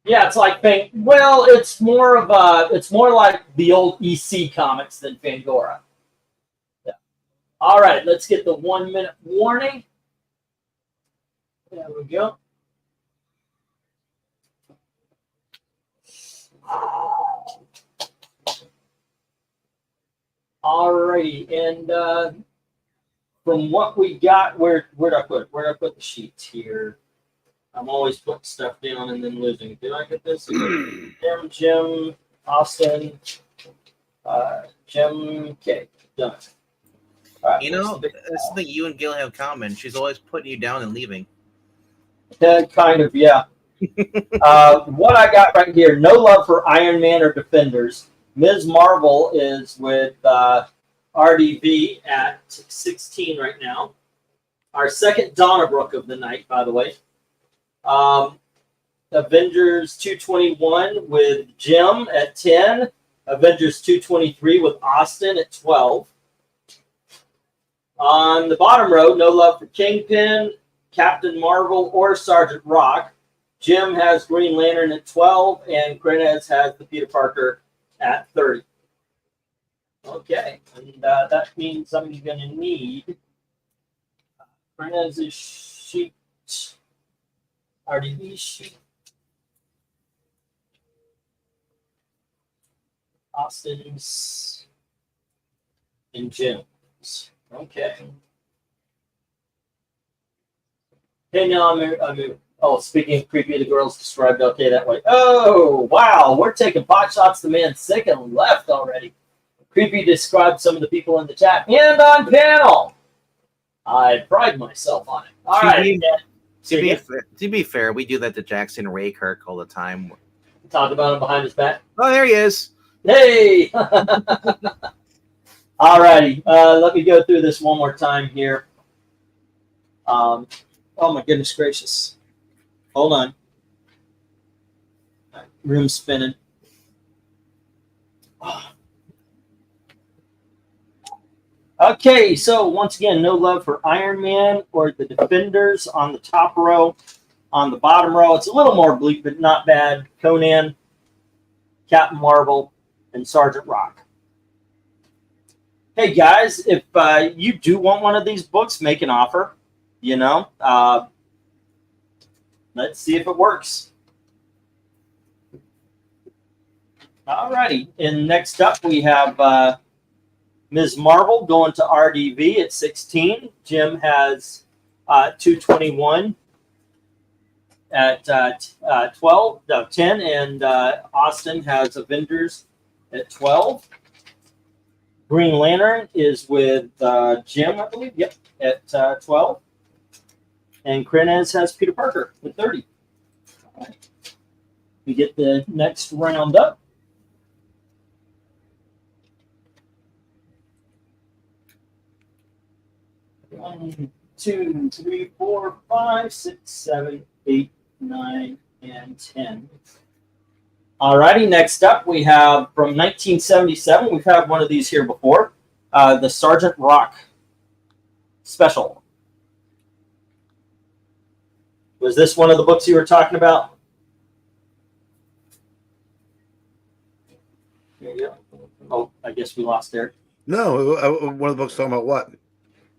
Yeah, it's like well, it's more like the old EC comics than Fangora. Yeah. All right, let's get the 1 minute warning. There we go. Alrighty, and from what we got, where'd I put the sheets here? I'm always putting stuff down and then losing. Did I get this? Jim, Austin, Jim K. Done. All right, You know, that's something you and Gil have in common. She's always putting you down and leaving. Kind of, yeah. What I got right here, no love for Iron Man or Defenders. Ms. Marvel is with RDV at 16 right now. Our second Donnabrook of the night, by the way. Avengers 221 with Jim at 10. Avengers 223 with Austin at 12. On the bottom row, no love for Kingpin, Captain Marvel, or Sergeant Rock. Jim has Green Lantern at 12, and Krenez has the Peter Parker at 30. Okay, and that means I'm going to need Krenez's sheet, RDB sheet, Austin's, and Jim's. Okay. Hey, now I'm oh, speaking of creepy, the girls described okay that way. Oh, wow, we're taking pot shots to man sick and left already. Creepy described some of the people in the chat and on panel. I pride myself on it. All right. To be fair, we do that to Jackson Ray Kirk all the time. Talk about him behind his back. Oh, there he is. Hey! All righty. Let me go through this one more time here. Oh, my goodness gracious. Hold on. Room spinning. Okay, so once again, no love for Iron Man or the Defenders on the top row. On the bottom row, it's a little more bleak, but not bad. Conan, Captain Marvel, and Sergeant Rock. Hey, guys, if you do want one of these books, make an offer. You know, let's see if it works. All righty. And next up, we have Ms. Marvel going to RDV at 16. Jim has 221 at 10. And Austin has Avengers at 12. Green Lantern is with Jim, I believe. Yep, at 12. And Krenez has Peter Parker with 30. All right. We get the next round up. One, 2, 3, 4, 5, 6, 7, 8, 9, and 10. All righty, next up we have from 1977. We've had one of these here before. The Sergeant Rock special. Was this one of the books you were talking about? There you go. Oh, I guess we lost Eric. No, one of the books talking about what?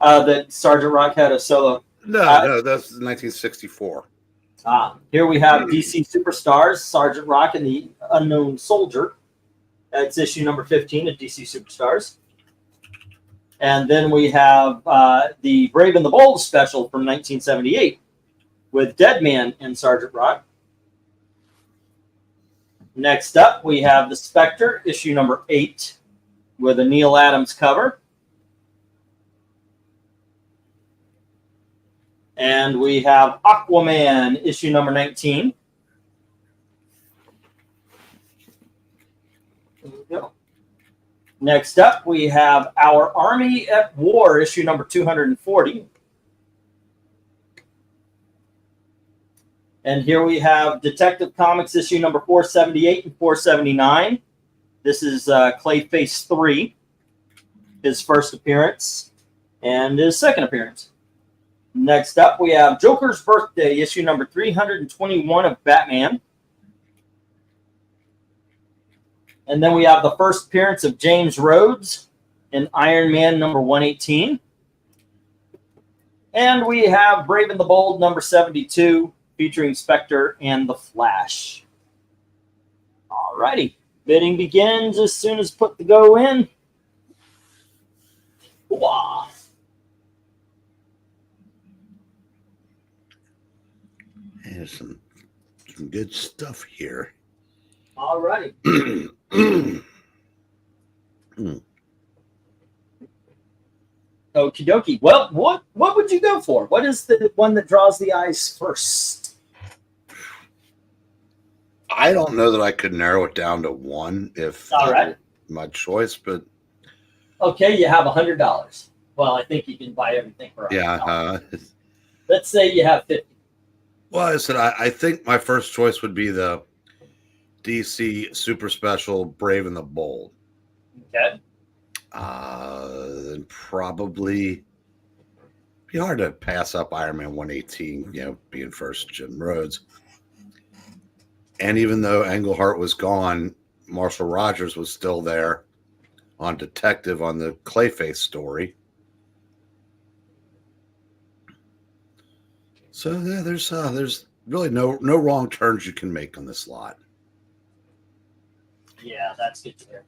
That Sergeant Rock had a solo. No, that's 1964. Here we have DC Superstars, Sergeant Rock and the Unknown Soldier. That's issue number 15 of DC Superstars. And then we have the Brave and the Bold special from 1978. with Deadman and Sergeant Rock. Next up, we have The Spectre, issue number 8, with a Neil Adams cover. And we have Aquaman, issue number 19. There we go. Next up, we have Our Army at War, issue number 240. And here we have Detective Comics, issue number 478 and 479. This is Clayface 3, his first appearance, and his second appearance. Next up, we have Joker's Birthday, issue number 321 of Batman. And then we have the first appearance of James Rhodes in Iron Man number 118. And we have Brave and the Bold number 72, featuring Spectre and the Flash. Alrighty. Bidding begins as soon as put the go in. Wow. There's some good stuff here. Alrighty. Okie dokie. Well, what would you go for? What is the one that draws the eyes first? I don't know that I could narrow it down to one if All right. my choice, but Okay, you have $100. Well, I think you can buy everything for $100. yeah. Let's say you have 50. Well, I said I think my first choice would be the DC Super Special Brave and the Bold. Okay. Then probably be hard to pass up Iron Man 118, being first Jim Rhodes. And even though Englehart was gone, Marshall Rogers was still there on Detective on the Clayface story. So yeah, there's really no wrong turns you can make on this lot. Yeah, that's good to hear.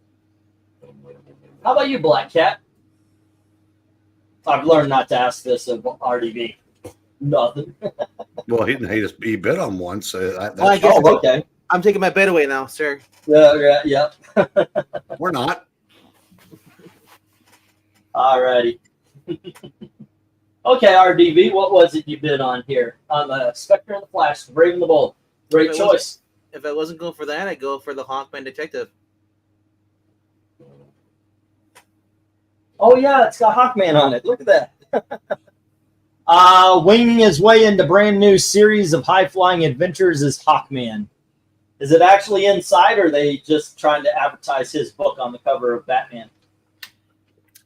How about you, Black Cat? I've learned not to ask this of RDB. Nothing. Well, he bid on one, so that's Well, I guess- Oh, okay. I'm taking my bet away now, sir. Yeah. we're not. Alrighty. Okay, RDB, what was it you bid on here? On the Spectre and the Flash, Brave and the Bold. Great If it choice. If I wasn't going for that, I'd go for the Hawkman Detective. Oh, yeah, it's got Hawkman on it. Look at that. Winging his way into brand new series of high-flying adventures is Hawkman. Is it actually inside, or are they just trying to advertise his book on the cover of Batman?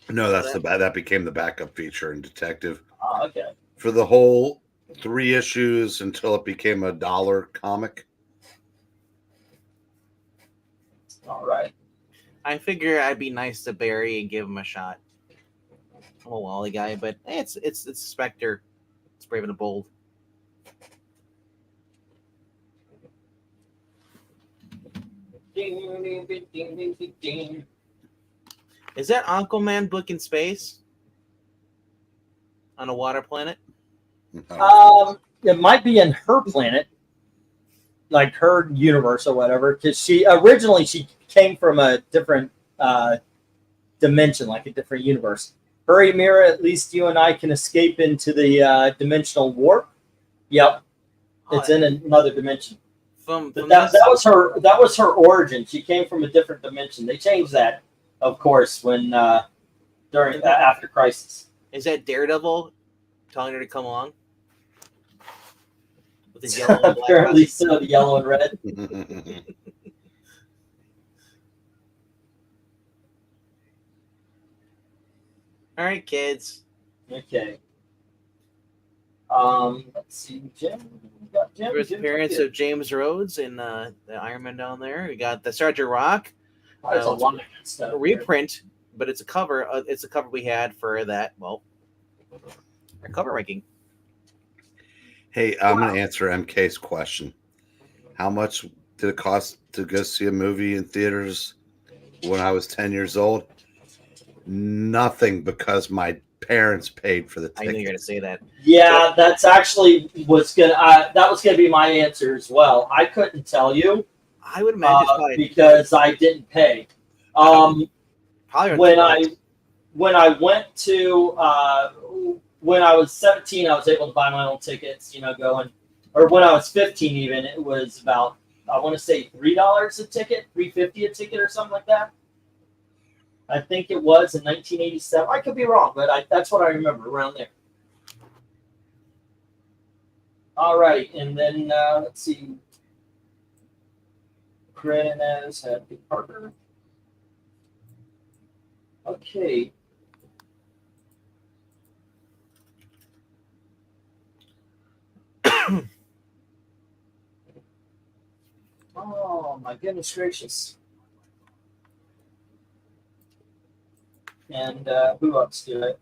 No, that became the backup feature in Detective Oh, okay. for the whole 3 issues until it became a $1 comic. All right. I figure I'd be nice to Barry and give him a shot. I'm a Wally guy, but it's Spectre. It's Brave and the Bold. Is that Aquaman book in space? On a water planet? It might be in her planet, like her universe or whatever, because she originally came from a different dimension, like a different universe. Hurry, Mira, at least you and I can escape into the dimensional warp. Yep, it's in another dimension. From That was her origin. She came from a different dimension. They changed that, of course, when during after Crisis. Is that Daredevil telling her to come along? With his yellow and black Apparently glasses? so, the yellow and red. All right, kids. Okay. Let's see, Jim. We got Jim. First Jim's appearance good. of James Rhodes in the Iron Man down there. We got the Sergeant Rock There's a lot of good stuff. a here. reprint, but it's a cover. It's a cover we had for that. Well, our cover ranking. Hey, I'm going to answer MK's question. How much did it cost to go see a movie in theaters when I was 10 years old? Nothing, because my parents paid for the I knew you were tickets. gonna say that. Yeah, that's actually that was gonna be my answer as well. I couldn't tell you I would imagine it's probably because I didn't pay. probably around When $2. when I went to when I was 17, I was able to buy my own tickets. Going, or when I was 15, even it was about, I want to say $3 a ticket, $3.50 a ticket, or something like that. I think it was in 1987. I could be wrong, but that's what I remember around there. All right, and then let's see. Crenez had the Parker. Okay. Oh my goodness gracious! And who else did I?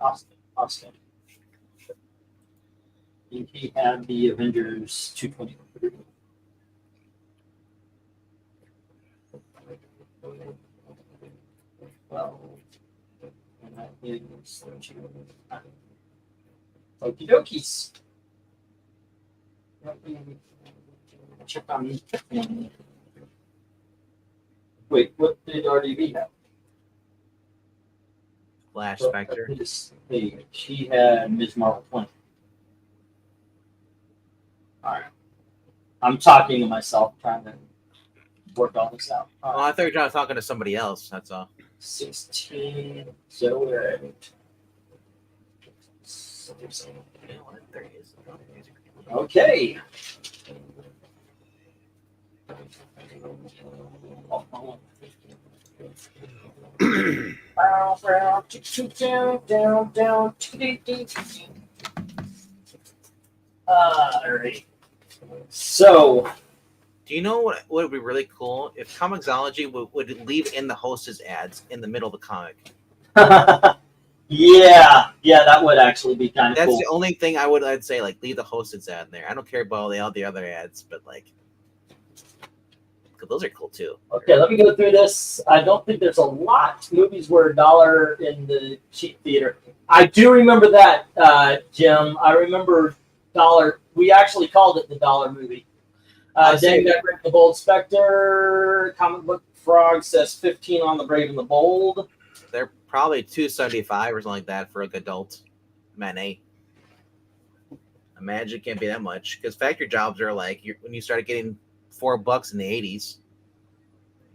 Austin. He had the Avengers 223. Well, and that is okie dokies. Let me check on. Wait, what did RDB have? Flash Spectre. His page. He had Ms. Marvel 20. Alright. I'm talking to myself, trying to work all this out. Oh, I thought you were talking to somebody else. That's all. 16. So we're at. Okay. Alright. So. Do you know what would be really cool if Comixology would leave in the hostess ads in the middle of the comic? yeah, that would actually be kind of That's cool. the only thing I'd say, like, leave the hostess ad in there. I don't care about all the other ads, but like, 'cause those are cool too. Okay, let me go through this. I don't think there's a lot. Movies were $1 in the cheap theater. I do remember that, Jim. I remember $1. We actually called it the $1 movie. Danny Deckard, The Bold Spectre, Comic Book Frog says 15 on The Brave and the Bold. They're probably $2.75 or something like that for like adult matinee. Imagine it can't be that much because factory jobs are like when you started getting $4 in the 80s.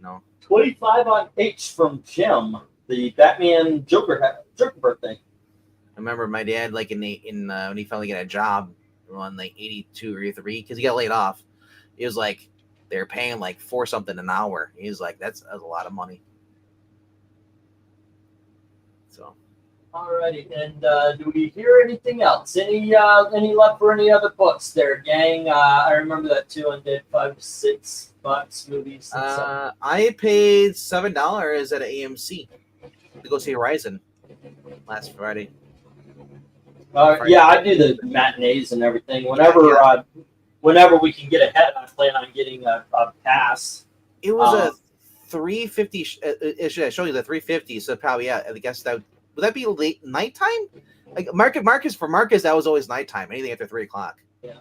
No, 25 on H from Jim. The Batman Joker birthday. I remember my dad like in when he finally got a job on like 82 or 83 because he got laid off. He was like, they're paying like $4 something an hour. He was like, that's a lot of money. So, Alrighty, and do we hear anything else? Any love for any other books there, gang? I remember that too. I did $5 to $6 movies. And stuff. I paid $7 at AMC to go see Horizon last Friday. Yeah, I do the matinees and everything. Whenever we can get ahead, I plan on getting a pass. It was a 350. It should show you the 350. So probably I guess would that be late nighttime? Like Marcus for Marcus, that was always nighttime. Anything after 3:00. Yeah.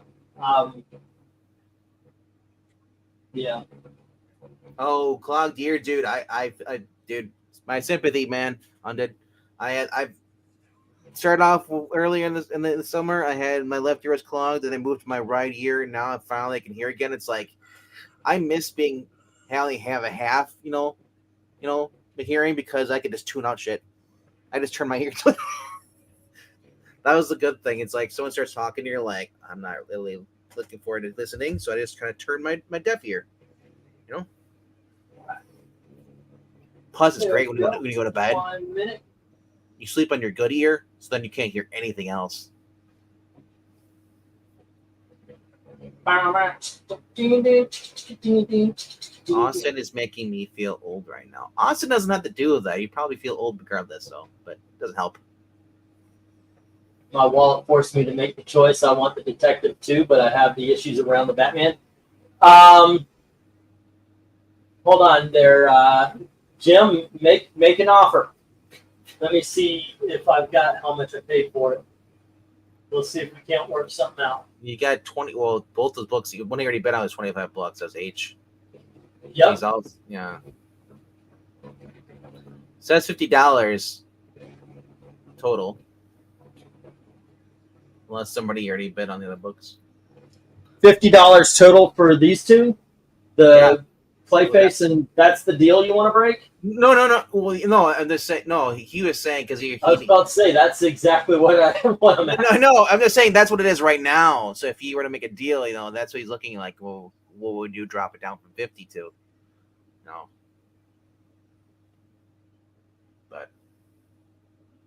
Yeah. Oh, Clogged Ear, dude. I dude, my sympathy, man. I've started off earlier in the summer. I had my left ear was clogged, and I moved to my right ear, and now I finally can hear again. It's like I miss being have a half, the hearing because I could just tune out shit. I just turn my ear to that was the good thing. It's like someone starts talking, and you're like, I'm not really looking forward to listening, so I just kind of turn my deaf ear. Plus, it's great when you go to bed. 1 minute. You sleep on your good ear, so then you can't hear anything else. Austin is making me feel old right now. Austin doesn't have to do with that. You probably feel old regardless, though, but it doesn't help. My wallet forced me to make the choice. I want the detective too, but I have the issues around the Batman. Hold on there, Jim. Make an offer. Let me see if I've got how much I paid for it. Let's see if we can't work something out. You got 20. Well, both those books. One you already bet on was $25. That's H. Yep. He's all, yeah. So that's $50 total. Unless somebody already bet on the other books. $50 total for these two. The Clayface, and that's the deal you want to break? No. Well, no, I'm just saying. No, he was saying because he. I was about to say that's exactly what I'm at. No, I'm just saying that's what it is right now. So if he were to make a deal, that's what he's looking like. Well, what would you drop it down from 50 to? No. But.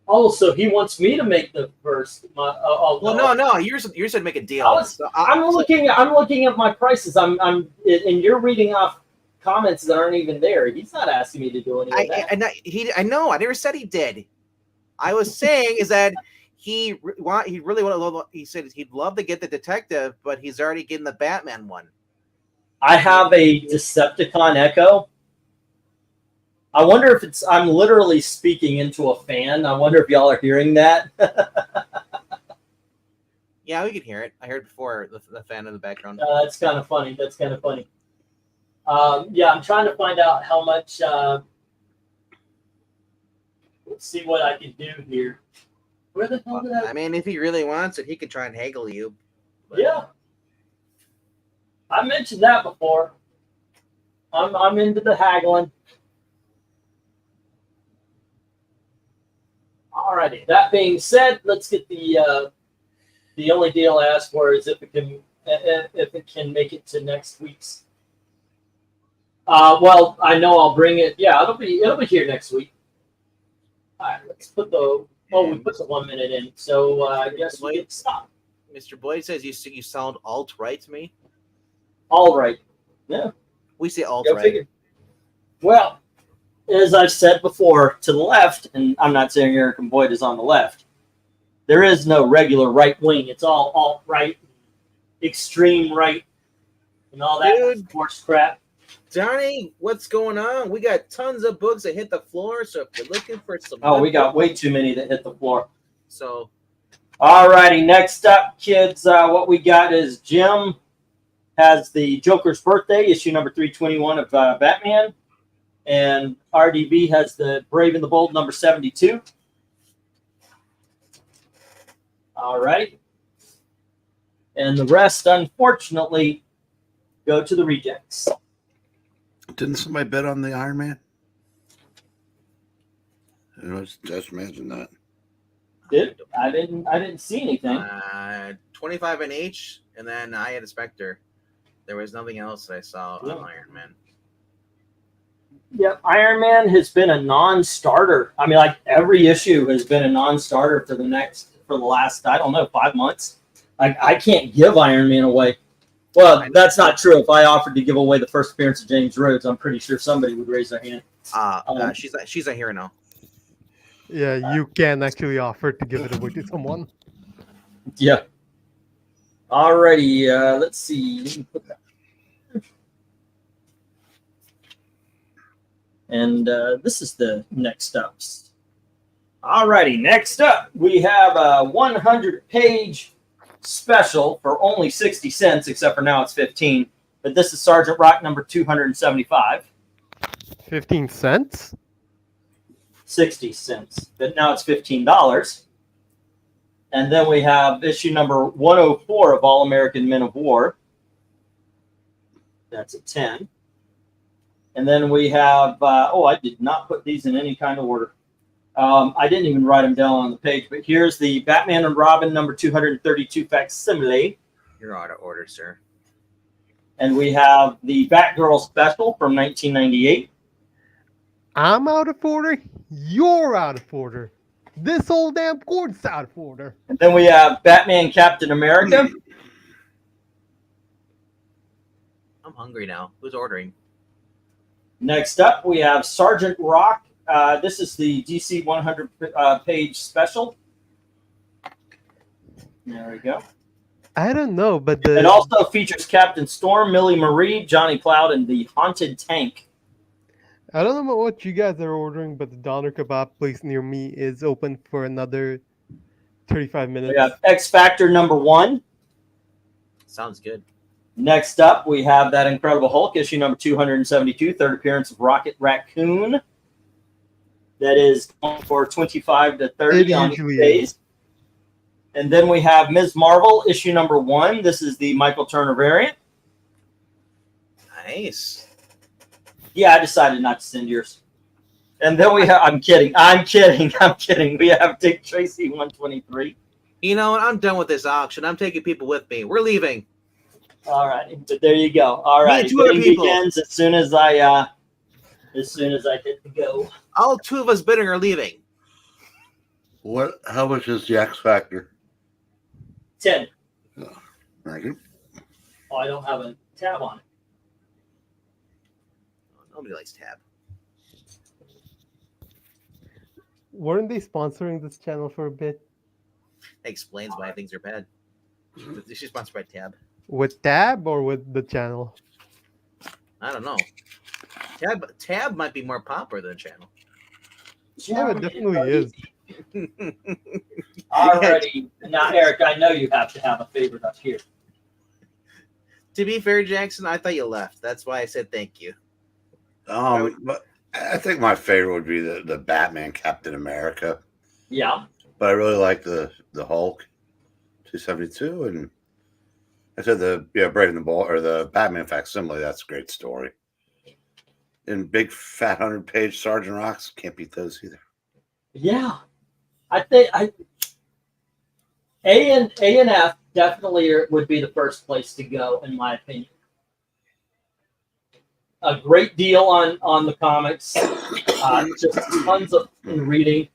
Oh, so he wants me to make the first. Well, no. You said make a deal. I'm looking at my prices. And you're reading off comments that aren't even there. He's not asking me to do any of that. I know. I never said he did. I was saying is that he really wanted. He said he'd love to get the detective, but he's already getting the Batman one. I have a Decepticon Echo. I wonder if I'm literally speaking into a fan. I wonder if y'all are hearing that. Yeah, we can hear it. I heard before the fan in the background. That's kind of funny. Yeah, I'm trying to find out how much. Let's see what I can do here. Where the hell did I? I mean, if he really wants it, he could try and haggle you. But... Yeah, I mentioned that before. I'm into the haggling. Alrighty. That being said, let's get the only deal I asked for is if it can make it to next week's. Well, I know I'll bring it. Yeah, it'll be here next week. All right, let's put we put the 1 minute in, so I guess we get to stop. Mr. Boyd says you sound alt-right to me. All right. Yeah. We say alt-right. Well, as I've said before, to the left, and I'm not saying Eric and Boyd is on the left, there is no regular right wing. It's all alt-right, extreme right, and all that horse crap. Johnny, what's going on? We got tons of books that hit the floor, so if you're looking for some... Oh, we got way too many that hit the floor. So... All righty, next up, kids, what we got is Jim has the Joker's Birthday, issue number 321 of Batman, and RDB has the Brave and the Bold number 72. All right. And the rest, unfortunately, go to the rejects. Didn't somebody bet on the Iron Man? Just imagine that. I didn't see anything. 25 in H, and then I had a Spectre. There was nothing else that I saw on Iron Man. Yep, Iron Man has been a non-starter. I mean, like every issue has been a non-starter for the last, I don't know, 5 months. Like I can't give Iron Man away. Well, that's not true. If I offered to give away the first appearance of James Rhodes, I'm pretty sure somebody would raise their hand. She's a hero now. Yeah, you can actually offer to give it away to someone. Yeah. Alrighty, let's see. Let me put that. And this is the next ups. Alrighty, next up we have a 100-page special for only 60 cents, except for now it's 15. But this is Sergeant Rock number 275. 15 cents? 60 cents. But now it's $15. And then we have issue number 104 of All American Men of War. That's a 10. And then we have, I did not put these in any kind of order. I didn't even write them down on the page, but here's the Batman and Robin number 232 facsimile. You're out of order, sir. And we have the Batgirl special from 1998. I'm out of order. You're out of order. This whole damn court's out of order. And then we have Batman Captain America. I'm hungry now. Who's ordering? Next up, we have Sergeant Rock. This is the DC 100-page special. There we go. I don't know, but it also features Captain Storm, Millie Marie, Johnny Cloud, and the Haunted Tank. I don't know what you guys are ordering, but the Doner Kebab place near me is open for another 35 minutes. We have X Factor #1. Sounds good. Next up, we have that Incredible Hulk issue number 272, third appearance of Rocket Raccoon. That is going for 25 to 30 It on usually days. And then we have Ms. Marvel issue #1. This is the Michael Turner variant. Nice. Yeah, I decided not to send yours. And then we have, I'm kidding. We have Dick Tracy 123. You know what? I'm done with this auction. I'm taking people with me. We're leaving. All right, but there you go. All right, and two other bidding people. begins as soon as I hit the go. All two of us bidding are leaving. What? How much is the X Factor? 10. Thank you. Oh, I don't have a tab on it. Nobody likes Tab. Weren't they sponsoring this channel for a bit? That explains why things are bad. She's sponsored by Tab. With Tab or with the channel? I don't know. Tab might be more popular than the channel. Yeah, it definitely is. Alrighty. Now, Eric, I know you have to have a favorite up here. To be fair, Jackson, I thought you left. That's why I said thank you. But I think my favorite would be the Batman Captain America. Yeah. But I really like the Hulk 272, and I said Brave the Bold or the Batman facsimile. That's a great story. And big fat 100-page Sergeant Rocks, can't beat those either. Yeah. I think A and F definitely would be the first place to go, in my opinion. A great deal on the comics, just tons of reading,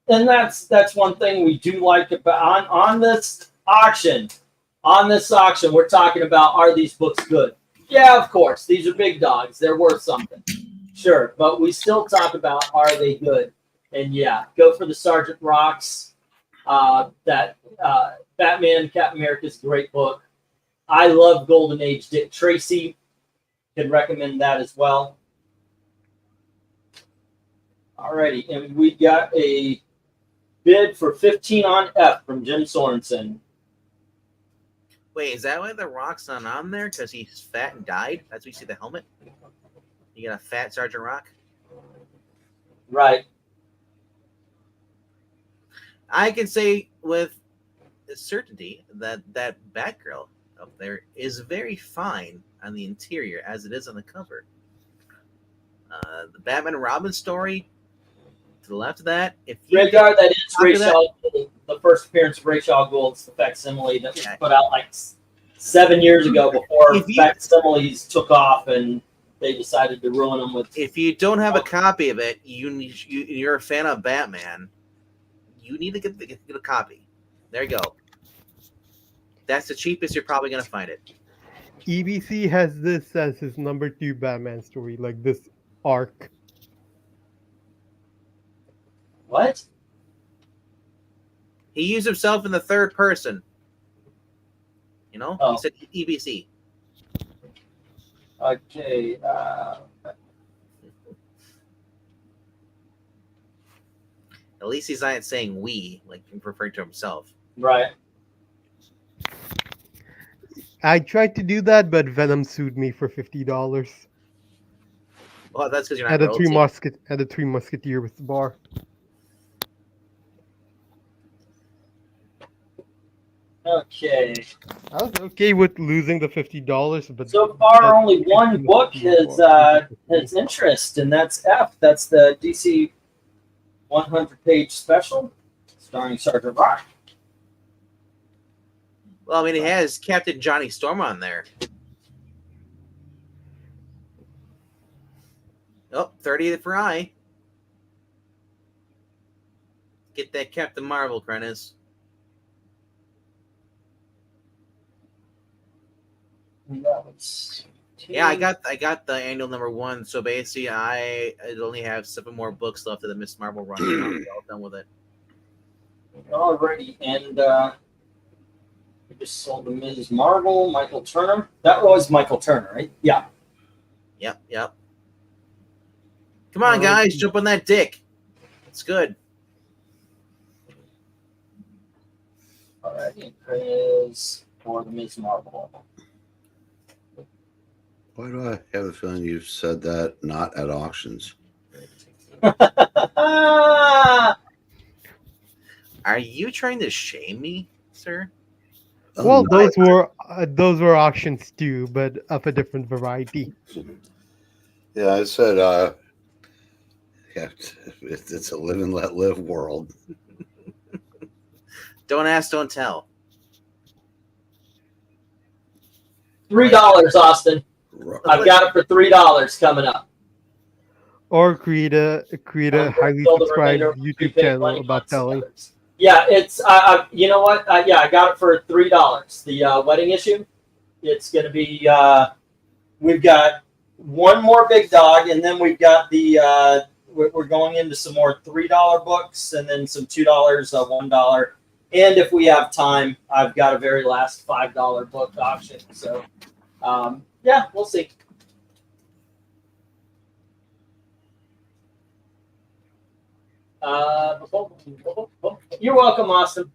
and that's one thing we do like about on this auction. On this auction, we're talking about, are these books good? Yeah, of course, these are big dogs; they're worth something, sure. But we still talk about, are they good? And yeah, go for the Sergeant Rocks. That Batman Captain America is a great book. I love Golden Age Dick Tracy. Can recommend that as well. Alrighty, and we got a bid for 15 on F from Jim Sorensen. Wait, is that why the Rock's not on there? Because he's fat and died? That's why you see the helmet? You got a fat Sergeant Rock? Right. I can say with certainty that Batgirl up there is very fine on the interior as it is on the cover. The Batman and Robin story, to the left of that, if you Radar, that is after Ra's al Ghul, the first appearance of Ra's al Ghul's the facsimile that was put out like 7 years ago before facsimiles took off and they decided to ruin them with. if you don't have a copy of it, you're a fan of Batman, you need to get a copy. There you go. That's the cheapest you're probably going to find it. EBC has this as his #2 Batman story, like this arc. What? He used himself in the third person. You know? Oh. He said EBC. Okay. At least he's not saying we, like referring to himself. Right. I tried to do that, but Venom sued me for $50 Well, that's because you're not at a royalty. Three Musketeer with the bar. Okay. I was okay with losing the $50, but So far, only one book has interest, and that's F. That's the DC 100-page special, starring Sergeant Rock. Well, I mean, it has Captain Johnny Storm on there. Oh, 30th for I. Get that Captain Marvel, Prentice. Yeah, I got the annual #1. So basically, I only have 7 more books left of the Miss Marvel run. I'll be all done with it. Alrighty, and we just sold the Ms. Marvel, Michael Turner. That was Michael Turner, right? Yeah. Yep. Come on, Alright. guys, jump on that dick. It's good. Alrighty, Chris for the Ms. Marvel. Why do I have a feeling you've said that not at auctions? Are you trying to shame me, sir? Oh, Well, no. those were auctions too, but of a different variety. Yeah, I said, yeah, it's a live and let live world. Don't ask, don't tell. $3, Austin. I've got it for $3 coming up. Or create a highly Fill the subscribed remainder of YouTube prepaid channel money about on telling. others. Yeah, it's you know what? Yeah, I got it for $3. The wedding issue. It's going to be. We've got one more big dog, and then we've got the. We're going into some more $3 books, and then some $2, $1, and if we have time, I've got a very last $5 book auction. So, yeah, we'll see. You're welcome, Austin.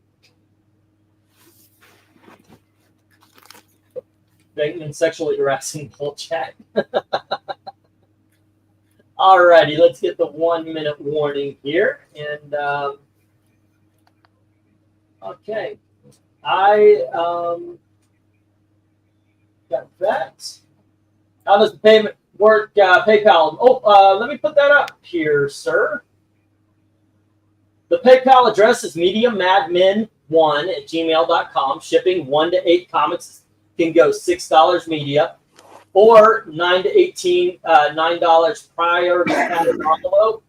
Bateman sexually harassing full chat. Alrighty, let's get the 1 minute warning here. And okay, I got that. How does the payment work? PayPal. Oh, let me put that up here, sir. The PayPal address is MediaMadmen1@gmail.com. Shipping 1 to 8 comics can go $6 media, or 9 to 18, $9 priority added envelope,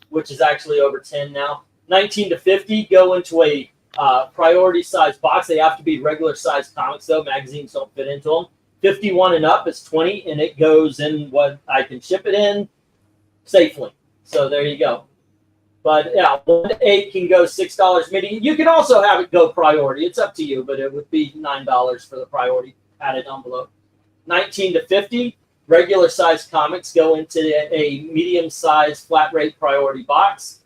which is actually over 10 now. 19 to 50 go into a priority size box. They have to be regular size comics though. Magazines don't fit into them. 51 and up is 20, and it goes in what I can ship it in safely. So there you go. But yeah, 1 to 8 can go $6 media. You can also have it go priority. It's up to you, but it would be $9 for the priority added envelope. 19 to 50, regular size comics go into a medium size flat rate priority box.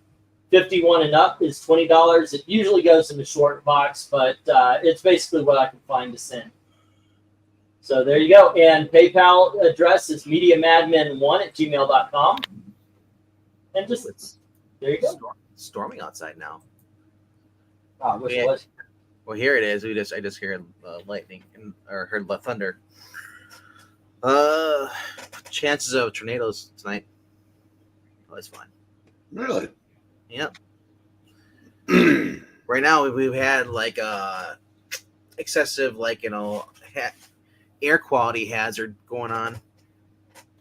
51 and up is $20. It usually goes in the short box, but it's basically what I can find to send. So there you go. And PayPal address is MediaMadmen1@gmail.com. And just there you go. Storming outside now. Oh, I wish Yeah. it was. Well, here it is. I just heard lightning or heard thunder. Chances of tornadoes tonight. Oh, that's fine. Really? Yep. Right now we've had like excessive air quality hazard going on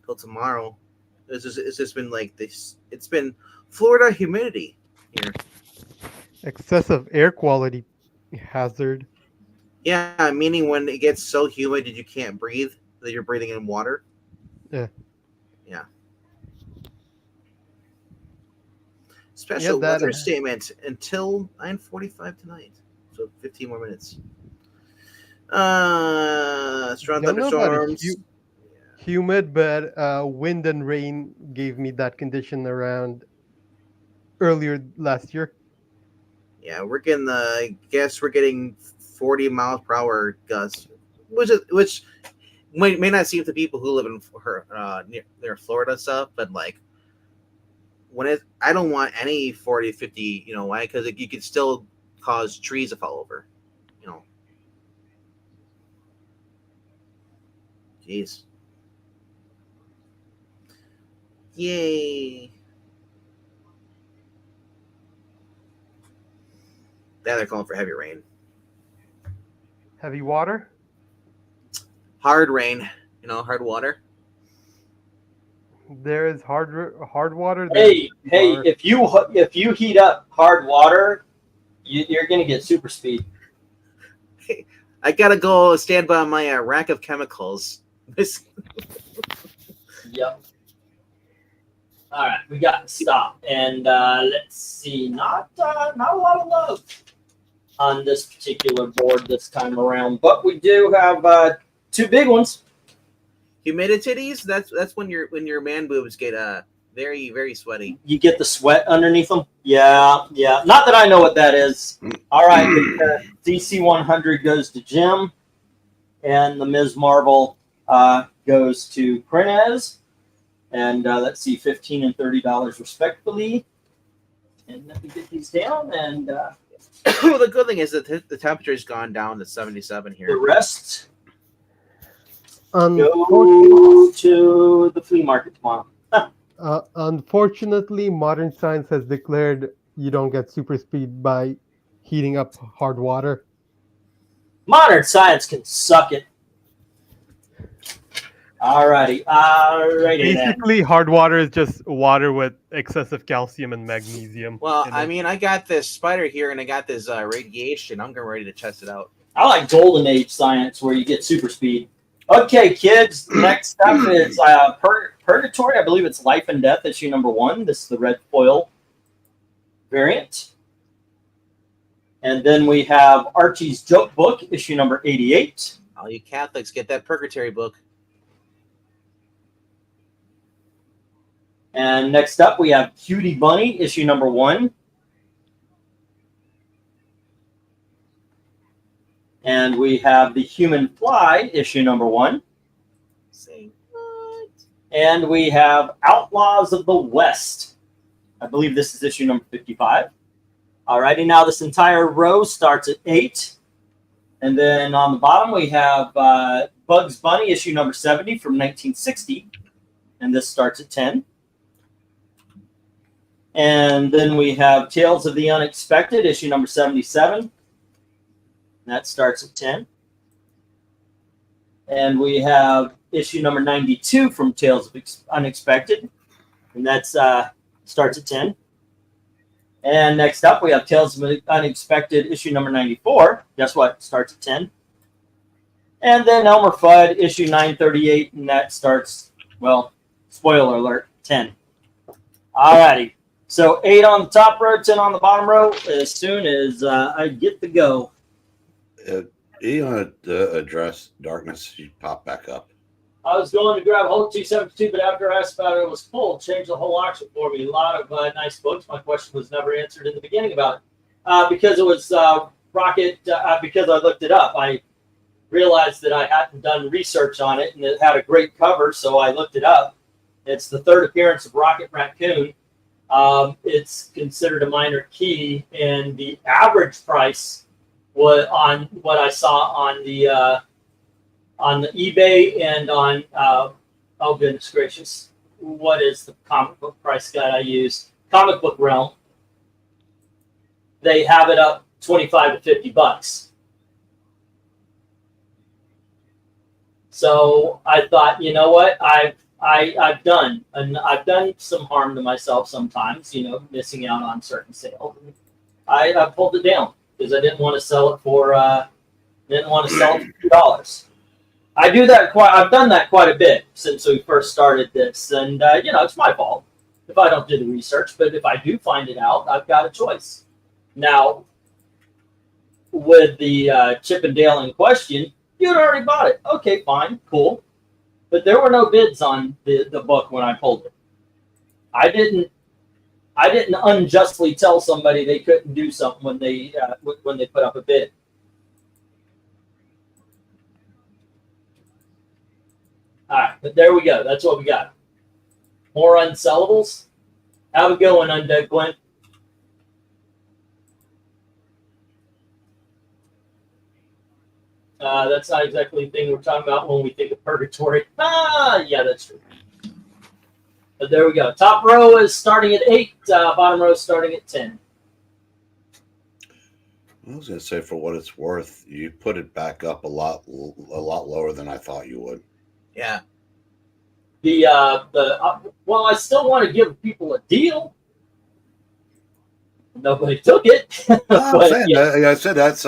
till tomorrow. It's just been like this. It's been Florida humidity here. Excessive air quality hazard. Yeah, meaning when it gets so humid that you can't breathe, that you're breathing in water. Yeah. Yeah. Special that- weather statement until 9:45 tonight. So 15 more minutes. Strong Don't know about thunderstorms. humid, but wind and rain gave me that condition around earlier last year. Yeah, we're getting we're getting 40 miles per hour gusts, which may not seem to people who live in near Florida and stuff, but like I don't want any 40, 50, you know why? Because you could still cause trees to fall over, you know. Jeez. Yay. Now they're calling for heavy rain. Heavy water. Hard rain, you know, hard water. There is hard water. Hey, there's water. if you heat up hard water, you're gonna get super speed. I gotta go stand by my rack of chemicals. Yep. All right, we got to stop, and let's see. Not a lot of love on this particular board this time around, but we do have 2 big ones. Humidities. That's when your man boobs get very, very sweaty. You get the sweat underneath them. Yeah. Not that I know what that is. All right, the DC 100 goes to Jim, and the Ms. Marvel goes to Prinez, and let's see, $15 and $30 respectively. And let me get these down, and Well, the good thing is that the temperature's gone down to 77 the here. rest Unfortunately, go to the flea market tomorrow. unfortunately, modern science has declared you don't get super speed by heating up hard water. Modern science can suck it. Alrighty then. Basically, hard water is just water with excessive calcium and magnesium. Well, in I it. mean, I got this spider here, and I got this radiation. I'm getting ready to test it out. I like golden age science where you get super speed. Okay, kids. Next up is Purgatory. I believe it's Life and Death issue number 1. This is the red foil variant. And then we have Archie's Joke Book issue number 88. All you Catholics, get that Purgatory book. And next up we have Cutie Bunny issue number 1. And we have The Human Fly issue number 1. Say what? And we have Outlaws of the West. I believe this is issue number 55. Alrighty, now this entire row starts at 8. And then on the bottom we have Bugs Bunny issue number 70 from 1960. And this starts at 10. And then we have Tales of the Unexpected issue number 77. That starts at 10. And we have issue number 92 from Tales of Unexpected. And that's starts at 10. And next up, we have Tales of Unexpected issue number 94. Guess what? Starts at 10. And then Elmer Fudd issue 938. And that starts, well, spoiler alert, 10. All righty. So 8 on the top row, 10 on the bottom row. As soon as I get the go. You want to address Darkness? You pop back up. I was going to grab Hulk 272, but after I asked about it, it was full. Changed the whole auction for me. A lot of nice books. My question was never answered in the beginning about it. Because it was Rocket, because I looked it up. I realized that I hadn't done research on it, and it had a great cover, so I looked it up. It's the third appearance of Rocket Raccoon. It's considered a minor key, and the average price was on what I saw on the eBay and on oh goodness gracious, what is the comic book price guide I use? Comic Book Realm. They have it up $25 to $50. So I thought, you know what, I've done some harm to myself sometimes, you know, missing out on certain sales. I pulled it down because I didn't want to sell it for $2. I do that I've done that quite a bit since we first started this, and you know, it's my fault if I don't do the research. But if I do find it out, I've got a choice. Now, with the Chip and Dale in question, you'd already bought it. Okay, fine, cool. But there were no bids on the book when I pulled it. I didn't unjustly tell somebody they couldn't do something when they put up a bid. All right, but there we go. That's what we got. More unsellables. Have a good one, Undead Gwen. That's not exactly the thing we're talking about when we think of Purgatory. Yeah, that's true. But there we go. Top row is starting at 8. Bottom row is starting at 10. I was going to say, for what it's worth, you put it back up a lot lower than I thought you would. Yeah. Well, I still want to give people a deal. Nobody took it. I'm But, saying, yeah. like I said, that's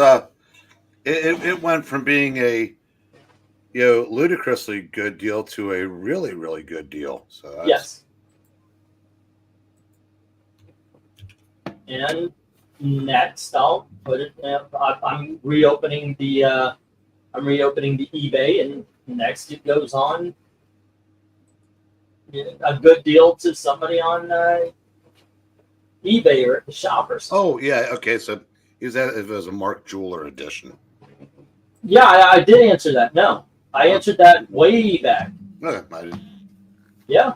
it went from being a ludicrously good deal to a really, really good deal. So that's, Yes. And next, I'll put it. I'm reopening the eBay, and next it goes on a good deal to somebody on eBay or at the shop or something. Oh yeah, okay. So is that if it was a Mark Jeweler edition? Yeah, I did answer that. No, I answered that way back. Okay, I didn't. Yeah.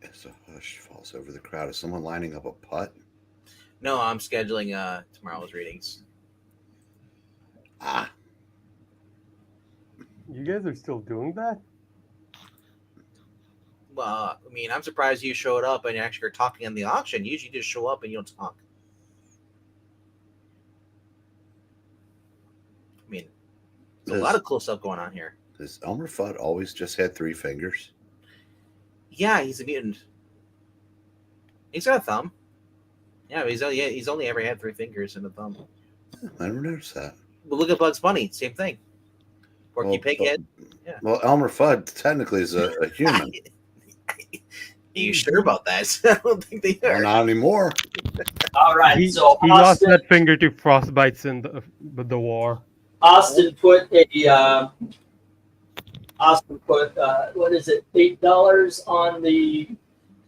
As a hush falls over the crowd, is someone lining up a putt? No, I'm scheduling tomorrow's readings. Ah, You guys are still doing that? Well, I mean, I'm surprised you showed up and actually are talking in the auction. Usually you just show up and you don't talk. I mean, there's a lot of cool stuff going on here. does Elmer Fudd always just had 3 fingers? Yeah, he's a mutant. He's got a thumb. Yeah, but he's only ever had 3 fingers and a thumb. I never noticed that. But look at Bugs Bunny, same thing. Porky Pighead. Yeah. Well, Elmer Fudd technically is a human. Are you sure about that? I don't think they Well, are. not anymore. All right. He So lost Austin, that finger to frostbites in the war. Austin put what is it? $8 on the.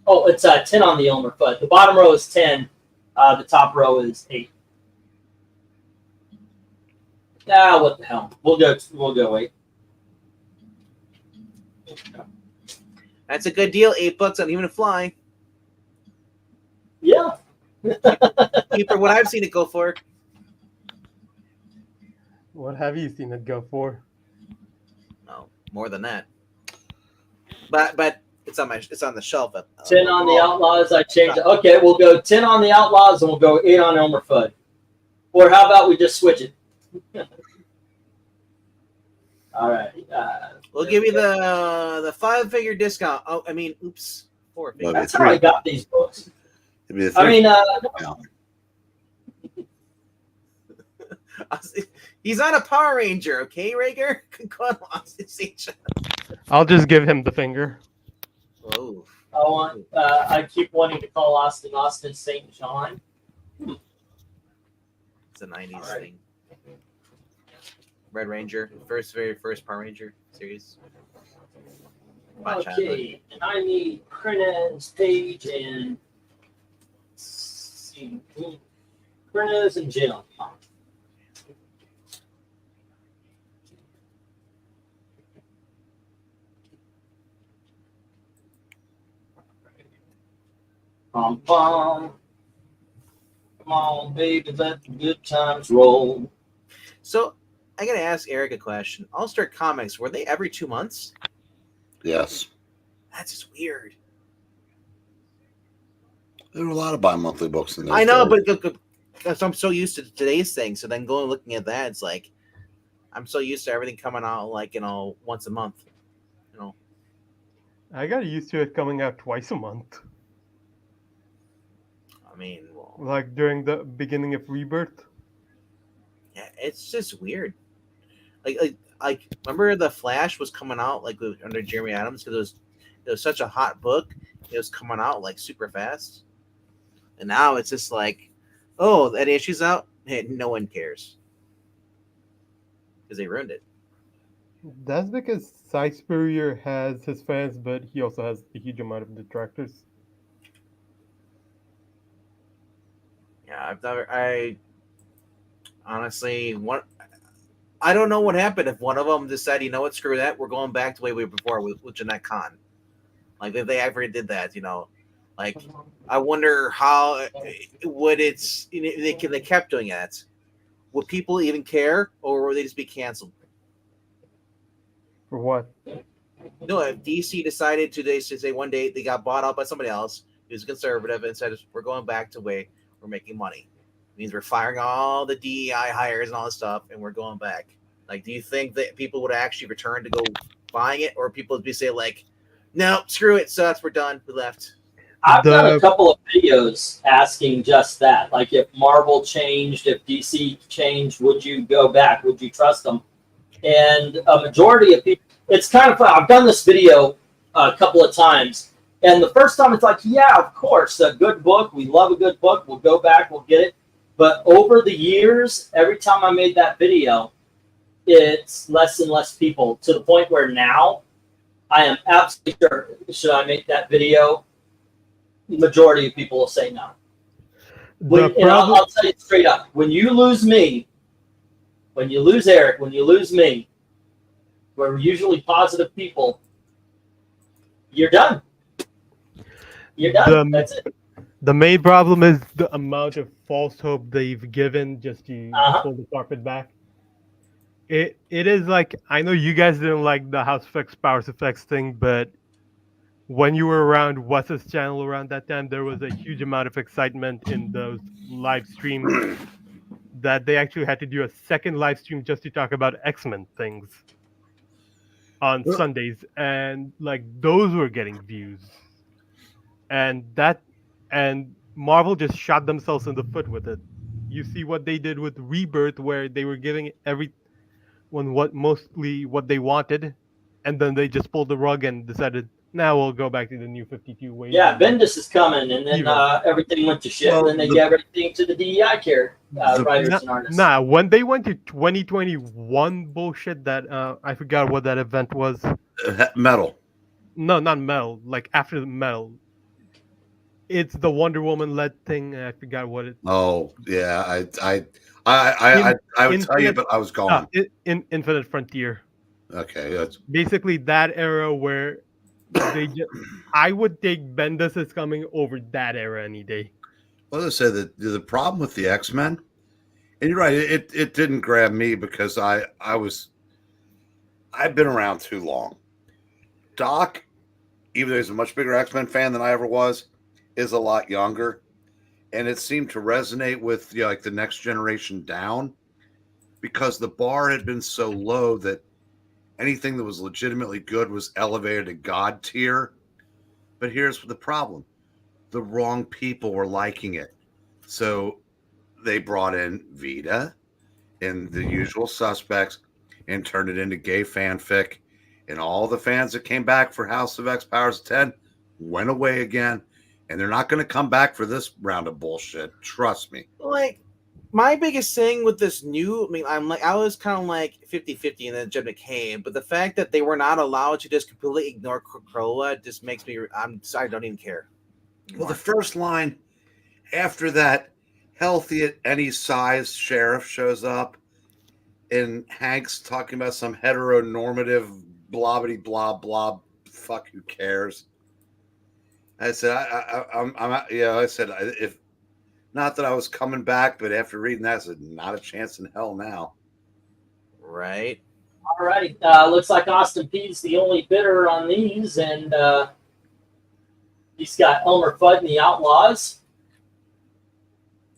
Oh, it's 10 on the Elmer Fudd. The bottom row is 10. The top row is 8. Ah, what the hell? We'll go 8. That's a good deal. $8 on even a fly. Yeah. For what I've seen it go for. What have you seen it go for? No, more than that. But it's on the shelf. 10 on the Outlaws. I changed it. Okay, we'll go 10 on the Outlaws and we'll go 8 on Elmer Fudd. Or how about we just switch it? All right. We'll give you the 5-figure discount. Oh, I mean, oops, 4-figure. That's how I got these books. It'd be a I mean, he's on a Power Ranger, okay, Rager? I'll just give him the finger. Whoa. I keep wanting to call Austin St. John. It's a 90s All right. thing. Red Ranger, very first Power Ranger series. My childhood. Okay, and I need Prunez, Page, and let's see, Prunez and Jim. Come on, baby, let the good times roll. So I gotta ask Eric a question. All Star Comics, were they every 2 months? Yes. That's just weird. There were a lot of bi-monthly books in there. I know, but I'm so used to today's thing. So then going looking at that, it's like I'm so used to everything coming out like once a month. I got used to it coming out twice a month. I mean, well, Like during the beginning of Rebirth. yeah, it's just weird. Like remember the Flash was coming out like under Jeremy Adams because it was such a hot book. It was coming out like super fast, and now it's just like, oh, that issue's out. Hey, no one cares because they ruined it. That's because Cy Spurrier has his fans, but he also has a huge amount of detractors. Yeah, I honestly, I don't know what happened if one of them decided, you know what, screw that, we're going back to the way we were before with Jeanette Kahn. Like, if they ever did that, like, I wonder how would they kept doing that. Would people even care, or would they just be canceled? For what? No, if DC decided to say one day they got bought out by somebody else who's conservative and said, we're going back to the way we're making money. It means we're firing all the DEI hires and all this stuff, and we're going back. Like, do you think that people would actually return to go buying it, or people would be say like, no, screw it, sucks, we're done, we left? I've done a couple of videos asking just that. Like, if Marvel changed, if DC changed, would you go back? Would you trust them? and a majority of people. It's kind of fun. I've done this video a couple of times, and the first time it's like, yeah, of course, a good book. We love a good book. We'll go back. We'll get it. But over the years, every time I made that video, it's less and less people, to the point where now I am absolutely sure, should I make that video, the majority of people will say no. And I'll tell you straight up, when you lose me, when you lose Eric, when you lose me, we're usually positive people, you're done. You're done. That's it. The main problem is the amount of false hope they've given just to pull the carpet back. It is like, I know you guys didn't like the House Effects, Powers Effects thing, but when you were around Wes's channel around that time, there was a huge amount of excitement in those live streams that they actually had to do a second live stream just to talk about X-Men things on Sundays, and like those were getting views, and Marvel just shot themselves in the foot with it. You see what they did with Rebirth, where they were giving everyone mostly what they wanted, and then they just pulled the rug and decided, now we'll go back to the New 52 way. Yeah, Bendis is coming, and then everything went to shit, and then they gave everything to the DEI writers and artists. Nah, when they went to 2021 bullshit, that I forgot what that event was. Metal. No, not Metal. Like after the Metal, it's the Wonder Woman led thing. I forgot what it. Oh yeah, I would tell you, but I was gone. In Infinite Frontier. Okay, that's basically that era where they just. I would take Bendis is coming over that era any day. Well, I say that the problem with the X-Men, and you're right, it didn't grab me because I've been around too long. Doc, even though he's a much bigger X-Men fan than I ever was, is a lot younger, and it seemed to resonate with like the next generation down, because the bar had been so low that anything that was legitimately good was elevated to God tier. But here's the problem: the wrong people were liking it, so they brought in Vita and the usual suspects and turned it into gay fanfic, and all the fans that came back for House of X, Powers of 10 went away again. And they're not going to come back for this round of bullshit. Trust me. Like, my biggest thing with this new, I was kind of like 50-50 and then Jim came, but the fact that they were not allowed to just completely ignore Krakoa just makes me, I'm sorry, I don't even care anymore. Well, the first line after that healthy at any size sheriff shows up and Hank's talking about some heteronormative blobbity blah blah, fuck, who cares? I said, I said, if not that I was coming back, but after reading that, I said, not a chance in hell now. Right. All right. Looks like Austin Pete's the only bidder on these, and he's got Elmer Fudd and the Outlaws.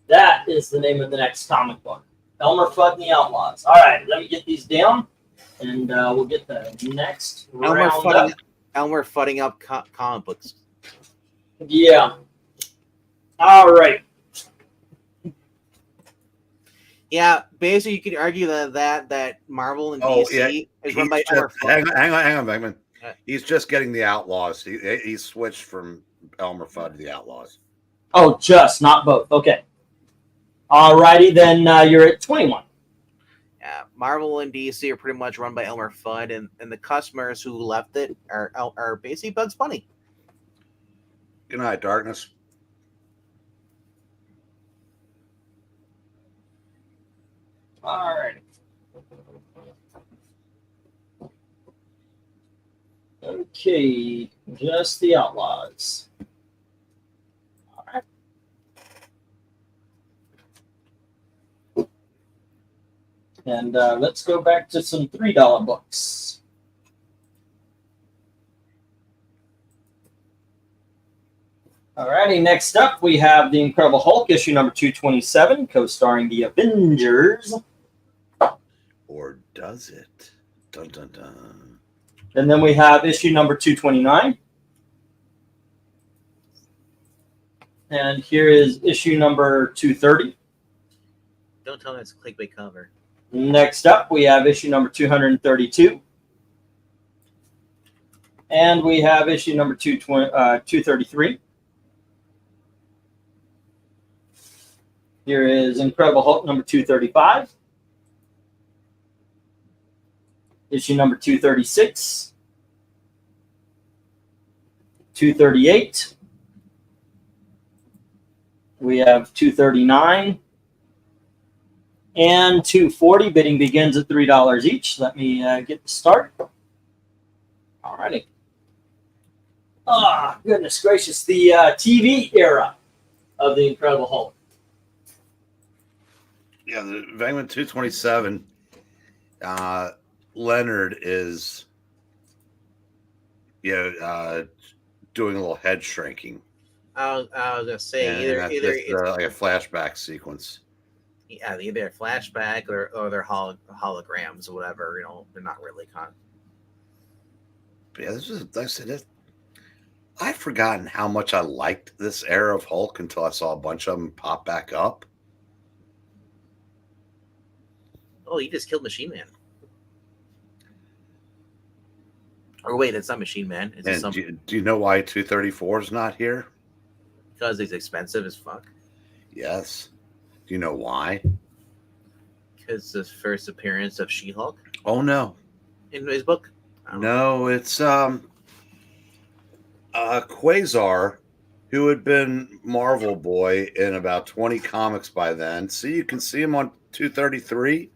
That is the name of the next comic book. Elmer Fudd and the Outlaws. All right, let me get these down, and we'll get the next round up. Elmer Fudding up comic books. Yeah. All right. Yeah, basically you could argue that Marvel and DC is run by Elmer Fudd. Hang on, Beckman. He's just getting the Outlaws. He switched from Elmer Fudd to the Outlaws. Oh, just, not both. Okay. All righty, then you're at 21. Yeah, Marvel and DC are pretty much run by Elmer Fudd, and the customers who left it are basically Bugs Bunny. Good night, darkness. All right. Okay, just the Outlaws. All right. And let's go back to some $3 books. Alrighty, next up we have The Incredible Hulk, issue number 227, co-starring the Avengers. Or does it? Dun dun dun. And then we have issue number 229. And here is issue number 230. Don't tell me it's a clickbait cover. Next up, we have issue number 232. And we have issue number 233. Here is Incredible Hulk number 235. Issue number 236. 238. We have 239. And 240. Bidding begins at $3 each. Let me get the start. All righty. Ah, goodness gracious. The TV era of the Incredible Hulk. Yeah, the Vangman 227. Leonard is, doing a little head shrinking. I was gonna say And that's either just, like a flashback sequence. either a flashback or they're holograms or whatever. They're not really But yeah, this is, like I said, I'd forgotten how much I liked this era of Hulk until I saw a bunch of them pop back up. Oh, he just killed Machine Man. Or wait, it's not Machine Man. It's And do you know why 234 is not here? because he's expensive as fuck. Yes. Do you know why? Because the first appearance of She-Hulk Oh no. in his book. I don't know. No, it's Quasar, who had been Marvel Boy in about 20 comics by then. So you can see him on 233.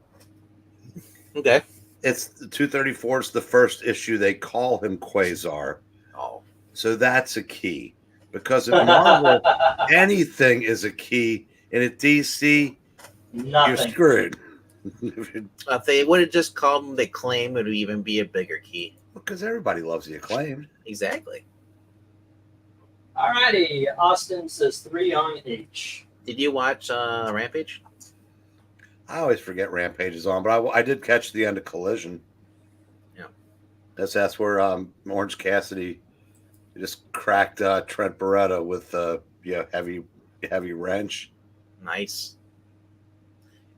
Okay. It's 234 is the first issue they call him Quasar. Oh, So that's a key. Because at Marvel, anything is a key. And at DC, you're Nothing. screwed. if they would have just called him, they claim it would even be a bigger key. Because everybody loves the Acclaimed. Exactly. All righty. Austin says 3 on H. Did you watch Rampage? I always forget Rampage is on, but I did catch the end of Collision. Yeah. That's where Orange Cassidy just cracked Trent Beretta with heavy wrench. Nice.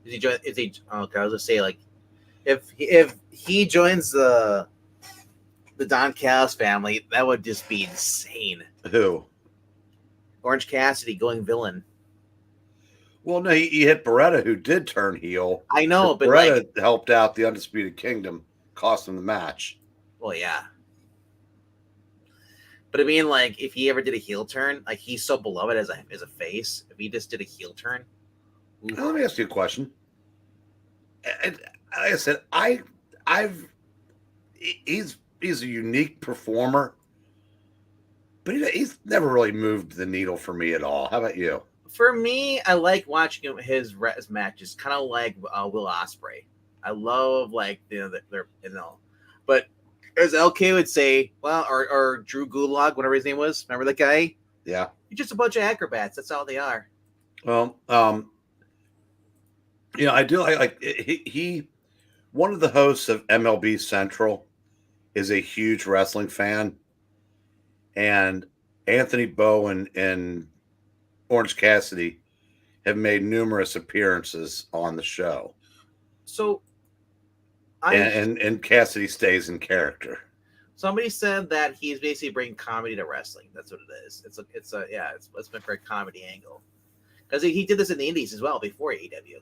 Is he join? Is he? Okay, I was gonna say like, if he joins the Don Callis family, that would just be insane. Who? Orange Cassidy going villain. Well, no, he hit Beretta, who did turn heel. I know, but Beretta like, helped out the Undisputed Kingdom, cost him the match. well, yeah. But I mean, like, if he ever did a heel turn, like he's so beloved as a face. If he just did a heel turn, oof. Now, let me ask you a question. And like I said, he's a unique performer, but he's never really moved the needle for me at all. How about you? For me, I like watching him his matches, kind of like Will Ospreay. I love like they're but as LK would say, well, or Drew Gulak, whatever his name was. Remember that guy? Yeah. You're just a bunch of acrobats. That's all they are. Well, I do like he one of the hosts of MLB Central is a huge wrestling fan, and Anthony Bowen and Orange Cassidy have made numerous appearances on the show. So, And Cassidy stays in character. somebody said that he's basically bringing comedy to wrestling. That's what it is. It's meant for a comedy angle because he did this in the Indies as well before AEW.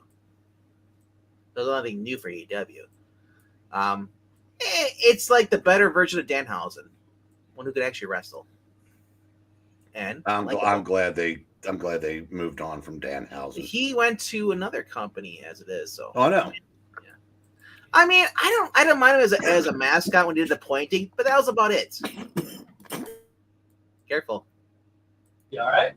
There's nothing new for AEW. It's like the better version of Danhausen, one who could actually wrestle. And I'm glad they moved on from Danhausen. he went to another company as it is. So Oh no. I mean, I don't mind him as a mascot when he did the pointing, but that was about it. Careful. You all right?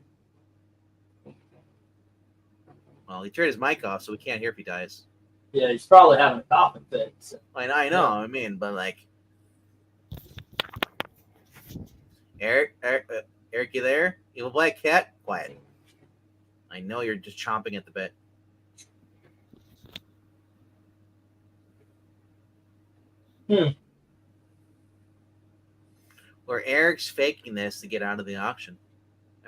Well, he turned his mic off, so we can't hear if he dies. Yeah, he's probably having a coughing fit. So. I know. I mean, but like, Eric, you there? Evil Black Cat, quiet. I know you're just chomping at the bit. Or Eric's faking this to get out of the auction.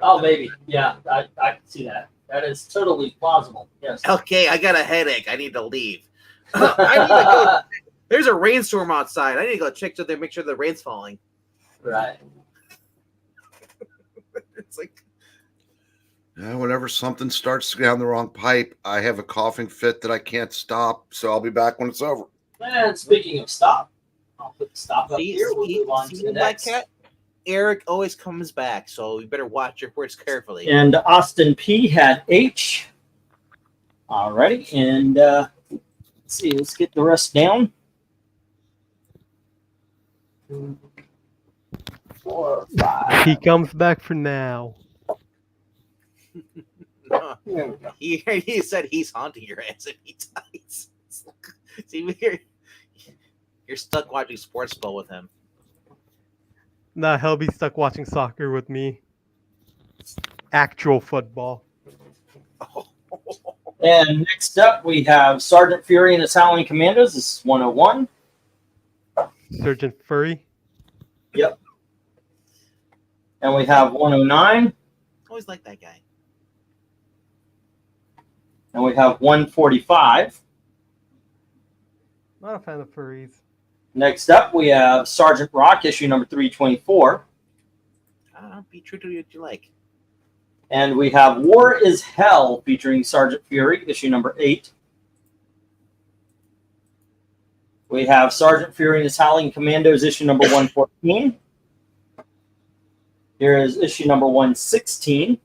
Oh, maybe. Yeah, I can see that. That is totally plausible. Yes. Okay, I got a headache. I need to leave. I need to go. There's a rainstorm outside. I need to go check to make sure the rain's falling. Right. It's like, Whenever something starts down the wrong pipe, I have a coughing fit that I can't stop. So I'll be back when it's over. And speaking of stop, I'll put the stop up see, here. We'll move on to the my next. cat? Eric always comes back, so you better watch your words carefully. And Austin P had H. Alrighty, and let's see, let's get the rest down. 2, 4, 5. He comes back for now. There we go. He said he's haunting your ass if he dies. See, you're stuck watching Sports Ball with him. Nah, he'll be stuck watching soccer with me. Actual football. And next up, we have Sergeant Fury and his Howling Commandos. This is 101. Sergeant Furry. And we have 109. Always like that guy. And we have 145. Not a fan of furries. Next up, we have Sergeant Rock, issue number 324. Be true to what you like. And we have War is Hell, featuring Sergeant Fury, issue number 8. We have Sergeant Fury and his Howling Commandos, issue number 114. Here is issue number 116.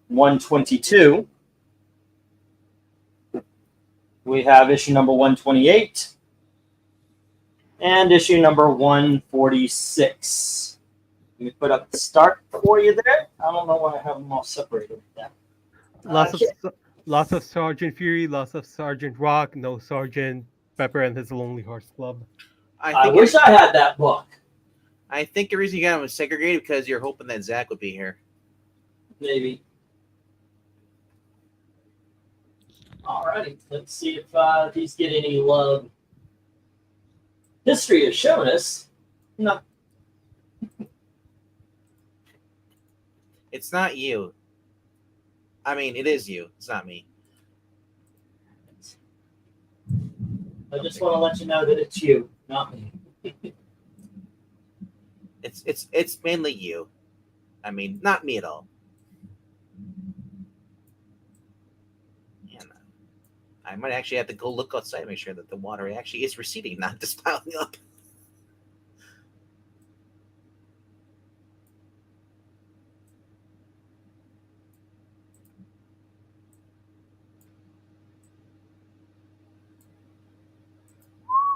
122. We have issue number 128 and issue number 146. Let me put up the start for you there. I don't know why I have them all separated like that. Lots of Sergeant Fury, lots of Sergeant Rock, no Sergeant Pepper and his Lonely Hearts Club. I wish I had that book. I think the reason you got him was segregated because you're hoping that Zach would be here. Maybe. Alrighty, let's see if these get any love. History has shown us. No. It's not you. I mean, it is you. It's not me. I just want to let you know that it's you, not me. It's mainly you. I mean, not me at all. And I might actually have to go look outside and make sure that the water actually is receding, not just piling up.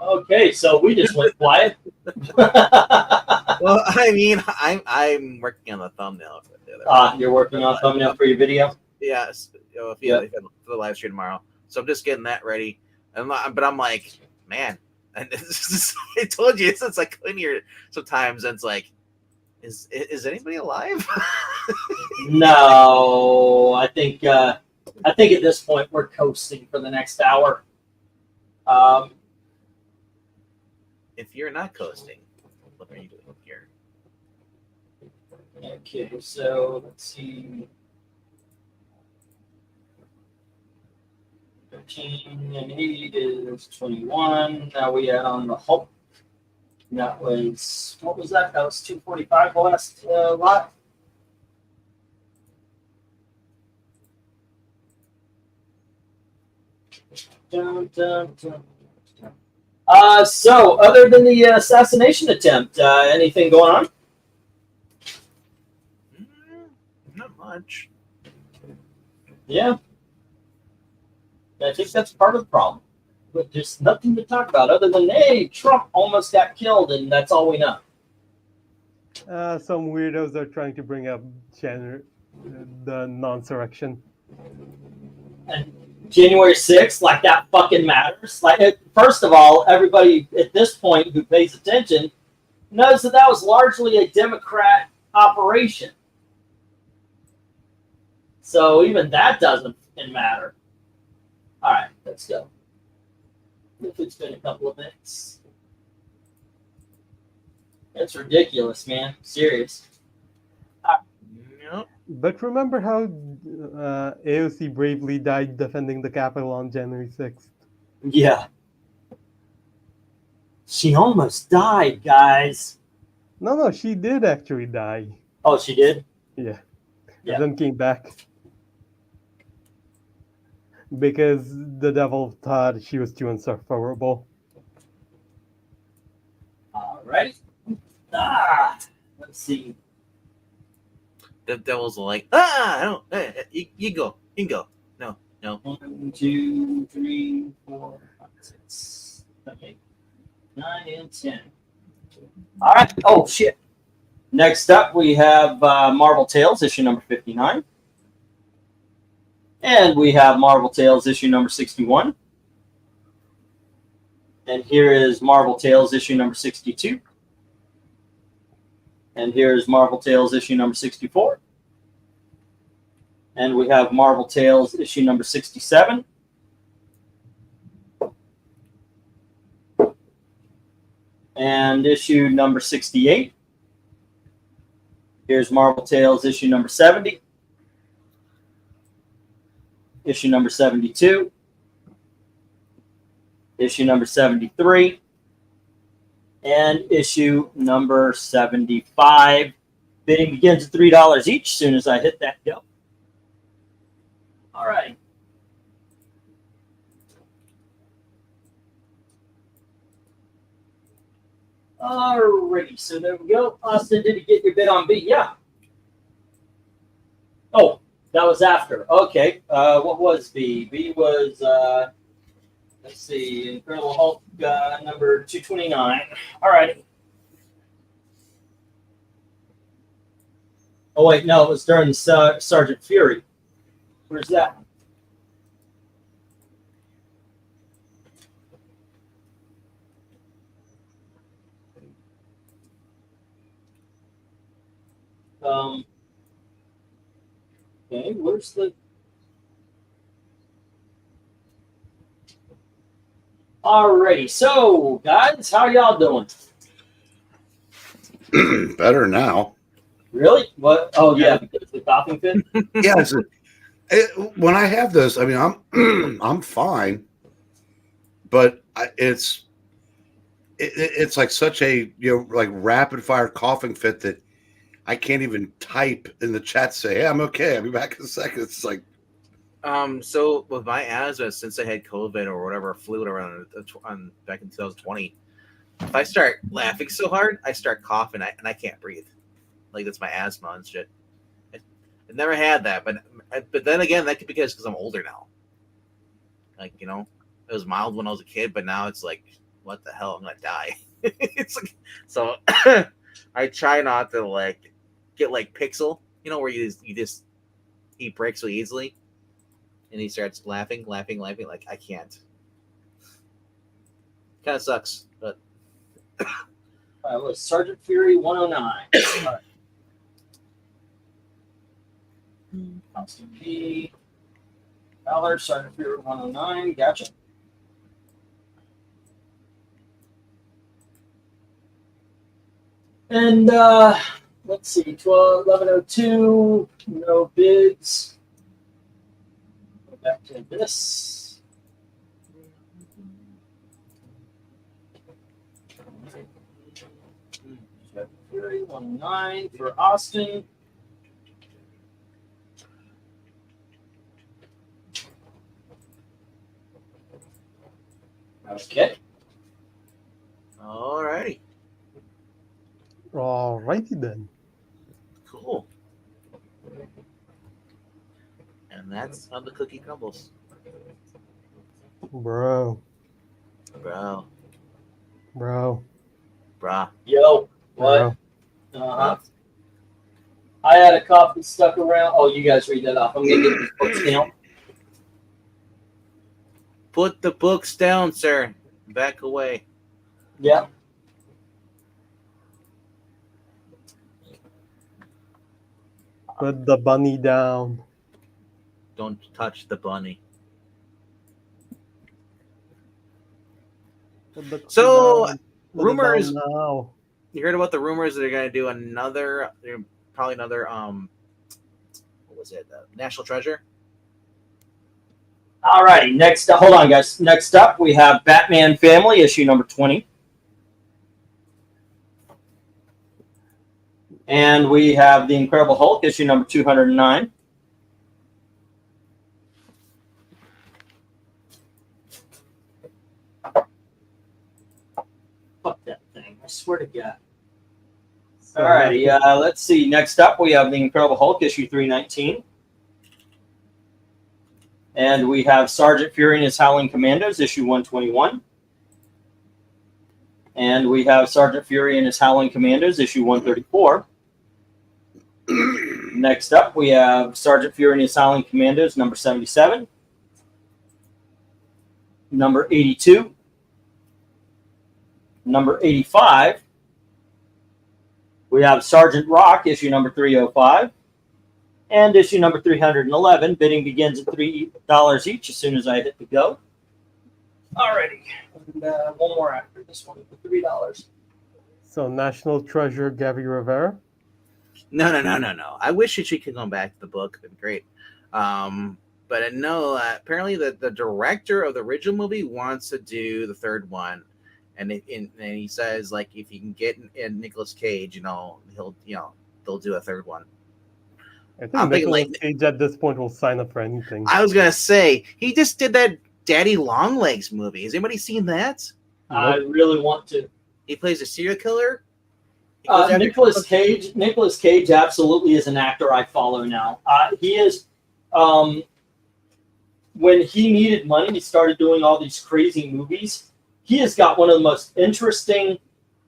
Okay, so we just went quiet. Well, I mean, I'm working on the thumbnail for the other. You're working on thumbnail for your video? Yes, for the live stream tomorrow. So I'm just getting that ready. But I'm like, man, and I told you it's like in here sometimes, and it's like, is anybody alive? No, I think at this point we're coasting for the next hour. If you're not coasting, what are you doing here? Okay, so let's see. 13 and 8 is 21. Now we add on the Hulk. That was, what was that? That was 245 the last lot. Dun, dun, dun. So other than the assassination attempt, anything going on? Not much. Yeah. I think that's part of the problem. But there's nothing to talk about other than, hey, Trump almost got killed, and that's all we know. Some weirdos are trying to bring up the non-surrection. And January 6th, like that fucking matters. Like, first of all, everybody at this point who pays attention knows that that was largely a Democrat operation. So even that doesn't matter. All right, let's go. If it's been a couple of minutes. It's ridiculous, man. Serious. Yep. But remember how AOC bravely died defending the Capitol on January 6th? Yeah. She almost died, guys. No, she did actually die. Oh, she did? Yeah. Yeah. And then came back. Because the devil thought she was too insufferable. All right. Let's see. The devil's like, I don't. You go. You can go. No. 1, 2, 3, 4, 5, 6, 7, 8, 9, and 10. All right. Oh, shit. Next up, we have Marvel Tales, issue number 59. And we have Marvel Tales, issue number 61. And here is Marvel Tales, issue number 62. And here's Marvel Tales, issue number 64. And we have Marvel Tales, issue number 67. And issue number 68. Here's Marvel Tales, issue number 70. Issue number 72. Issue number 73. And issue number 75. Bidding begins at $3 each as soon as I hit that go. All right. Alrighty, so there we go. Austin, did you get your bid on B? Yeah. Oh, that was after. Okay. What was B? B was, let's see, Incredible Hulk number 229. Alrighty. Oh, wait, no, it was during the Sergeant Fury. Where's that? Okay, where's the... Alrighty, so, guys, how y'all doing? Better now. Really? What? Oh, yeah, because of the coughing fit? Yeah, when I have this, I mean, I'm fine, but it's like such a like rapid fire coughing fit that I can't even type in the chat say, "Hey, I'm okay. I'll be back in a second." It's like, So with my asthma, since I had COVID or whatever flu around back in 2020, if I start laughing so hard, I start coughing and I can't breathe. Like that's my asthma and shit. I never had that, but then again, that could be because I'm older now. Like it was mild when I was a kid, but now it's like, what the hell? I'm gonna die. It's like so. I try not to like get like Pixel, where you just he breaks so easily, and he starts laughing. Like I can't. Kind of sucks, but. It was Sergeant Fury 109. All right. Constant P. Valor, Sergeant Fury 109. Gotcha. And let's see, 1102. No bids. Go back to this. Fury 109 for Austin. Okay. Alrighty. Alrighty then. Cool. And that's how the cookie crumbles. Bro. Bro. Brah. Yo. What? Uh-huh. I had a copy stuck around. Oh, you guys read that off. I'm going to get these books down. Put the books down, sir. Back away. Yeah. Put the bunny down. Don't touch the bunny. Put the cookie So, down. Put it rumors. down now. You heard about the rumors that they're going to do probably another was it National Treasure? All righty. Next, hold on, guys. Next up, we have Batman Family, issue number 20. And we have The Incredible Hulk, issue number 209. Fuck that thing. I swear to God. All righty. Let's see. Next up, we have The Incredible Hulk, issue 319. And we have Sergeant Fury and his Howling Commandos, issue 121. And we have Sergeant Fury and his Howling Commandos, issue 134. Next up, we have Sergeant Fury and his Howling Commandos, number 77. Number 82. Number 85. We have Sergeant Rock, issue number 305. And issue number 311. Bidding begins at $3 each as soon as I hit the go. Alrighty. And one more after this one for $3. So National Treasure, Gabby Rivera. No. I wish she could come back to the book. It'd be great. But no, apparently the director of the original movie wants to do the third one. And he says, like, if you can get in Nicolas Cage, they'll do a third one. I think Nicolas Cage at this point will sign up for anything. I was gonna say he just did that Daddy Longlegs movie. Has anybody seen that? I really want to. He plays a serial killer. Nicolas Cage absolutely is an actor I follow now. He is. When he needed money, he started doing all these crazy movies. He has got one of the most interesting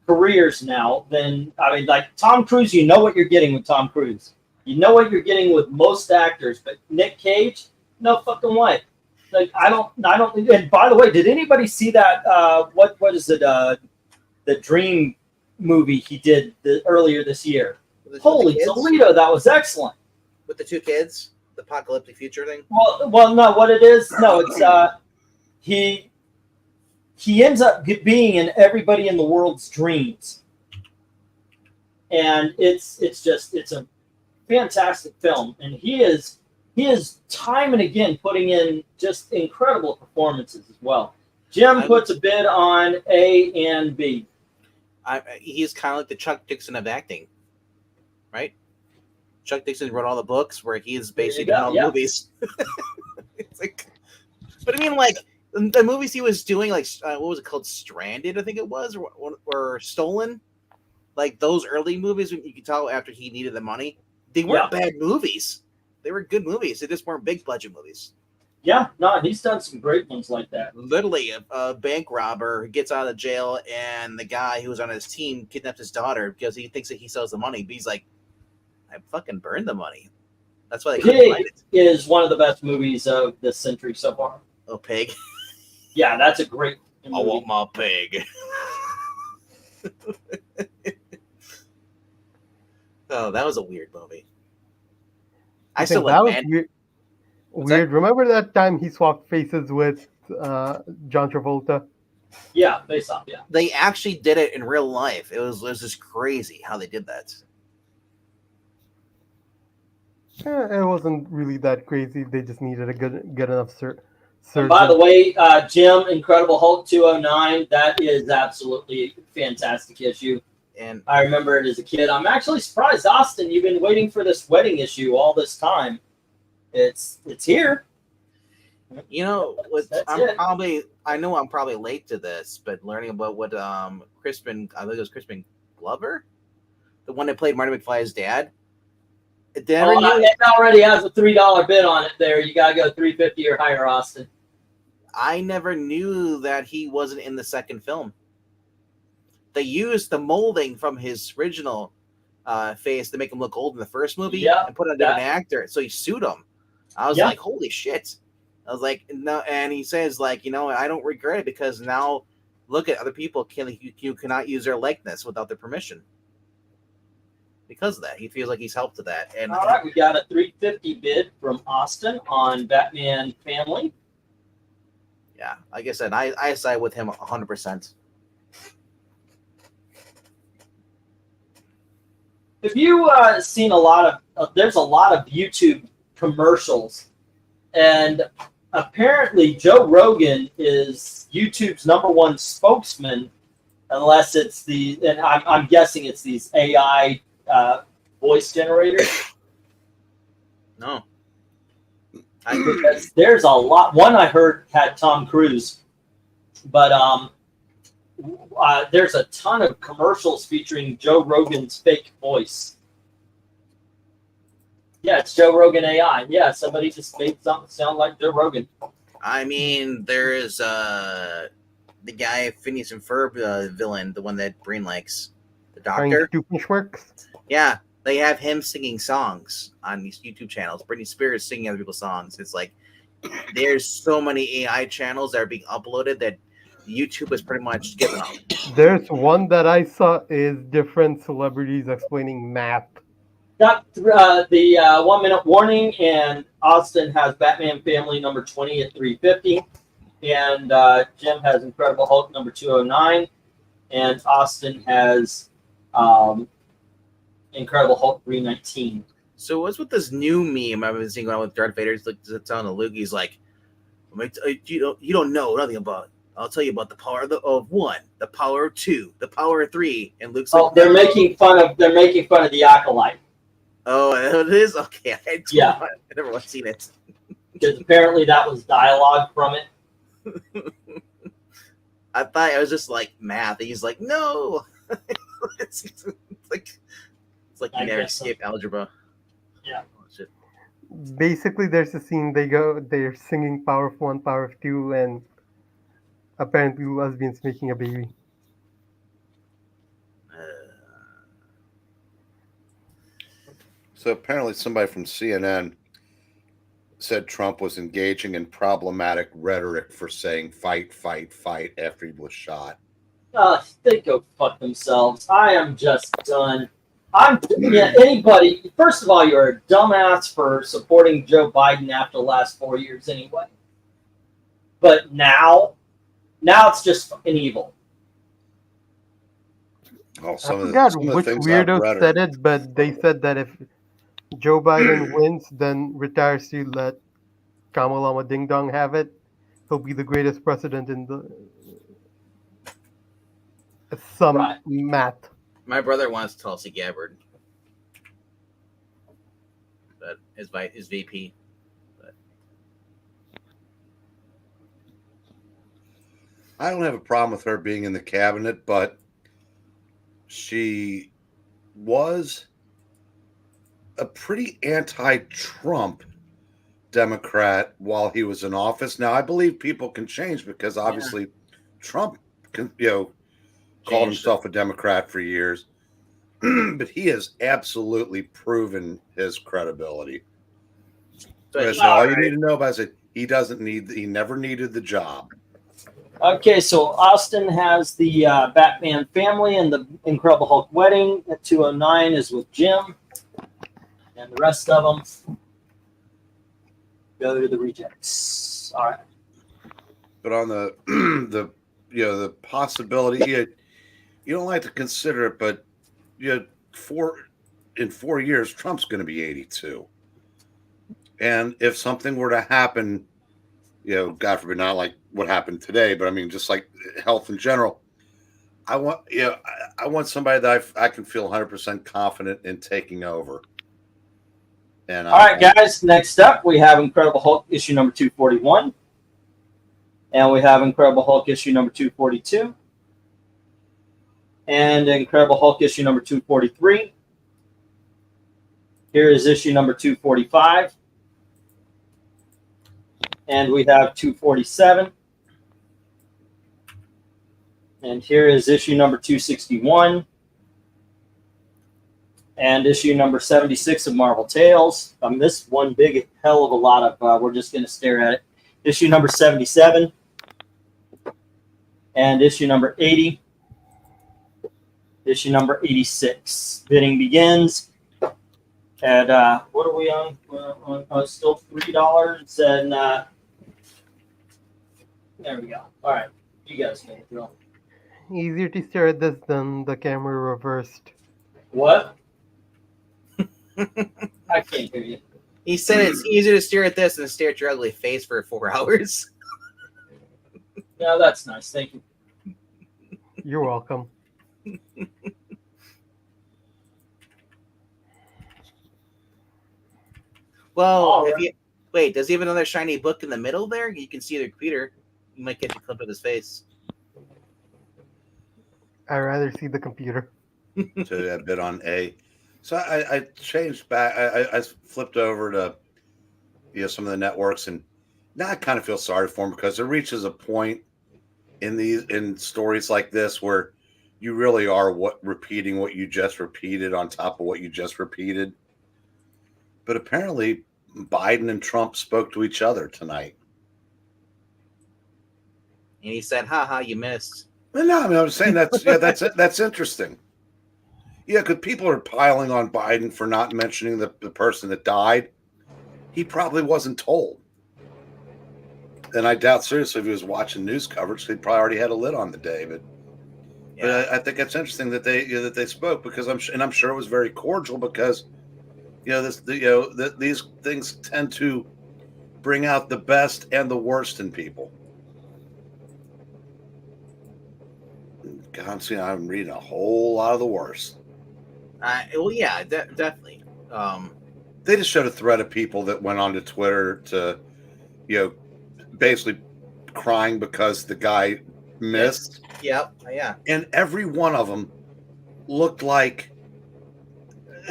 careers now. Like Tom Cruise, you know what you're getting with Tom Cruise. You know what you're getting with most actors, but Nick Cage, no fucking way. Like I don't. And by the way, did anybody see that? What is it? The Dream movie he did earlier this year. Holy Toledo, that was excellent. With the two kids, the apocalyptic future thing. Well, no. What it is? No, it's he ends up being in everybody in the world's dreams, and it's a fantastic film, and he is time and again putting in just incredible performances as well. Jim puts a bid on A and B. He's kind of like the Chuck Dixon of acting, right? Chuck Dixon wrote all the books where he's basically all the movies. It's like, but I mean, like the movies he was doing, like what was it called, Stranded, I think it was, or Stolen. Like those early movies, you could tell after he needed the money. They weren't bad movies. They were good movies. They just weren't big budget movies. Yeah, no, he's done some great ones like that. Literally, a bank robber gets out of jail, and the guy who was on his team kidnaps his daughter because he thinks that he sells the money. But he's like, I fucking burned the money. That's why they couldn't find it. Pig is one of the best movies of this century so far. Oh, Pig. Yeah, that's a great movie. I want my pig. Oh, that was a weird movie. I still that like was weird. Remember that time he swapped faces with John Travolta? Yeah, Face Off. Yeah, they actually did it in real life. It was just crazy how they did that. It wasn't really that crazy. They just needed a good enough surgeon. By the way, Jim, Incredible Hulk 209, that is absolutely a fantastic issue. And I remember it as a kid. I'm actually surprised, Austin, you've been waiting for this wedding issue all this time. It's here. I know I'm probably late to this, but learning about what Crispin, I think it was Crispin Glover, the one that played Marty McFly's dad. It already has a $3 bid on it there. You got to go $3.50 or higher, Austin. I never knew that he wasn't in the second film. They used the molding from his original face to make him look old in the first movie and put on a different actor. So he sued him. I was like, holy shit. I was like, no. And he says, like, I don't regret it because now look at other people. You cannot use their likeness without their permission. Because of that, he feels like he's helped to that. And all right, we got a $3.50 bid from Austin on Batman Family. Yeah, like I said, I side with him 100%. Have you seen a lot of? There's a lot of YouTube commercials. And apparently Joe Rogan is YouTube's #1 spokesman, unless it's and I'm guessing it's these AI voice generators. No. Because there's a lot. One I heard had Tom Cruise, but there's a ton of commercials featuring Joe Rogan's fake voice. Yeah, it's Joe Rogan AI. Yeah, somebody just made something sound like Joe Rogan. I mean, there is the guy Phineas and Ferb villain, the one that Brain likes, the doctor. Works. Yeah, they have him singing songs on these YouTube channels. Britney Spears singing other people's songs. It's like there's so many AI channels that are being uploaded that YouTube is pretty much giving up. There's one that I saw is different celebrities explaining math. Got the 1 minute warning, and Austin has Batman Family number 20 at 350, and Jim has Incredible Hulk number 209, and Austin has Incredible Hulk 319. So what's with this new meme I've been seeing going on with Darth Vader? He's like telling Luke, he's like, you don't know nothing about. I'll tell you about the power of 1, the power of 2, the power of 3, and Luke's like, they're making fun of the Acolyte. Oh, it is? Okay. I never once seen it. Because apparently that was dialogue from it. I thought it was just like math. And he's like, no. it's like you never escape algebra. Yeah. Oh, shit. Basically, there's a scene they're singing Power of 1, Power of 2, and apparently lesbians making a baby. So apparently somebody from CNN said Trump was engaging in problematic rhetoric for saying fight, fight, fight after he was shot. They go fuck themselves. I am just done. Anybody, first of all, you're a dumbass for supporting Joe Biden after the last 4 years anyway. But now it's just fucking evil. Oh, I forgot which weirdo said it, but they said that if Joe Biden wins, then retires to let Kamala Ding Dong have it. He'll be the greatest president in the math. My brother wants Tulsi Gabbard, but his VP. But I don't have a problem with her being in the cabinet, but she was a pretty anti-Trump Democrat while he was in office. Now, I believe people can change because obviously Trump called himself a Democrat for years, but he has absolutely proven his credibility. So all you need to know about it, he never needed the job. Okay, so Austin has the Batman Family and the Incredible Hulk wedding at 209 is with Jim, and the rest of them go to the rejects. All right. But on the the possibility, you don't like to consider it, but in 4 years, Trump's going to be 82. And if something were to happen, God forbid, not like what happened today, but I mean, just like health in general, I want somebody that I can feel 100% confident in taking over. And all right, guys, next up, we have Incredible Hulk issue number 241. And we have Incredible Hulk issue number 242. And Incredible Hulk issue number 243. Here is issue number 245. And we have 247. And here is issue number 261. And issue number 76 of Marvel Tales. This one big hell of a lot of, we're just going to stare at it. Issue number 77. And issue number 80. Issue number 86. Bidding begins. And what are we on? Still $3. And there we go. All right. You guys can go. Easier to stare at this than the camera reversed. What? I can't hear you. He said it's easier to stare at this than to stare at your ugly face for 4 hours. Yeah, that's nice. Thank you. You're welcome. Well, All if right. you wait, does he have another shiny book in the middle there? You can see the computer. You might get a clip of his face. I'd rather see the computer. To that bit on A. So I changed back. I flipped over to some of the networks, and now I kind of feel sorry for him because there reaches a point in stories like this where you really are repeating what you just repeated on top of what you just repeated. But apparently, Biden and Trump spoke to each other tonight. And he said, "Ha, you missed." Well, no, I mean, I'm saying that's interesting. Yeah, because people are piling on Biden for not mentioning the person that died. He probably wasn't told. And I doubt seriously if he was watching news coverage, he probably already had a lid on the day. But I think it's interesting that they spoke because I'm sure it was very cordial because these things tend to bring out the best and the worst in people. God, I'm reading a whole lot of the worst. Well, yeah, definitely. They just showed a thread of people that went onto Twitter to, basically crying because the guy missed. Yep. Yeah. And every one of them looked like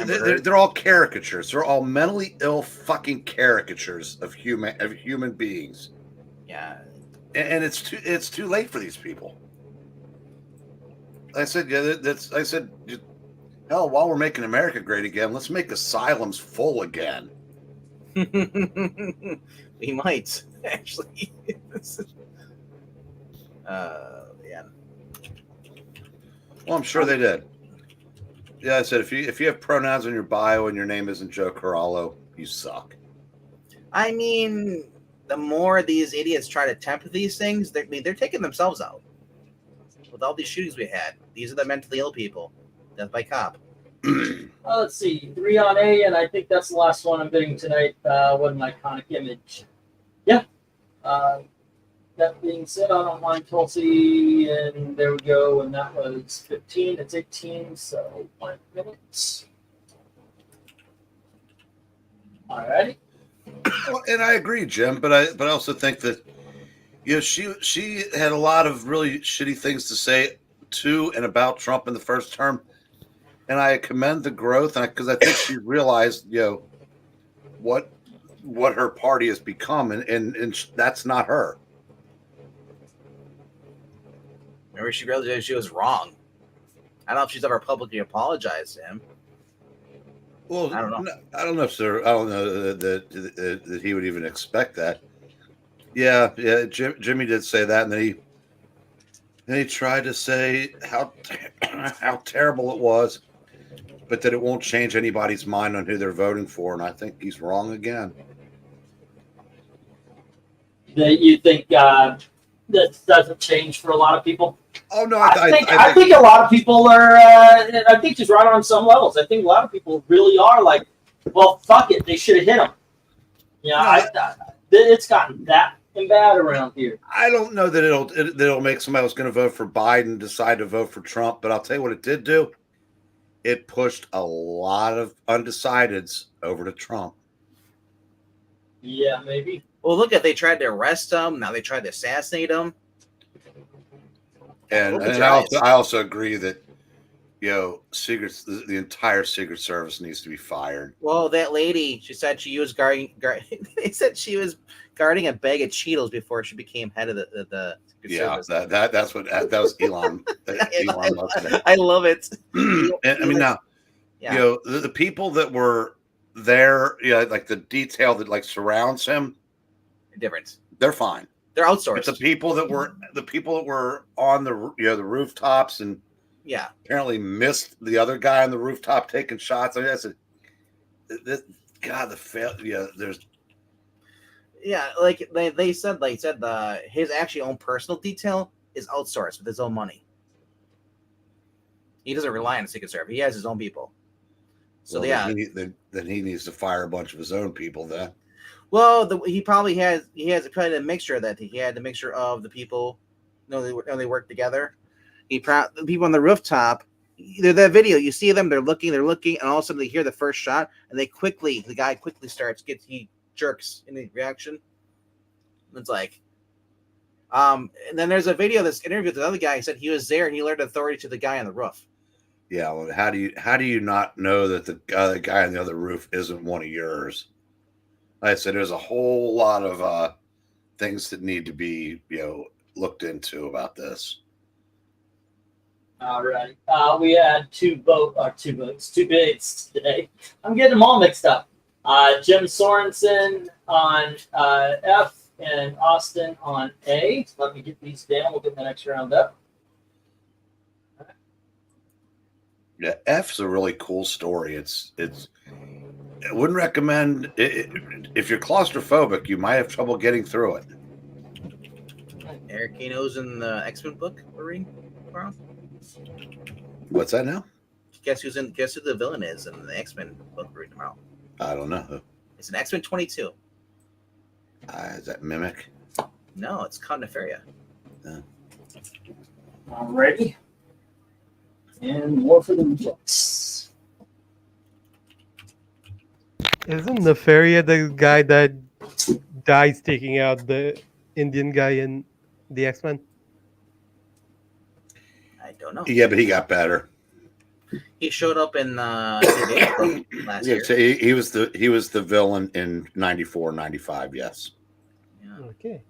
they're all caricatures. They're all mentally ill fucking caricatures of human beings. Yeah. And it's too late for these people. I said, I said, hell, while we're making America great again, let's make asylums full again. We might actually. Yeah. Well, I'm sure they did. Yeah, I said if you have pronouns in your bio and your name isn't Joe Corallo, you suck. I mean, the more these idiots try to tempt these things, they're taking themselves out. With all these shootings we had, these are the mentally ill people. Death by cop. Let's see, 3 on A, and I think that's the last one I'm bidding tonight. What an iconic image. Yeah. That being said, I don't mind Tulsi, and there we go. And that was 15. It's 18, so 1 minute. Alrighty. Well, and I agree, Jim, but I also think that she had a lot of really shitty things to say to and about Trump in the first term, and I commend the growth, because I think she realized what her party has become, and that's not her. Maybe she realized she was wrong. I don't know if she's ever publicly apologized to him. Well, I don't know. I don't know if I don't know that he would even expect that. Yeah. Jimmy did say that, and then he tried to say how terrible it was, but that it won't change anybody's mind on who they're voting for, and I think he's wrong again. That you think that doesn't change for a lot of people? Oh no, I think a lot of people are. I think he's right on some levels. I think a lot of people really are like, well, fuck it, they should have hit him. Yeah, it's gotten that bad around here. I don't know that it'll make somebody who's going to vote for Biden decide to vote for Trump, but I'll tell you what it did do. It pushed a lot of undecideds over to Trump. Yeah, maybe. Well, look, they tried to arrest him. Now they tried to assassinate him. And I also agree that the entire Secret Service needs to be fired. Well, that lady, she said she was guarding. They said she was guarding a bag of Cheetos before she became head of the Secret Service. That was Elon. Elon Musk. I love it. And, I mean, now, the people that were there, like the detail that like surrounds him, different. They're fine. They're outsourced. But the people that were on the rooftops and apparently missed the other guy on the rooftop taking shots. I mean, there's like they said his actually own personal detail is outsourced with his own money. He doesn't rely on the Secret Service. He has his own people. So Well, yeah, then he needs to fire a bunch of his own people. Then well, he probably has probably a mixture that he had the mixture of the people. They work together. The people on the rooftop. That video, you see them, they're looking, and all of a sudden they hear the first shot, and the guy quickly he jerks in the reaction. It's like, and then there's a video, this interview with another guy. He said he was there and he alerted authority to the guy on the roof. yeah. Well, how do you not know that the guy on the other roof isn't one of yours? Like I said, there's a whole lot of things that need to be looked into about this. All right. We had two bids today. I'm getting them all mixed up. Jim Sorensen on F and Austin on A. Let me get these down. We'll get the next round up. Yeah, F's a really cool story. I wouldn't recommend it, if you're claustrophobic, you might have trouble getting through it. Eric Kano's in the X-Men book we're reading tomorrow. What's that now? Guess who the villain is in the X-Men book we're reading tomorrow? I don't know. It's an X-Men 22. Is that Mimic? No, it's Connefaria. Alrighty. And more for the books. Isn't Nefaria the guy that dies taking out the Indian guy in the X-Men? I don't know. Yeah, but he got better. He showed up in last Yeah, year. so he was the villain in 94, 95, yes. Yeah. Okay.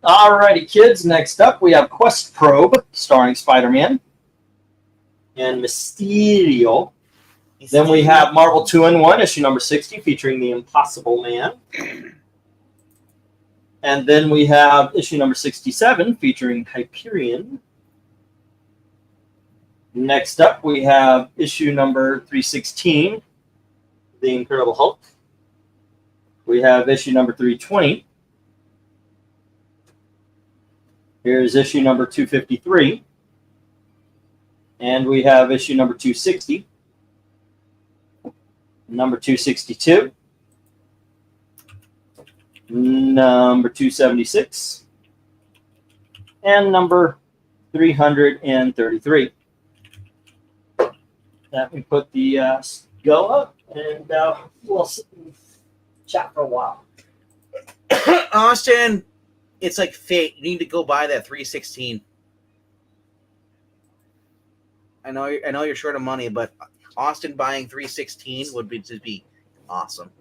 Alrighty, kids. Next up, we have Quest Probe, starring Spider-Man and Mysterio. Then we have Marvel 2-in-1, issue number 60, featuring the Impossible Man. And then we have issue number 67, featuring Hyperion. Next up, we have issue number 316, The Incredible Hulk. We have issue number 320. Here's issue number 253. And we have issue number 260. Number 262. Number 276. And number 333. That we put the go up, and we'll chat for a while. Austin, it's like fate. You need to go buy that 316. I know you're short of money, but Austin buying 316 would be awesome.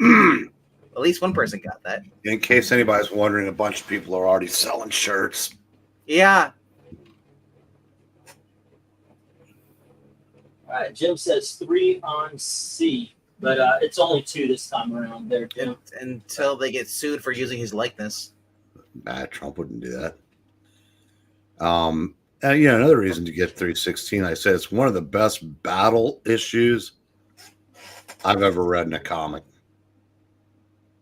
At least one person got that. In case anybody's wondering, a bunch of people are already selling shirts. Yeah. All right, Jim says 3 on C, but it's only 2 this time around there, Jim. Until they get sued for using his likeness. Nah, Trump wouldn't do that. And another reason to get 316, I said it's one of the best battle issues I've ever read in a comic.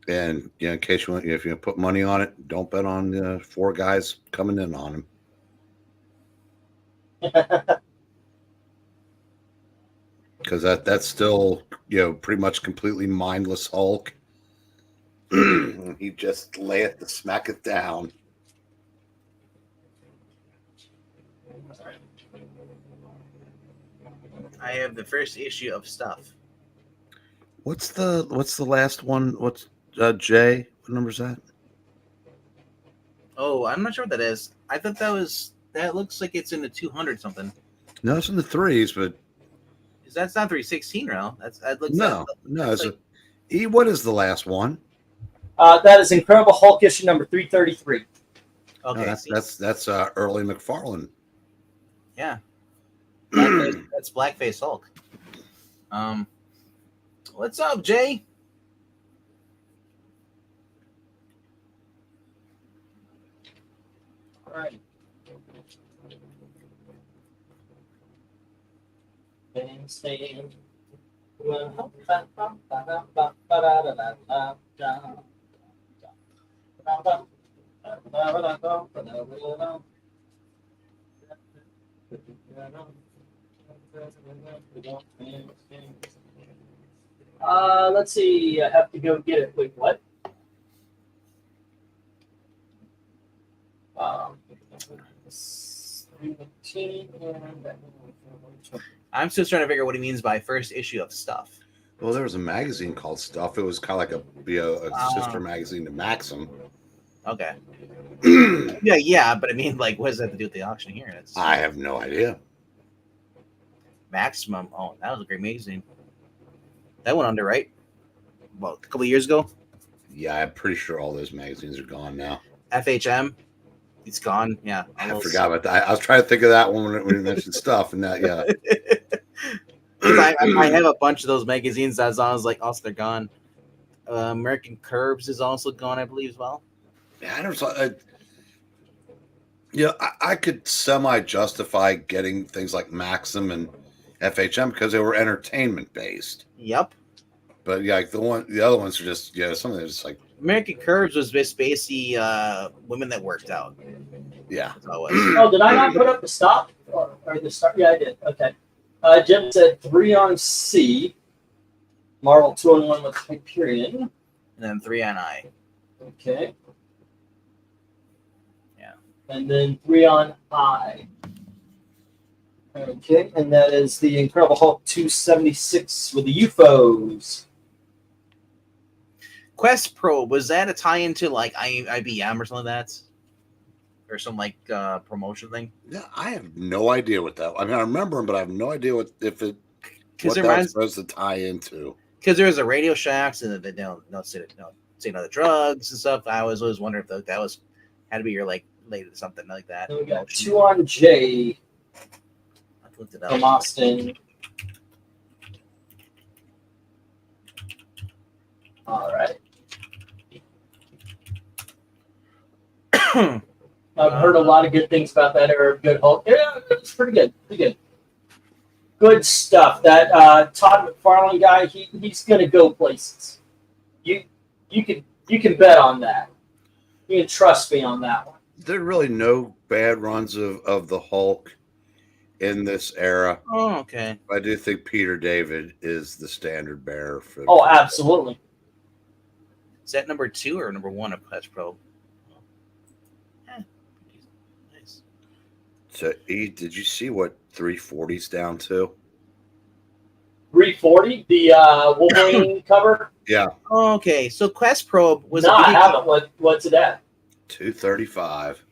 And in case you want, if you put money on it, don't bet on the 4 guys coming in on him. Because that's still pretty much completely mindless Hulk. He just lay it to smack it down. I have the first issue of Stuff. What's the last one? What's J? What number is that? Oh, I'm not sure what that is. I thought that looks like it's in the 200 something. No, it's in the 3s, but That's not 316, no. That looks no. that's It's what is the last one? That is Incredible Hulk issue number 333. okay. No, that's early McFarlane. Yeah. That's Blackface Hulk. What's up, Jay? All right. Stand. Let's see. I have to go get it. Wait, what? Um, 17 and I'm still trying to figure out what he means by first issue of Stuff. Well, there was a magazine called Stuff. It was kind of like a sister magazine to Maxim. Okay. Yeah, but I mean, like, what does that have to do with the auction here? It's I have no idea. Maximum. Oh, that was a great magazine. That went under, right? Well, a couple of years ago. Yeah, I'm pretty sure all those magazines are gone now. FHM. It's gone. Yeah. I forgot about that. I was trying to think of that one when you mentioned Stuff, and that, yeah. 'Cause I have a bunch of those magazines. That's I was like, also they're gone. American Curbs is also gone, I believe, as well. Yeah, I don't. I could semi justify getting things like Maxim and FHM because they were entertainment based. Yep. But yeah, like the other ones are just something that's just like American Curbs was just basically women that worked out. yeah. That's all it was. Oh, did I not put up the stop or the start? Yeah, I did. Okay. Jim said 3 on C. Marvel 2-in-1 with Hyperion. And then 3 on I. Okay. Yeah. And then 3 on I. Okay, and that is the Incredible Hulk 276 with the UFOs. Quest Probe, was that a tie into like IBM or something like that? Or some like promotion thing? Yeah, I have no idea what that. I mean, I remember them, but I have no idea what that was supposed to tie into. Because there was a Radio Shacks and they don't say no drugs and stuff. I was always wondering if that was had to be your like related to something like that. Then we got 2 on J. I looked it up. From Austin. All right. I've heard a lot of good things about that era. Good Hulk. Yeah, it's pretty good. Pretty good. Good stuff. That Todd McFarlane guy, he's gonna go places. You can bet on that. You can trust me on that one. There are really no bad runs of the Hulk in this era. Oh, okay. I do think Peter David is the standard bearer for. Oh, absolutely. Is that number 2 or number 1 of Quest Probe? Nice. So, did you see what 340's down to? 340, the Wolverine cover. Yeah, Okay, so Quest Probe was No, a I video haven't. What's it at? 235.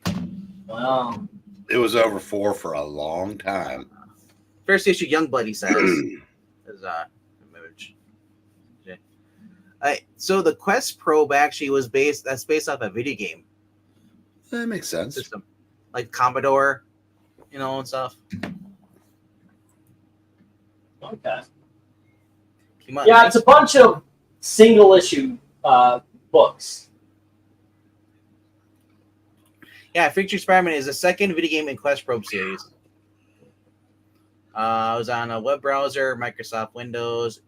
Wow. It was over 4 for a long time. first issue Youngblood, he says. Is image. Okay. So the Quest Probe actually was based off a video game That makes sense. system, like Commodore, and stuff. Okay. Came out- Yeah, it's a bunch of single issue books. Yeah, Future Spider-Man is the second video game in Quest Probe series. It was on a web browser, Microsoft Windows,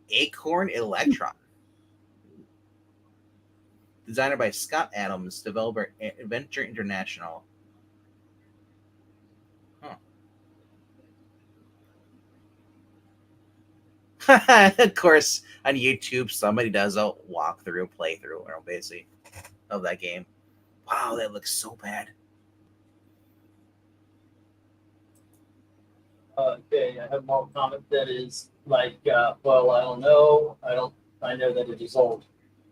Acorn Electron. Designer by Scott Adams, developer Adventure International. Huh. Of course, on YouTube, somebody does a walkthrough, playthrough, or basically of that game. Wow, that looks so bad. Okay, I have one comment that is like, well, I don't know. I know that it is old.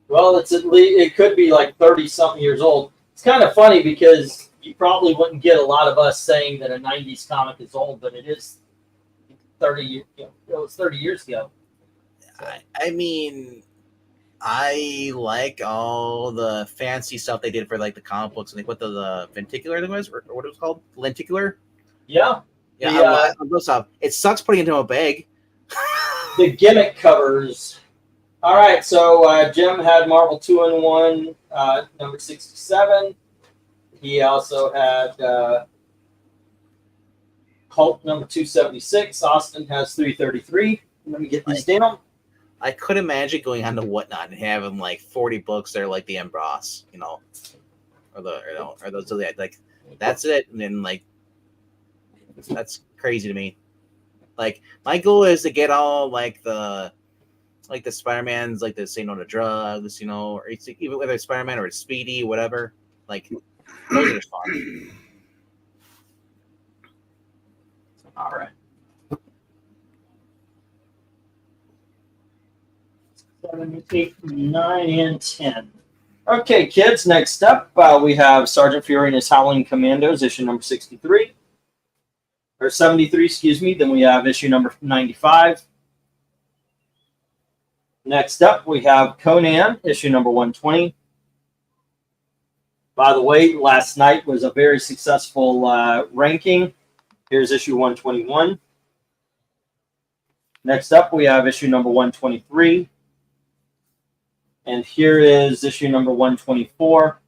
Well, it's at least it could be like 30-something years old. It's kind of funny because you probably wouldn't get a lot of us saying that a '90s comic is old, but it is 30. It was 30 years ago. I mean, I like all the fancy stuff they did for like the comic books and they put the lenticular thing was, or what it was called, lenticular. Yeah, Yeah, The, I like those stuff. It sucks putting it into a bag. the gimmick covers. All right, so Jim had Marvel 2-in-1, number 67. He also had Hulk number 276. Austin has 333. Let me get these down. I could imagine going on to Whatnot and having like 40 books that are like the Emboss, or those like that's it, and then like That's crazy to me. Like my goal is to get all like the Spider-Man's like the say no to drugs, you know, or it's, even whether it's Spider-Man or it's Speedy, whatever. Like those are just fun. All right. 7, 8, 9, and 10. Okay, kids, next up we have Sergeant Fury and his Howling Commandos, issue number 63. Or 73, excuse me. Then we have issue number 95. Next up, we have Conan, issue number 120. By the way, last night was a very successful ranking. Here's issue 121. Next up, we have issue number 123. And here is issue number 124.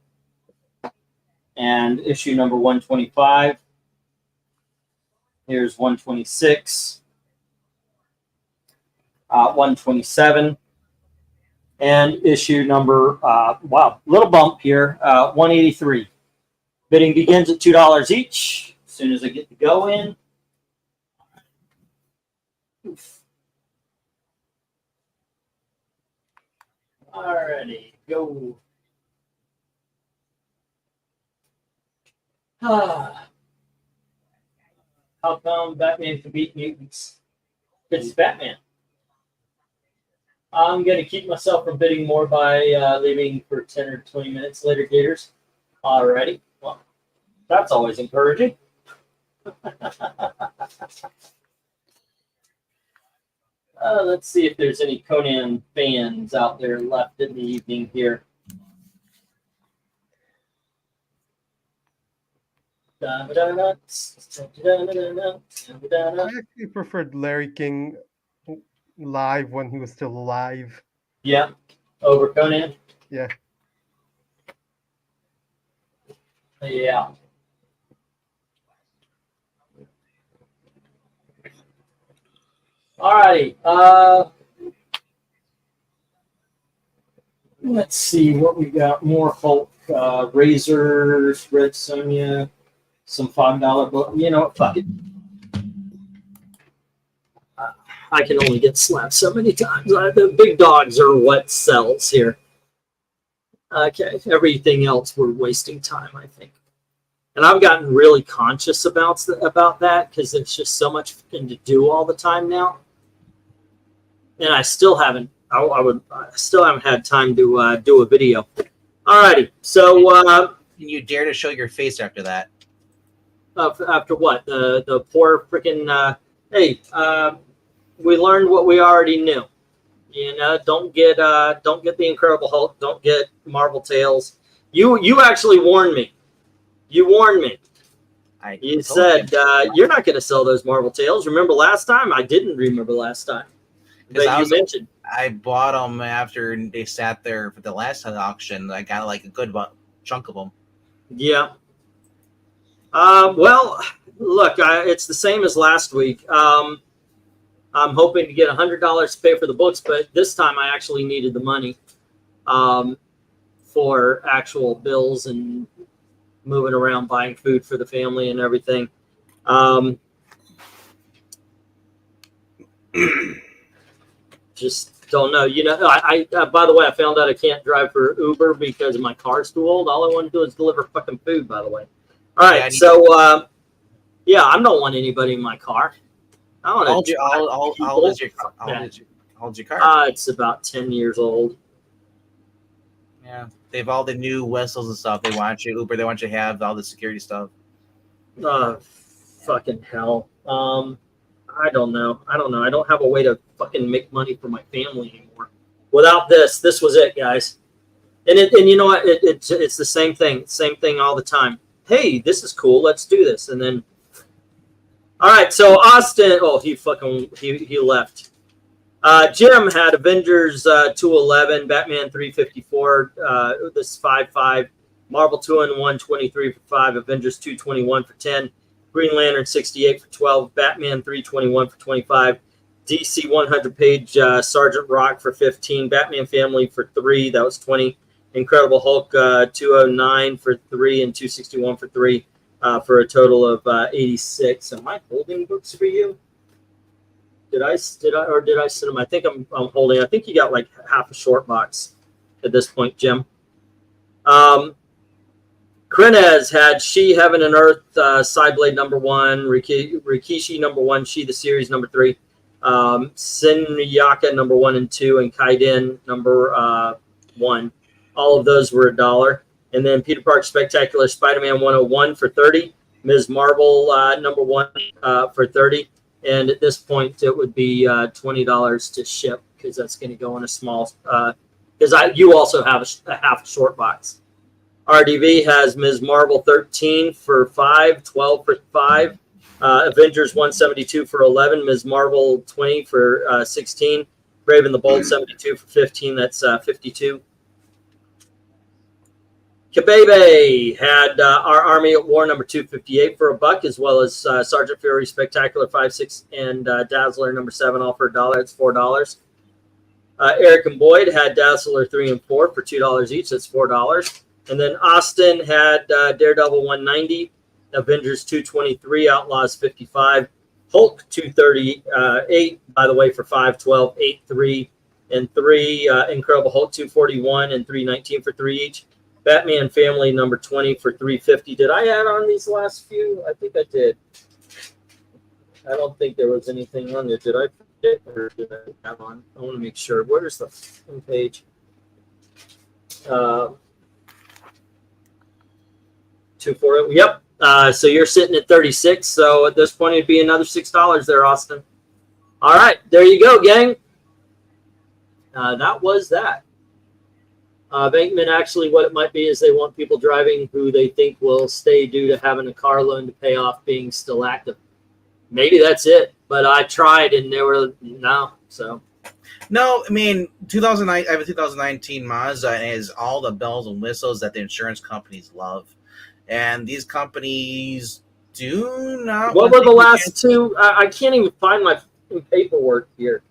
And issue number 125. Here's 126. 127. And issue number, little bump here, 183. Bidding begins at $2 each. As soon as I get the go in. Oof. Alrighty, go. How come Batman can beat mutants? It's Batman. I'm going to keep myself from bidding more by leaving for 10 or 20 minutes later, Gators. Alrighty. Well, that's always encouraging. Let's see if there's any Conan fans out there left in the evening here. I actually preferred Larry King live when he was still alive. Yeah, over Conan. Yeah. Yeah. Alrighty. Let's see what we got. More Hulk, Razors, Red Sonja, some $5 book. You know what? Fuck it. I can only get slapped so many times. The big dogs are what sells here. Okay, everything else we're wasting time, I think. And I've gotten really conscious about that because there's just so much to do all the time now. And I still haven't. I still haven't had time to do a video. Alrighty, so Can you dare to show your face after that? after what the poor freaking hey, we learned what we already knew. You know, don't get the Incredible Hulk. Don't get Marvel Tales. You actually warned me. You warned me. You said you're not going to sell those Marvel Tales. Remember last time? I didn't remember last time. That you mentioned. I bought them after they sat there for the last auction. I got like a good chunk of them. Yeah. Well, look, it's the same as last week. I'm hoping to get $100 to pay for the books, but this time I actually needed the money for actual bills and moving around, buying food for the family and everything. Just don't know. You know, I by the way, I found out I can't drive for Uber because my car's too old. All I want to do is deliver fucking food, by the way. All right, so yeah, I don't want anybody in my car. I want to. How old is your car? It's about 10 years old. Yeah, they have all the new whistles and stuff. They want you Uber. They want you to have all the security stuff. Fucking hell. I don't know. I don't have a way to fucking make money for my family anymore. Without this was it, guys. And you know what? It's the same thing all the time. Hey, this is cool. Let's do this. And then, all right. So Austin, he left. Jim had Avengers 211, Batman 354. This is 5.5. Marvel 2-in-1 23 for 5. Avengers 221 for 10. Green Lantern 68 for 12. Batman 321 for 25. DC 100-page Sergeant Rock for 15. Batman Family for 3. That was 20. Incredible Hulk 209 for 3 and 261 for 3. for a total of 86. Am I holding books for you? Did I send them? I think I'm holding. I think you got like half a short box at this point, Jim. Krenez had She, Heaven and Earth, Sideblade number 1, Rikishi number 1, She the Series number 3, Senyaka number 1 and 2, and Kaiden number 1. All of those were $1. And then Peter Parker Spectacular Spider-Man 101 for 30, Ms. Marvel number 1 for 30. And at this point, it would be $20 to ship because that's going to go in a small. Because you also have a half short box. RDV has Ms. Marvel 13 for 5, 12 for 5, Avengers 172 for 11, Ms. Marvel 20 for 16, Brave and the Bold 72 for 15. That's 52. Kabebe had Our Army at War number 258 for $1, as well as Sergeant Fury Spectacular 5, 6, and Dazzler number 7, all for $1. It's $4. Eric and Boyd had Dazzler 3 and 4 for $2 each. That's $4. And then Austin had Daredevil 190, Avengers 223, Outlaws 55, Hulk 238, by the way, for 512, 83, and 3, Incredible Hulk 241 and 319 for 3 each. Batman Family number 20 for 350. Did I add on these last few? I think I did. I don't think there was anything on there. Did I forget or did I have on? I want to make sure. Where's the page? 248. Yep. So you're sitting at 36. So at this point, it'd be another $6 there, Austin. All right. There you go, gang. That was that. Bankman, actually, what it might be is they want people driving who they think will stay due to having a car loan to pay off being still active. Maybe that's it. But I tried and they were no. So. No, I mean, 2009. I have a 2019 Mazda, and it has all the bells and whistles that the insurance companies love. And these companies do not. What were the last two? I can't even find my paperwork here.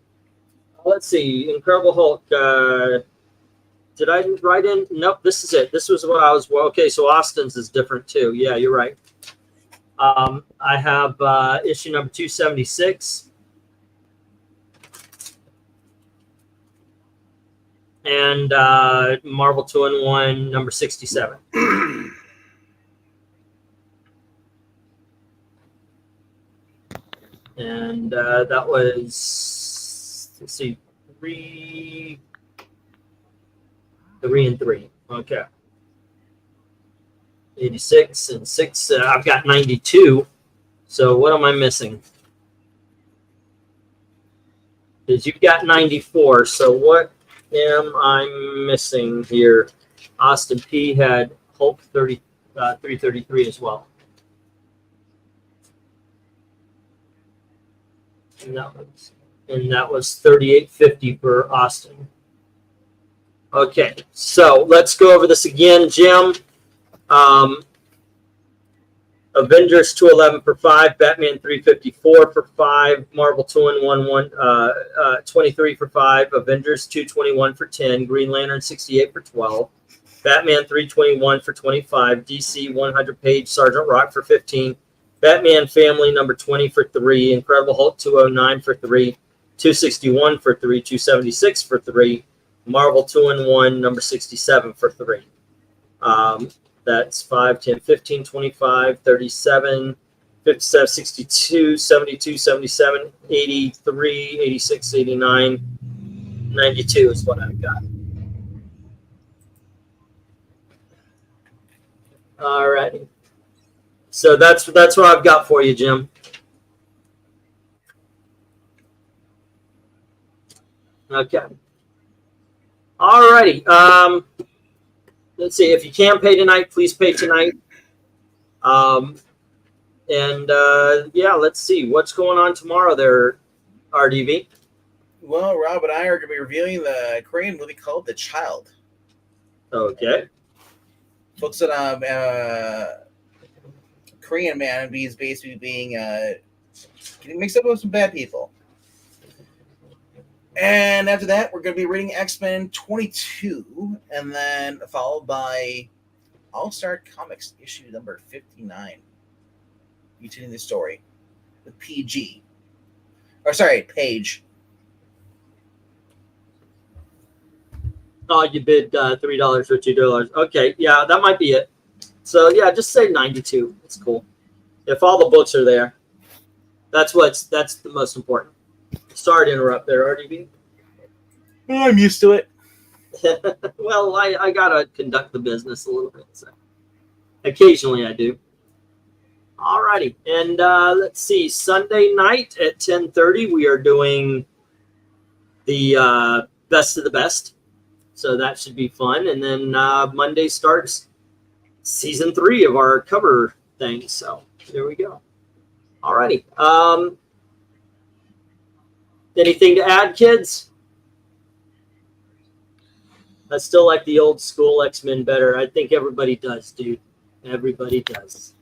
Let's see. Incredible Hulk. Did I write in? Nope, this is it. This was what I was. Well, okay, so Austin's is different too. Yeah, you're right. I have issue number 276. And Marvel 2-in-1 number 67. And that was, let's see, 3 and 3. Okay. 86 and 6. I've got 92. So what am I missing? Because you've got 94. So what am I missing here? Austin P had Hulk 333 as well. And that was 3850 for Austin. Okay, so let's go over this again, Jim. Avengers 211 for 5, Batman 354 for 5, Marvel 2-in-1 23 for 5, Avengers 221 for 10, Green Lantern 68 for 12, Batman 321 for 25, DC 100-page Sergeant Rock for 15, Batman Family number 20 for 3, Incredible Hulk 209 for 3, 261 for 3, 276 for 3, Marvel 2-in-1 number 67 for 3. That's 5, 10, 15, 25, 37, 57, 62, 72, 77, 83, 86, 89, 92 is what I've got. All righty. So that's what I've got for you, Jim. Okay. All righty. Let's see. If you can pay tonight, please pay tonight. Yeah, let's see what's going on tomorrow there, RDV. Well, Rob and I are going to be reviewing the Korean movie called The Child. Okay. Folks that Korean man is basically being getting mixed up with some bad people. And after that, we're going to be reading X-Men 22, and then followed by All-Star Comics issue number 59. continuing the story with PG. Or sorry, Page. Oh, you bid $3 or $2. Okay, yeah, that might be it. So yeah, just say 92. It's cool. If all the books are there, that's the most important. Sorry to interrupt there, RDB. I'm used to it. Well, I gotta conduct the business a little bit. So occasionally I do. Alrighty, and let's see. Sunday night at 10:30, we are doing the best of the best. So that should be fun. And then Monday starts season 3 of our cover thing. So there we go. Alrighty. Anything to add, kids? I still like the old school X-Men better. I think everybody does, dude. Everybody does.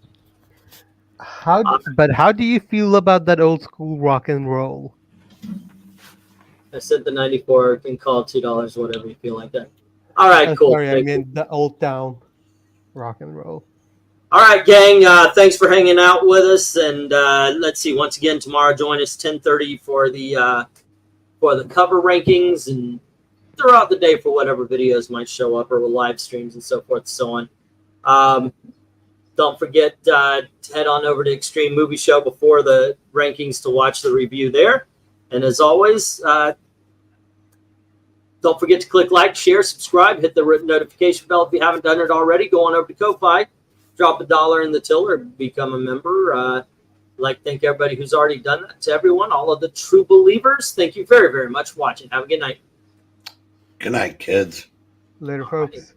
But how do you feel about that old school rock and roll? I said the 94 can call $2, whatever you feel like that. All right, cool. Sorry, I Thank you. mean the old town rock and roll. All right, gang. Thanks for hanging out with us. And let's see. Once again, tomorrow, join us 10:30 for the cover rankings, and throughout the day for whatever videos might show up or live streams and so forth and so on. Don't forget to head on over to Extreme Movie Show before the rankings to watch the review there. And as always, don't forget to click like, share, subscribe, hit the notification bell if you haven't done it already. Go on over to Ko-Fi, drop $1 in the till, or become a member. I'd like to thank everybody who's already done that. To everyone, all of the true believers, thank you very, very much for watching. Have a good night. Good night, kids. Later, folks.